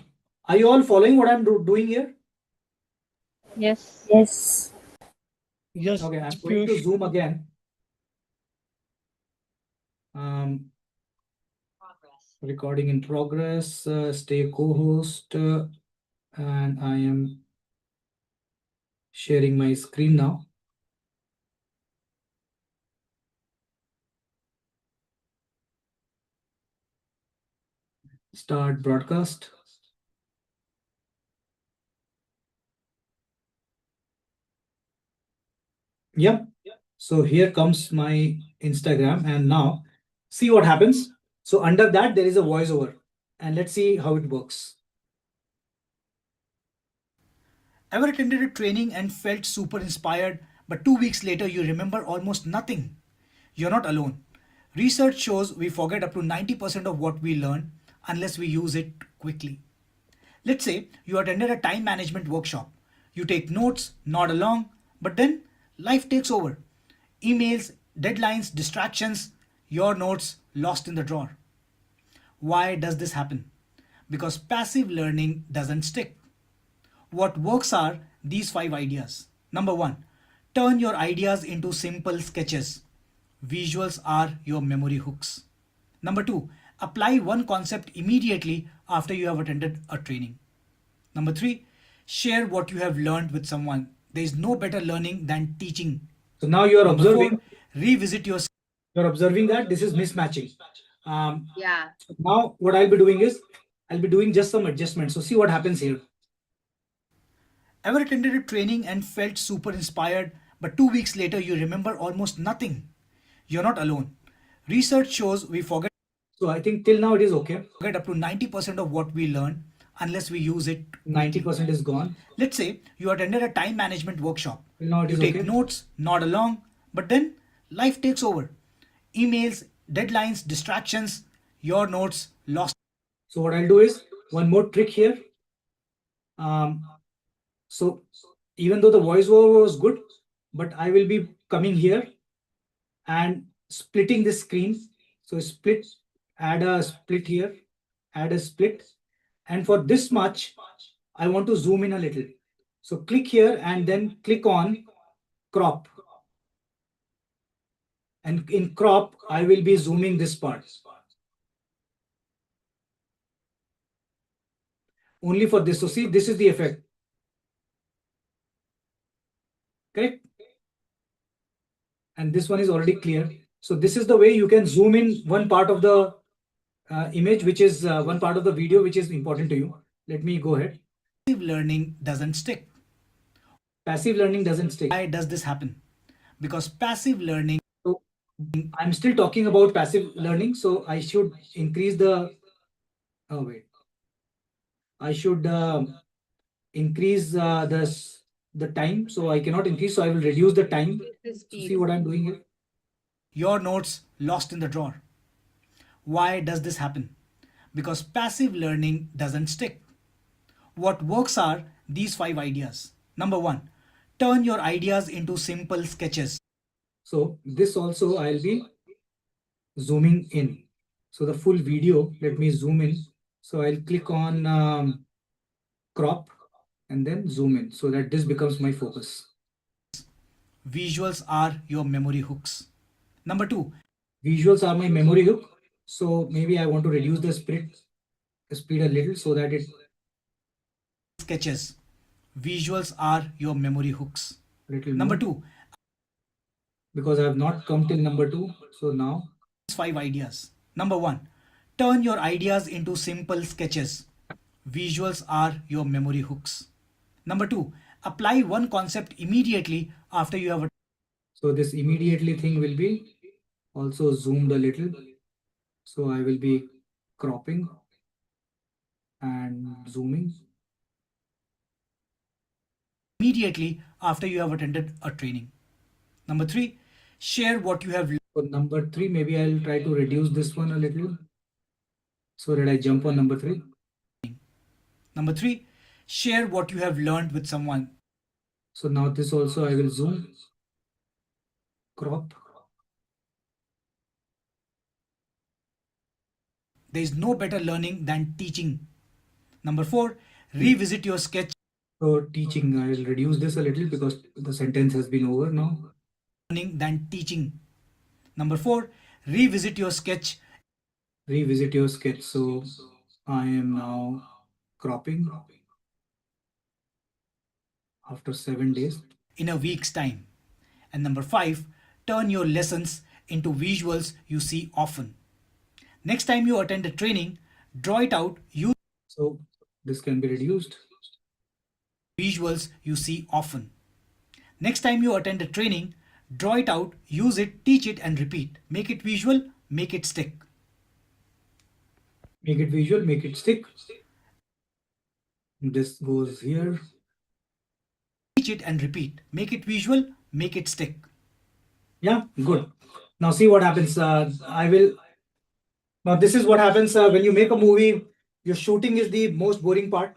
Are you all following what I'm doing here? Yes. Yes. Yes. Okay, I'm going to Zoom again. Recording in progress. Stay co-host, and I am sharing my screen now. Start broadcast. Yep. So here comes my Instagram, and now see what happens. So under that there is a voiceover, and let's see how it works. Ever attended a training and felt super inspired, but 2 weeks later you remember almost nothing? You're not alone. Research shows we forget up to 90% of what we learn unless we use it quickly. Let's say you attended a time management workshop. You take notes, nod along, but then life takes over. Emails, deadlines, distractions, your notes lost in the drawer. Why does this happen? Because passive learning doesn't stick. What works are these 5 ideas. Number 1, turn your ideas into simple sketches. Visuals are your memory hooks. Number 2, apply one concept immediately after you have attended a training. Number 3, share what you have learned with someone. There is no better learning than teaching. So now you are observing, revisit your. You're observing that this is mismatching. Yeah. Now what I'll be doing is, I'll be doing just some adjustments. So see what happens here. Ever attended a training and felt super inspired, but 2 weeks later you remember almost nothing? You're not alone. Research shows we forget. So I think till now it is okay. Forget up to 90% of what we learn unless we use it. 90% is gone. Let's say you attended a time management workshop. Till now it is okay. You take notes, nod along, but then life takes over. Emails, deadlines, distractions, your notes lost. So what I'll do is one more trick here. So even though the voiceover was good, but I will be coming here and splitting this screen. So split, add a split here, add a split, And for this much, I want to zoom in a little. So click here and then click on crop. And in crop, I will be zooming this part. Only for this. So see, this is the effect. Correct? And this one is already clear. So this is the way you can zoom in one part of the image, which is one part of the video, which is important to you. Let me go ahead. Passive learning doesn't stick. Passive learning doesn't stick. Why does this happen? Because passive learning. So I'm still talking about passive learning. So I should increase the. Oh, wait. I should increase the time. So I cannot increase. So I will reduce the time. So see what I'm doing here. Your notes lost in the drawer. Why does this happen? Because passive learning doesn't stick. What works are these 5 ideas. Number 1, turn your ideas into simple sketches. So this also I'll be zooming in. So the full video, let me zoom in. So I'll click on crop and then zoom in so that this becomes my focus. Visuals are your memory hooks. Number 2, visuals are my memory hook. So maybe I want to reduce the speed a little so that it sketches. Visuals are your memory hooks. Little Number more. 2, because I have not come till number 2. So now 5 ideas. Number 1, turn your ideas into simple sketches. Visuals are your memory hooks. Number 2, apply one concept immediately after you have. So this immediately thing will be also zoomed a little. So I will be cropping and zooming. Immediately after you have attended a training. Number 3, share what you have. For number 3, maybe I'll try to reduce this one a little so that I jump on number 3. Number 3, share what you have learned with someone. So now this also I will zoom, crop. There is no better learning than teaching. Number 4, revisit your sketch. So teaching, I will reduce this a little because the sentence has been over now. Learning than teaching. Number 4, revisit your sketch. Revisit your sketch. So I am now cropping after 7 days. In a week's time. And number 5, turn your lessons into visuals you see often. Next time you attend a training, draw it out. So this can be reduced. Visuals you see often. Next time you attend a training, draw it out, use it, teach it, and repeat. Make it visual, make it stick. Make it visual, make it stick. This goes here. Teach it and repeat. Make it visual, make it stick. Yeah, good. Now see what happens. Now this is what happens when you make a movie. Your shooting is the most boring part.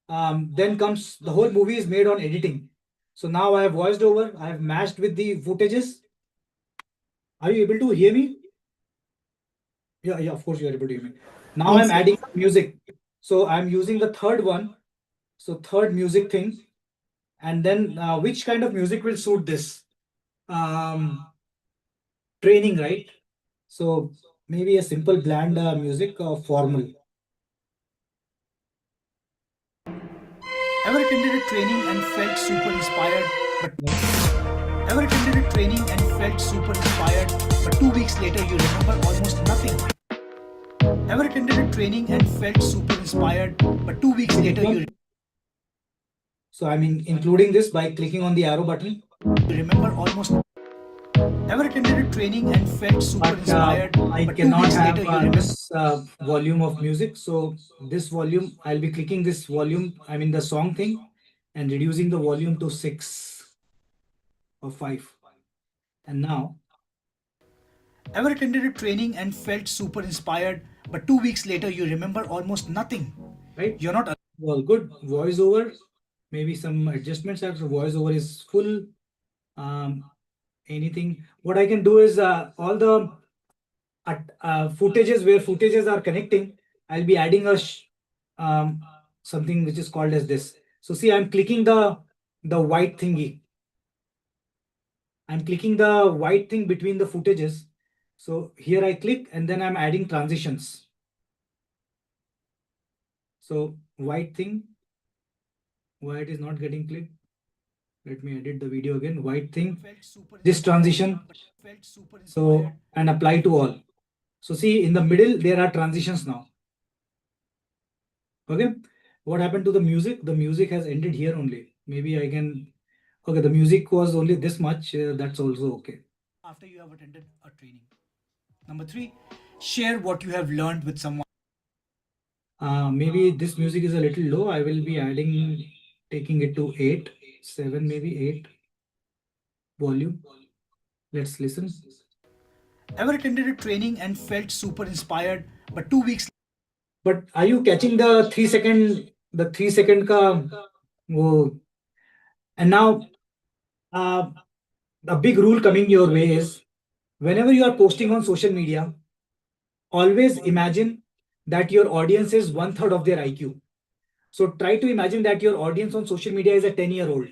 Then comes the whole movie is made on editing. So now I have voiced over. I have matched with the footages. Are you able to hear me? Yeah, of course you are able to hear me. Now Yes, I'm sir. adding music. So I'm using the third one. So third music thing. And then which kind of music will suit this? Training, right? So maybe a simple bland music or formal. Ever attended a training and felt super inspired, ever attended a training and felt super inspired, but 2 weeks later you remember almost nothing? Ever attended a training and felt super inspired, but 2 weeks later you So I'm including this by clicking on the arrow button. remember almost. Ever attended a training and felt super inspired, I but 2 cannot weeks have later you remember. this volume of music. So this volume, I'll be clicking this volume, I mean the song thing, and reducing the volume to 6 or 5. And now, ever attended a training and felt super inspired, but 2 weeks later you remember almost nothing? right? You're not. Well, good. Voiceover, maybe some adjustments after voiceover is full. Anything. What I can do is all the footages where footages are connecting, I'll be adding a something which is called as this. So see, I'm clicking the white thingy. I'm clicking the white thing between the footages. So here I click and then I'm adding transitions. So white thing, why it is not getting clicked? Let me edit the video again. White thing, this transition. So, and apply to all. So see, in the middle, there are transitions now. Okay. What happened to the music? The music has ended here only. Maybe I can, okay, the music was only this much. That's also okay. After you have attended a training. Number 3, share what you have learned with someone. Maybe this music is a little low. I will be adding, taking it to 8, 7, maybe 8 volume. Let's listen. Ever attended a training and felt super inspired, but 2 weeks. But are you catching the 3 second ka? wo- And now, a big rule coming your way is whenever you are posting on social media, always imagine that your audience is 1/3 of their IQ. So try to imagine that your audience on social media is a 10-year-old,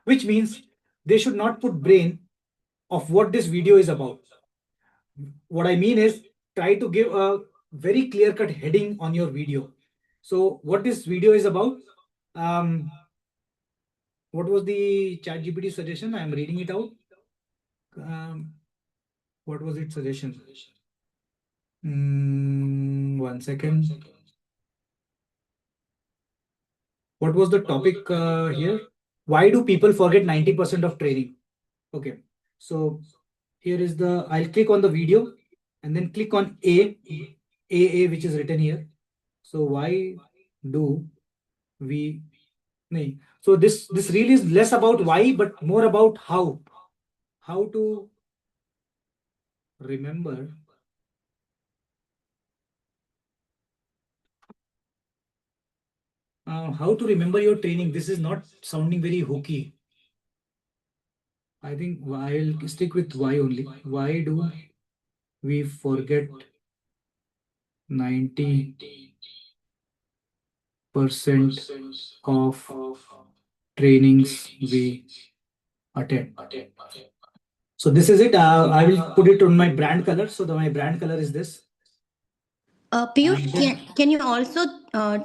which means they should not put brain of what this video is about. What I mean is try to give a very clear-cut heading on your video. So what this video is about, what was the ChatGPT suggestion? I am reading it out. What was its suggestion? 1 second. What was the topic here? Why do people forget 90% of training? Okay, so here is the, I'll click on the video and then click on A, which is written here. So why do we, nahi. So this reel is less about why, but more about how to remember your training. This is not sounding very hokey. I think I'll stick with why only. Why do we forget 90% of trainings we attend? So this is it. I will put it on my brand color. So my brand color is this. Piyush, can you also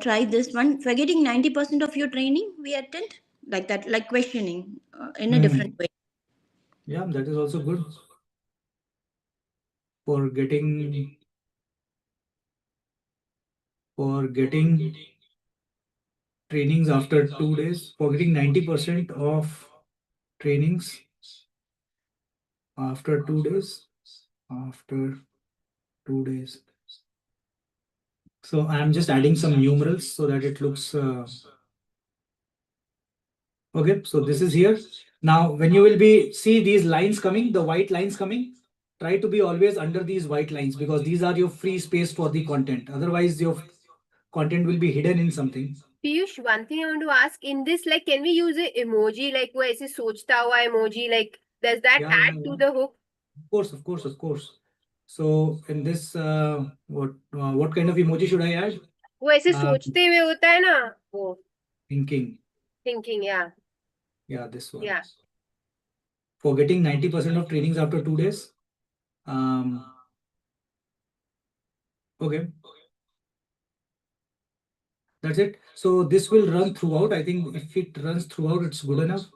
try this one? Forgetting 90% of your training we attend, like that, like questioning in a different way. Yeah, that is also good. For getting trainings after 2 days, forgetting 90% of trainings after 2 days. So I'm just adding some numerals so that it looks okay. So this is here. Now when you will be see these lines coming, the white lines coming, try to be always under these white lines because these are your free space for the content. Otherwise your content will be hidden in something. Piyush, one thing I want to ask in this, like, can we use an emoji, like वो ऐसे सोचता हुआ emoji, like, does that add to the hook? Of course. So in this, what kind of emoji should I add? वो ऐसे सोचते हुए होता है ना वो. Thinking, yeah. Yeah, this one. Yeah. For getting 90% of trainings after 2 days. Okay. That's it. So this will run throughout. I think if it runs throughout, it's good enough.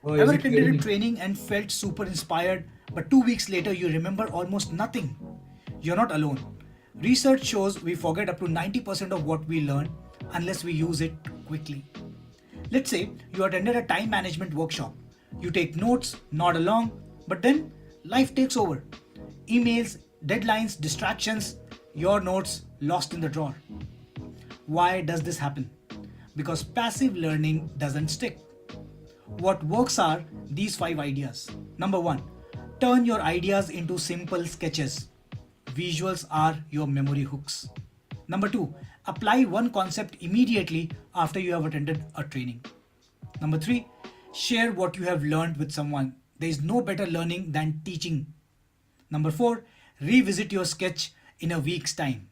Ever attended a training and felt super inspired, but 2 weeks later you remember almost nothing? You're not alone. Research shows we forget up to 90% of what we learn unless we use it quickly. Let's say you attended a time management workshop. You take notes, nod along, but then life takes over. Emails, deadlines, distractions, your notes lost in the drawer. Why does this happen? Because passive learning doesn't stick. What works are these 5 ideas. Number 1, turn your ideas into simple sketches. Visuals are your memory hooks. Number 2, apply one concept immediately after you have attended a training. Number 3, share what you have learned with someone. There is no better learning than teaching. Number 4, revisit your sketch in a week's time.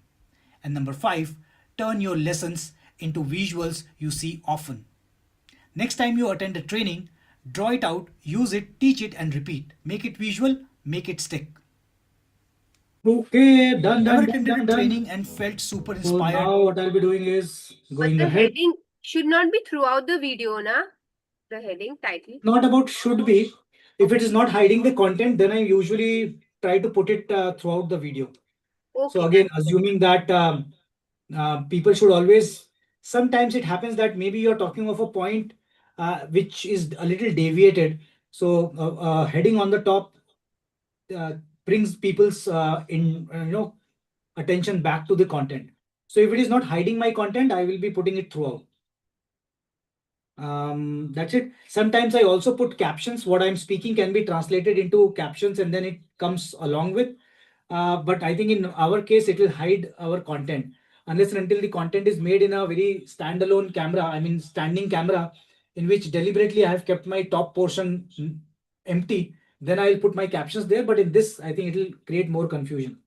And number 5, turn your lessons into visuals you see often. Next time you attend a training, draw it out, use it, teach it, and repeat. Make it visual, make it stick. Okay, done, Ever done, done, attended a done, done. training and felt super So inspired? now what I'll be doing is But going the ahead. heading should not be throughout the video, na? The heading title. Not about should be. If it is not hiding the content, then I usually try to put it throughout the video. So Okay. again, assuming that people should always, sometimes it happens that maybe you're talking of a point which is a little deviated. So heading on the top uh, brings people's attention back to the content. So if it is not hiding my content, I will be putting it throughout. That's it. Sometimes I also put captions. What I'm speaking can be translated into captions and then it comes along with. But I think in our case, it will hide our content unless and until the content is made in a very standalone camera, I mean, standing camera, in which deliberately I have kept my top portion empty. Then I'll put my captions there. But in this, I think it will create more confusion.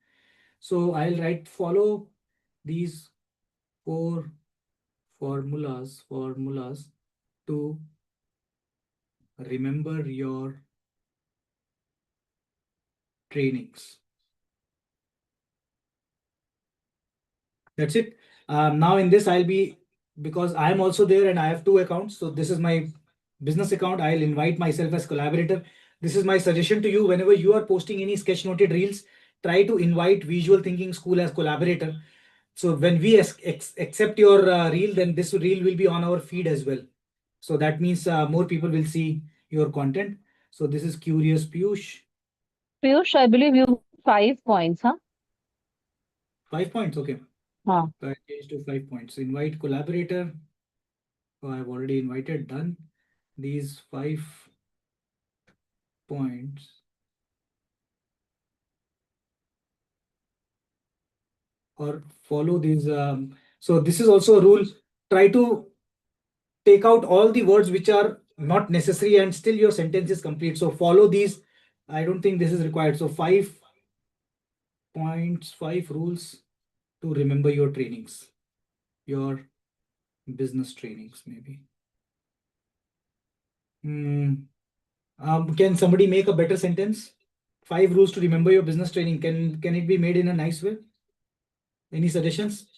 So I'll write follow these 4 formulas to remember your trainings. That's it. Now in this, I'll be, because I'm also there and I have 2 accounts. So this is my business account. I'll invite myself as collaborator. This is my suggestion to you. Whenever you are posting any Sketchnoted reels, try to invite Visual Thinking School as collaborator. So when we accept your reel, then this reel will be on our feed as well. So that means more people will see your content. So this is Curious Piyush. Piyush, I believe you 5 points, huh? 5 points, okay. Huh. So I changed to 5 points. Invite collaborator. So I've already invited, done. These 5 points or follow these. So this is also a rule. Try to take out all the words which are not necessary and still your sentence is complete. So follow these. I don't think this is required. So 5 points, 5 rules to remember your trainings, your business trainings, maybe. Can somebody make a better sentence? 5 rules to remember your business training. Can it be made in a nice way? Any suggestions?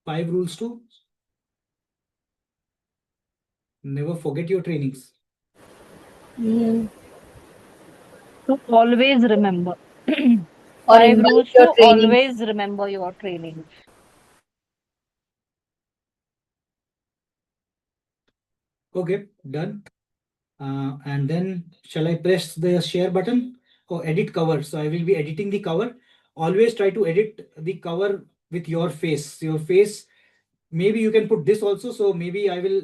5 rules to never forget your trainings. To always remember. Or 5 invite rules your to trainings. always remember your training. Okay, done. And then shall I press the share button or edit cover? So I will be editing the cover. Always try to edit the cover with your face. Your face, maybe you can put this also. So maybe I will,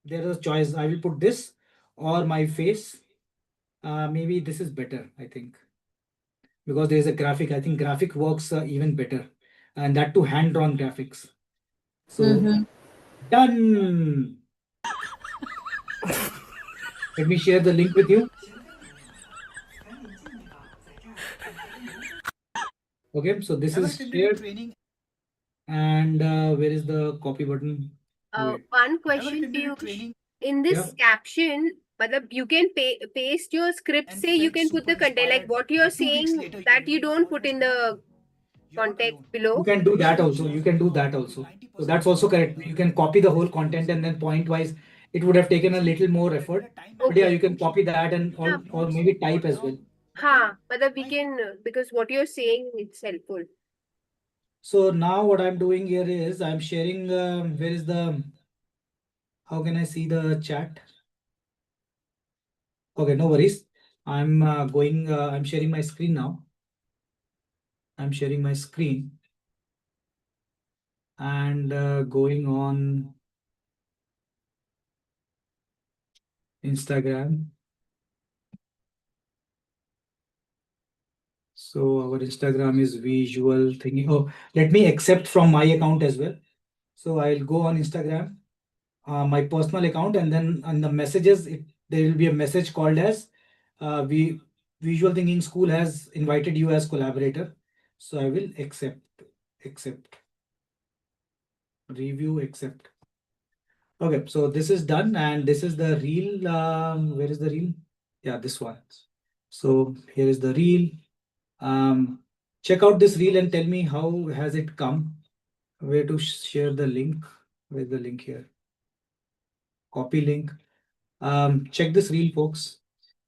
there is a choice. I will put this or my face. Maybe this is better, I think. Because there is a graphic. I think graphic works even better. And that too hand-drawn graphics. So done. Let me share the link with you. Okay, so this is shared. And where is the copy button? One question, Piyush. In this caption, you can paste your script. Say you can put the content like what you're saying that you don't put in the contact below. You can do that also. You can do that also. So that's also correct. You can copy the whole content and then point wise, it would have taken a little more effort. But yeah, you can copy that and or maybe type as well. But we can, because what you're saying, it's helpful. So now what I'm doing here is I'm sharing, where is the, how can I see the chat? Okay, no worries. I'm I'm sharing my screen now. I'm sharing my screen and going on Instagram. So our Instagram is Visual Thinking. Oh, let me accept from my account as well. So I'll go on Instagram, my personal account, and then on the messages, there will be a message called as Visual Thinking School has invited you as collaborator. So I will accept. Review, accept. Okay, so this is done, and this is the reel. Where is the reel? Yeah, this one. So here is the reel. Check out this reel and tell me how has it come. Where to share the link? Where's the link here? Copy link. Check this reel, folks.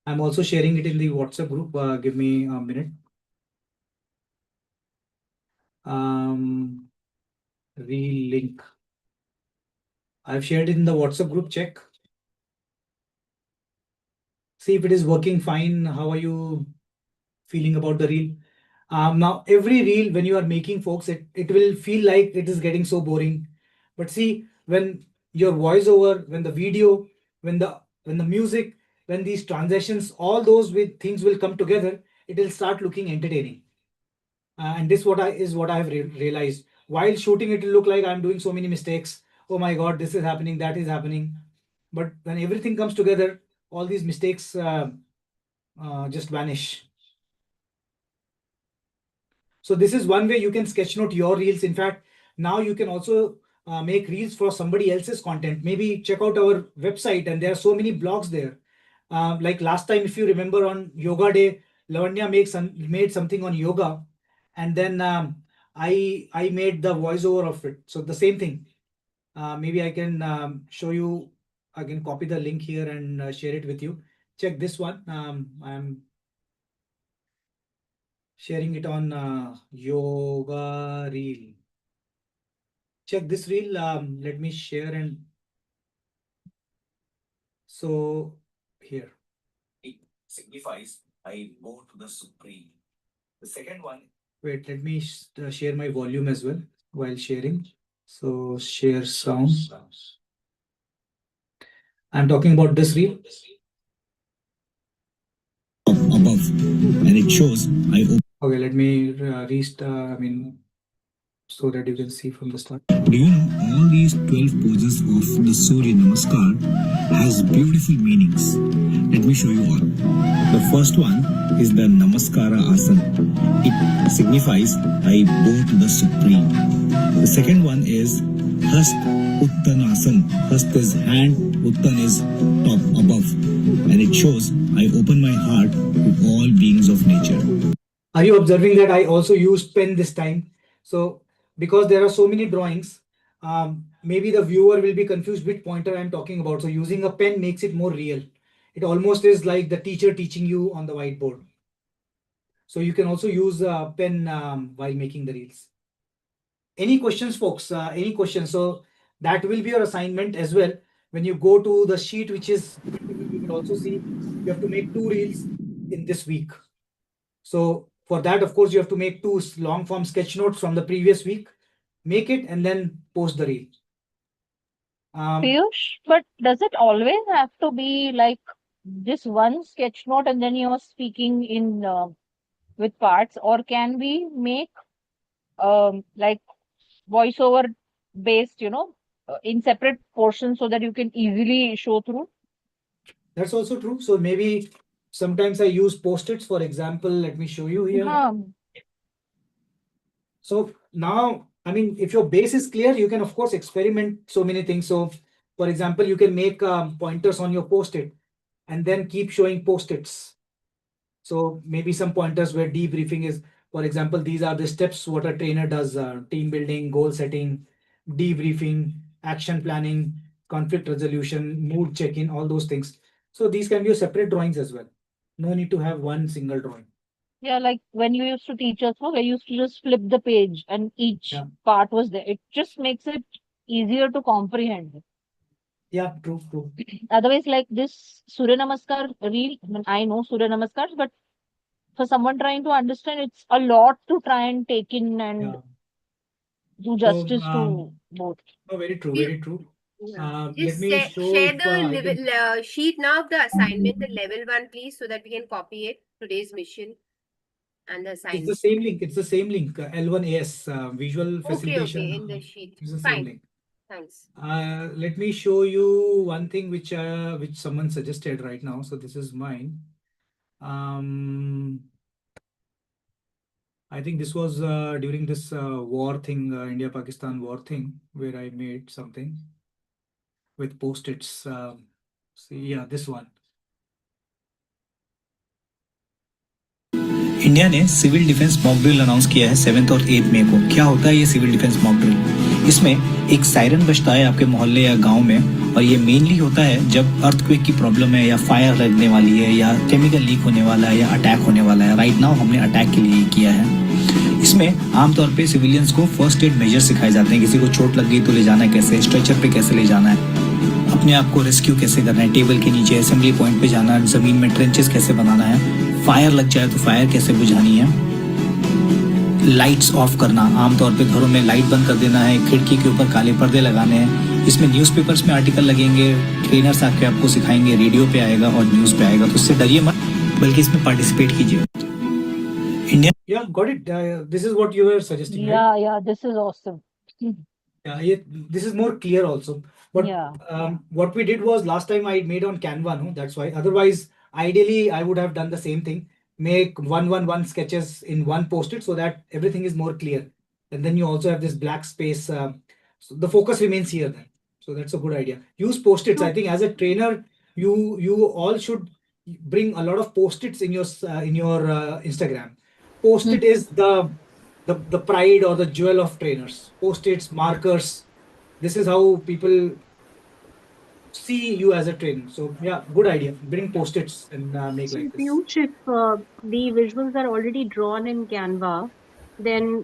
I'm also sharing it in the WhatsApp group. Give me a minute. Reel link. I've shared it in the WhatsApp group. Check. See if it is working fine. How are you feeling about the reel? Now, every reel, when you are making, folks, it will feel like it is getting so boring. But see, when your voiceover, when the video, when the music, when these transitions, all those with things will come together, it will start looking entertaining. And this what I have realized. While shooting, it will look like I'm doing so many mistakes. Oh my God, this is happening, that is happening. But when everything comes together, all these mistakes just vanish. So this is one way you can sketchnote your reels. In fact, now you can also make reels for somebody else's content. Maybe check out our website, and there are so many blogs there. Like last time, if you remember, on Yoga Day, Lavanya made something on yoga, and then I made the voiceover of it. So the same thing. Maybe I can show you. I can copy the link here and share it with you. Check this one. I'm sharing it on yoga reel. Check this reel. Let me share, and so here. It signifies I bow to the supreme. The second one. Wait, let me share my volume as well while sharing. So share sound. I'm talking about this reel. Above, and it shows I. Okay, let me restart. I mean, so that you can see from the start. Do you know all these 12 poses of the Surya Namaskar has beautiful meanings? Let me show you all. The first one is the Namaskara Asana. It signifies I bow to the Supreme. The second one is Hast Uttanasana. Hast is hand, Uttan is top, above. And it shows I open my heart to all beings of nature. Are you observing that I also used pen this time? So because there are so many drawings, maybe the viewer will be confused which pointer I'm talking about. So using a pen makes it more real. It almost is like the teacher teaching you on the whiteboard. So you can also use a pen while making the reels. Any questions, folks? Any questions? So that will be your assignment as well. When you go to the sheet, which is, you will also see you have to make 2 reels in this week. So for that, of course, you have to make 2 long form sketch notes from the previous week, make it, and then post the reel. Piyush, but does it always have to be like just one sketch note and then you're speaking in with parts, or can we make like voiceover based, in separate portions so that you can easily show through? That's also true. So maybe sometimes I use post-its. For example, let me show you here. So now, I mean, if your base is clear, you can of course experiment so many things. So for example, you can make pointers on your post-it and then keep showing post-its. So maybe some pointers where debriefing is, for example, these are the steps what a trainer does: team building, goal setting, debriefing, action planning, conflict resolution, mood check-in, all those things. So these can be your separate drawings as well. No need to have one single drawing. Yeah, like when you used to teach us, no, I used to just flip the page and each part was there. It just makes it easier to comprehend. Yeah, true, true. Otherwise, like this Surya Namaskar reel, I mean, I know Surya Namaskars, but for someone trying to understand, it's a lot to try and take in and do justice to both. Oh, very true, very true. Let Just me show share if the I can... sheet now of the assignment, the level 1, please, so that we can copy it, today's mission and the assignment. It's the same link. It's the same link. L1AS, visual facilitation. Okay, in the sheet. It's the Fine. same link. Thanks. Let me show you one thing which someone suggested right now. So this is mine. I think this was during this war thing, India-Pakistan war thing, where I made something with post-its. See, yeah, this one. India ने civil defence mock drill announce किया है 7th और 8th मई को। क्या होता है ये civil defence mock drill? इसमें एक सायरन बजता है आपके मोहल्ले या गांव में, और ये मेनली होता है जब अर्थक्वेक की प्रॉब्लम है या फायर लगने वाली है या केमिकल लीक होने वाला है या अटैक होने वाला है। राइट नाउ हमने अटैक के लिए किया है। इसमें आमतौर पे सिविलियंस को फर्स्ट एड मेजर सिखाए जाते हैं। किसी को चोट लग गई तो ले जाना है कैसे, स्ट्रेचर पे कैसे ले जाना है, अपने आप को रेस्क्यू कैसे करना है, टेबल के नीचे असेंबली पॉइंट पे जाना है, जमीन में ट्रेंचेस कैसे बनाना है, फायर लग जाए तो फायर कैसे बुझानी है, लाइट्स ऑफ करना, आमतौर पे घरों में लाइट बंद कर देना है, खिड़की के ऊपर काले पर्दे लगाने हैं। इसमें न्यूज़पेपर्स में आर्टिकल लगेंगे, ट्रेनर्स आके आपको सिखाएंगे, रेडियो पे आएगा और न्यूज़ पे आएगा। तो इससे डरिए मत, बल्कि इसमें पार्टिसिपेट कीजिए। India Yeah, got it. This is what you were suggesting, right? Yeah, this is awesome. Yeah, this is more clear also. But Yeah. what we did was last time I made on Canva, no? That's why. Otherwise, ideally, I would have done the same thing. Make one sketches in one post-it so that everything is more clear. And then you also have this black space. So the focus remains here then. So that's a good idea. Use post-its. I think as a trainer, you all should bring a lot of post-its in your Instagram. Post-it is the pride or the jewel of trainers. Post-its, markers. This is how people see you as a trainer. So yeah, good idea. Bring post-its and make So like this. Piyush, if the visuals are already drawn in Canva, then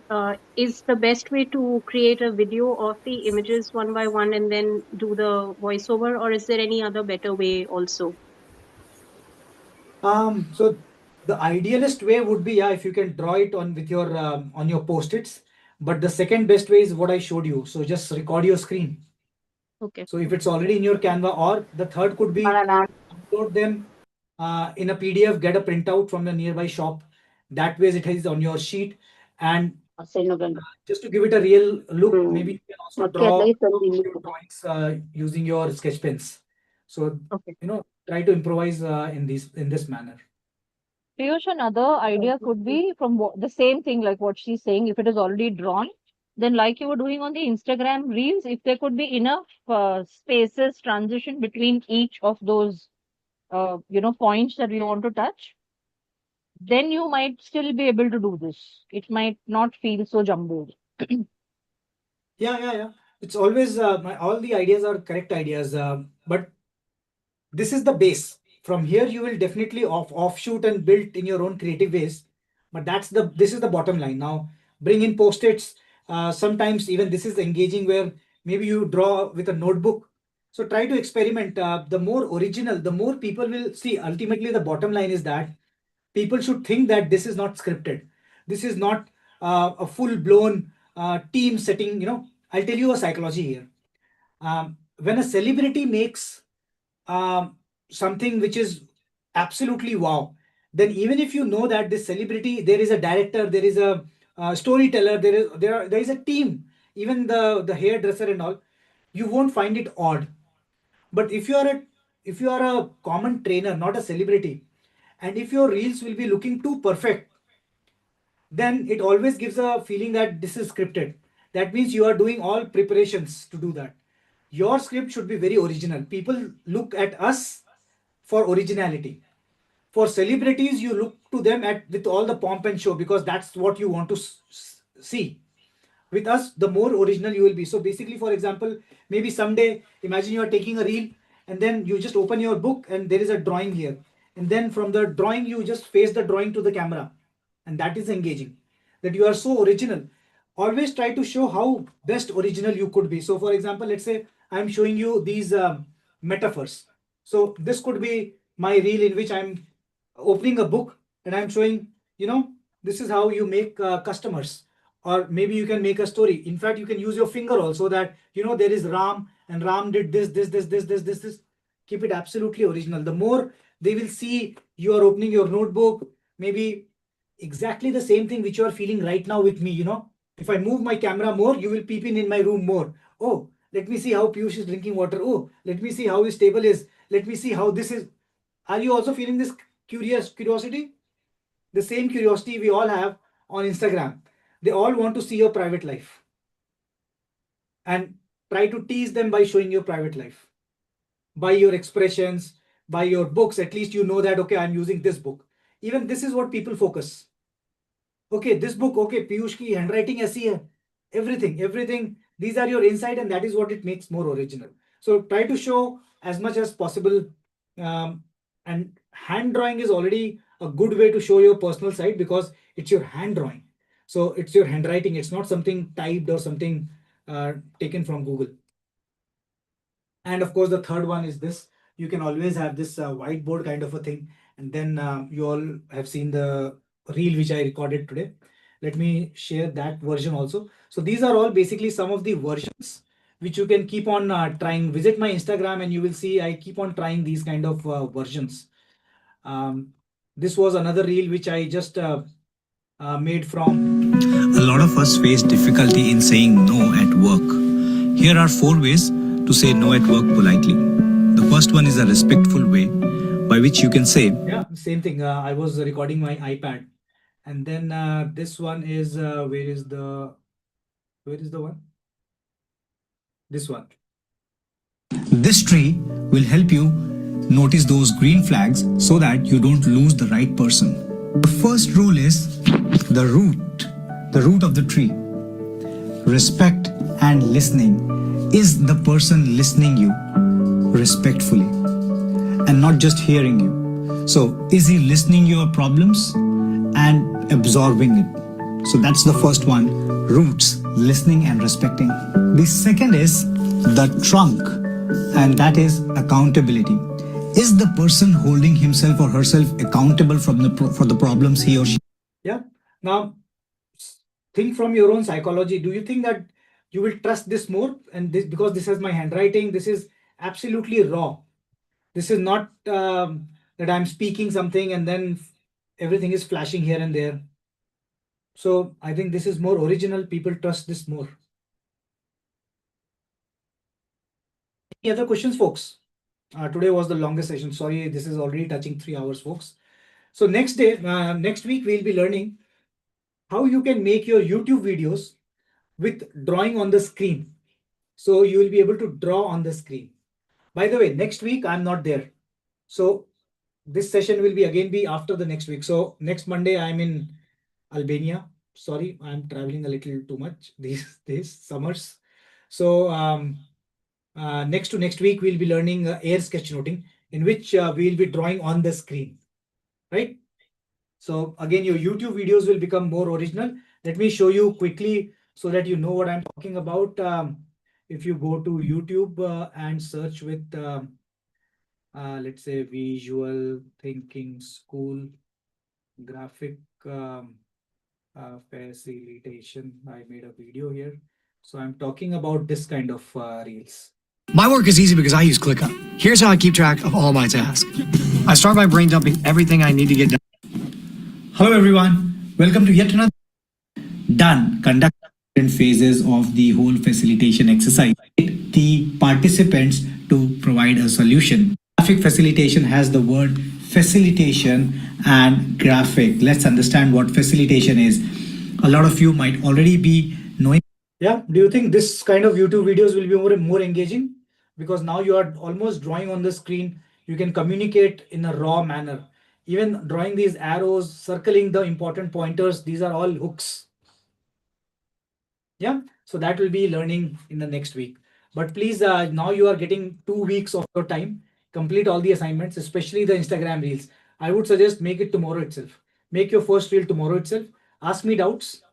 is the best way to create a video of the images one by one and then do the voiceover, or is there any other better way also? So the idealist way would be, yeah, if you can draw it on your post-its. But the second best way is what I showed you. So just record your screen. Okay. So if it's already in your Canva, or the third could be upload them in a PDF, get a printout from the nearby shop. That way it is on your sheet. And just to give it a real look, maybe you can also draw your drawings using your sketch pens. So try to improvise in this manner. Piyush, another idea could be from the same thing like what she's saying. If it is already drawn, then like you were doing on the Instagram reels, if there could be enough spaces, transition between each of those, points that we want to touch, then you might still be able to do this. It might not feel so jumbled. Yeah. It's always all the ideas are correct ideas, but this is the base. From here, you will definitely offshoot and build in your own creative ways. But this is the bottom line. Now, bring in post-its. Sometimes even this is engaging where maybe you draw with a notebook. So try to experiment. The more original, the more people will see. Ultimately, the bottom line is that people should think that this is not scripted. This is not a full-blown team setting. I'll tell you a psychology here. When a celebrity makes something which is absolutely wow, then even if you know that this celebrity, there is a director, there is a storyteller, there is a team, even the hairdresser and all, you won't find it odd. But if you are a common trainer, not a celebrity, and if your reels will be looking too perfect, then it always gives a feeling that this is scripted. That means you are doing all preparations to do that. Your script should be very original. People look at us for originality. For celebrities, you look to them with all the pomp and show because that's what you want to see. With us, the more original you will be. So basically, for example, maybe someday, imagine you are taking a reel and then you just open your book and there is a drawing here. And then from the drawing, you just face the drawing to the camera. And that is engaging. That you are so original. Always try to show how best original you could be. So for example, let's say I'm showing you these metaphors. So this could be my reel in which I'm opening a book and I'm showing, this is how you make customers. Or maybe you can make a story. In fact, you can use your finger also that, there is Ram and Ram did this. Keep it absolutely original. The more they will see you are opening your notebook, maybe exactly the same thing which you are feeling right now with me, If I move my camera more, you will peep in my room more. Oh, let me see how Piyush is drinking water. Oh, let me see how his table is. Let me see how this is. Are you also feeling this curiosity? The same curiosity we all have on Instagram, they all want to see your private life and try to tease them by showing your private life, by your expressions, by your books. At least you know that, okay, I'm using this book. Even this is what people focus. Okay, this book, okay, Piyush ki handwriting aisi hai. Everything. These are your insight, and that is what it makes more original. So try to show as much as possible. And hand drawing is already a good way to show your personal side because it's your hand drawing. So it's your handwriting. It's not something typed or something taken from Google. And of course, the third one is this. You can always have this whiteboard kind of a thing. And then you all have seen the reel which I recorded today. Let me share that version also. So these are all basically some of the versions which you can keep on trying. Visit my Instagram and you will see I keep on trying these kind of versions. This was another reel which I just made from. A lot of us face difficulty in saying no at work. Here are 4 ways to say no at work politely. The first one is a respectful way by which you can say, Yeah, same thing. I was recording my iPad. And then this one is where is the one? This one. this tree will help you notice those green flags so that you don't lose the right person. The first rule is the root of the tree. Respect and listening. Is the person listening you respectfully and not just hearing you? So is he listening your problems and absorbing it? So that's the first one, roots, listening and respecting. The second is the trunk, and that is accountability. Is the person holding himself or herself accountable for the problems he or she? Yeah. Now, think from your own psychology. Do you think that you will trust this more? And this, because this is my handwriting, this is absolutely raw. This is not that I'm speaking something and then everything is flashing here and there. So I think this is more original. People trust this more. Any other questions, folks? Today was the longest session. Sorry, this is already touching 3 hours, folks. So next week, we'll be learning how you can make your YouTube videos with drawing on the screen. So you will be able to draw on the screen. By the way, next week, I'm not there. So this session will be after the next week. So next Monday, I'm in Albania. Sorry, I'm traveling a little too much these summers. So next week, we'll be learning air sketchnoting, in which we'll be drawing on the screen, right? So again, your YouTube videos will become more original. Let me show you quickly so that you know what I'm talking about. If you go to YouTube and search with, let's say, Visual Thinking School graphic facilitation, I made a video here. So I'm talking about this kind of reels. My work is easy because I use ClickUp. Here's how I keep track of all my tasks. I start by brain dumping everything I need to get done. Hello everyone, welcome to yet another done. Conduct different phases of the whole facilitation exercise. The participants to provide a solution. Graphic facilitation has the word facilitation and graphic. Let's understand what facilitation is. A lot of you might already be knowing. Yeah, do you think this kind of YouTube videos will be more engaging? Because now you are almost drawing on the screen. You can communicate in a raw manner. Even drawing these arrows, circling the important pointers, these are all hooks. Yeah, so that will be learning in the next week. But please, now you are getting 2 weeks of your time. Complete all the assignments, especially the Instagram reels. I would suggest make it tomorrow itself. Make your first reel tomorrow itself. Ask me doubts.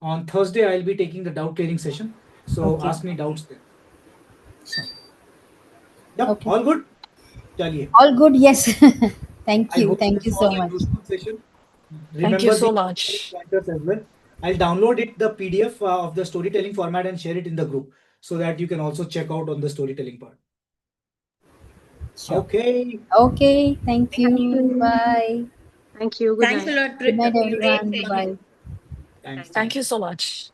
On Thursday, I'll be taking the doubt clearing session. So Okay. ask me doubts there. Sure. Yep, Okay. all good? Chaliye. All good, yes. Thank I you. hope Thank this you was so a much. useful session. Thank you Remember so the much. pointers as well. I'll download it, the PDF of the storytelling format, and share it in the group so that you can also check out on the storytelling part. Sure. Okay. Okay. Thank you. Thank you. Bye. Thank you. Good Thanks night. a lot, Good night, Piyush. everyone. Bye. Thanks. Thank you so much.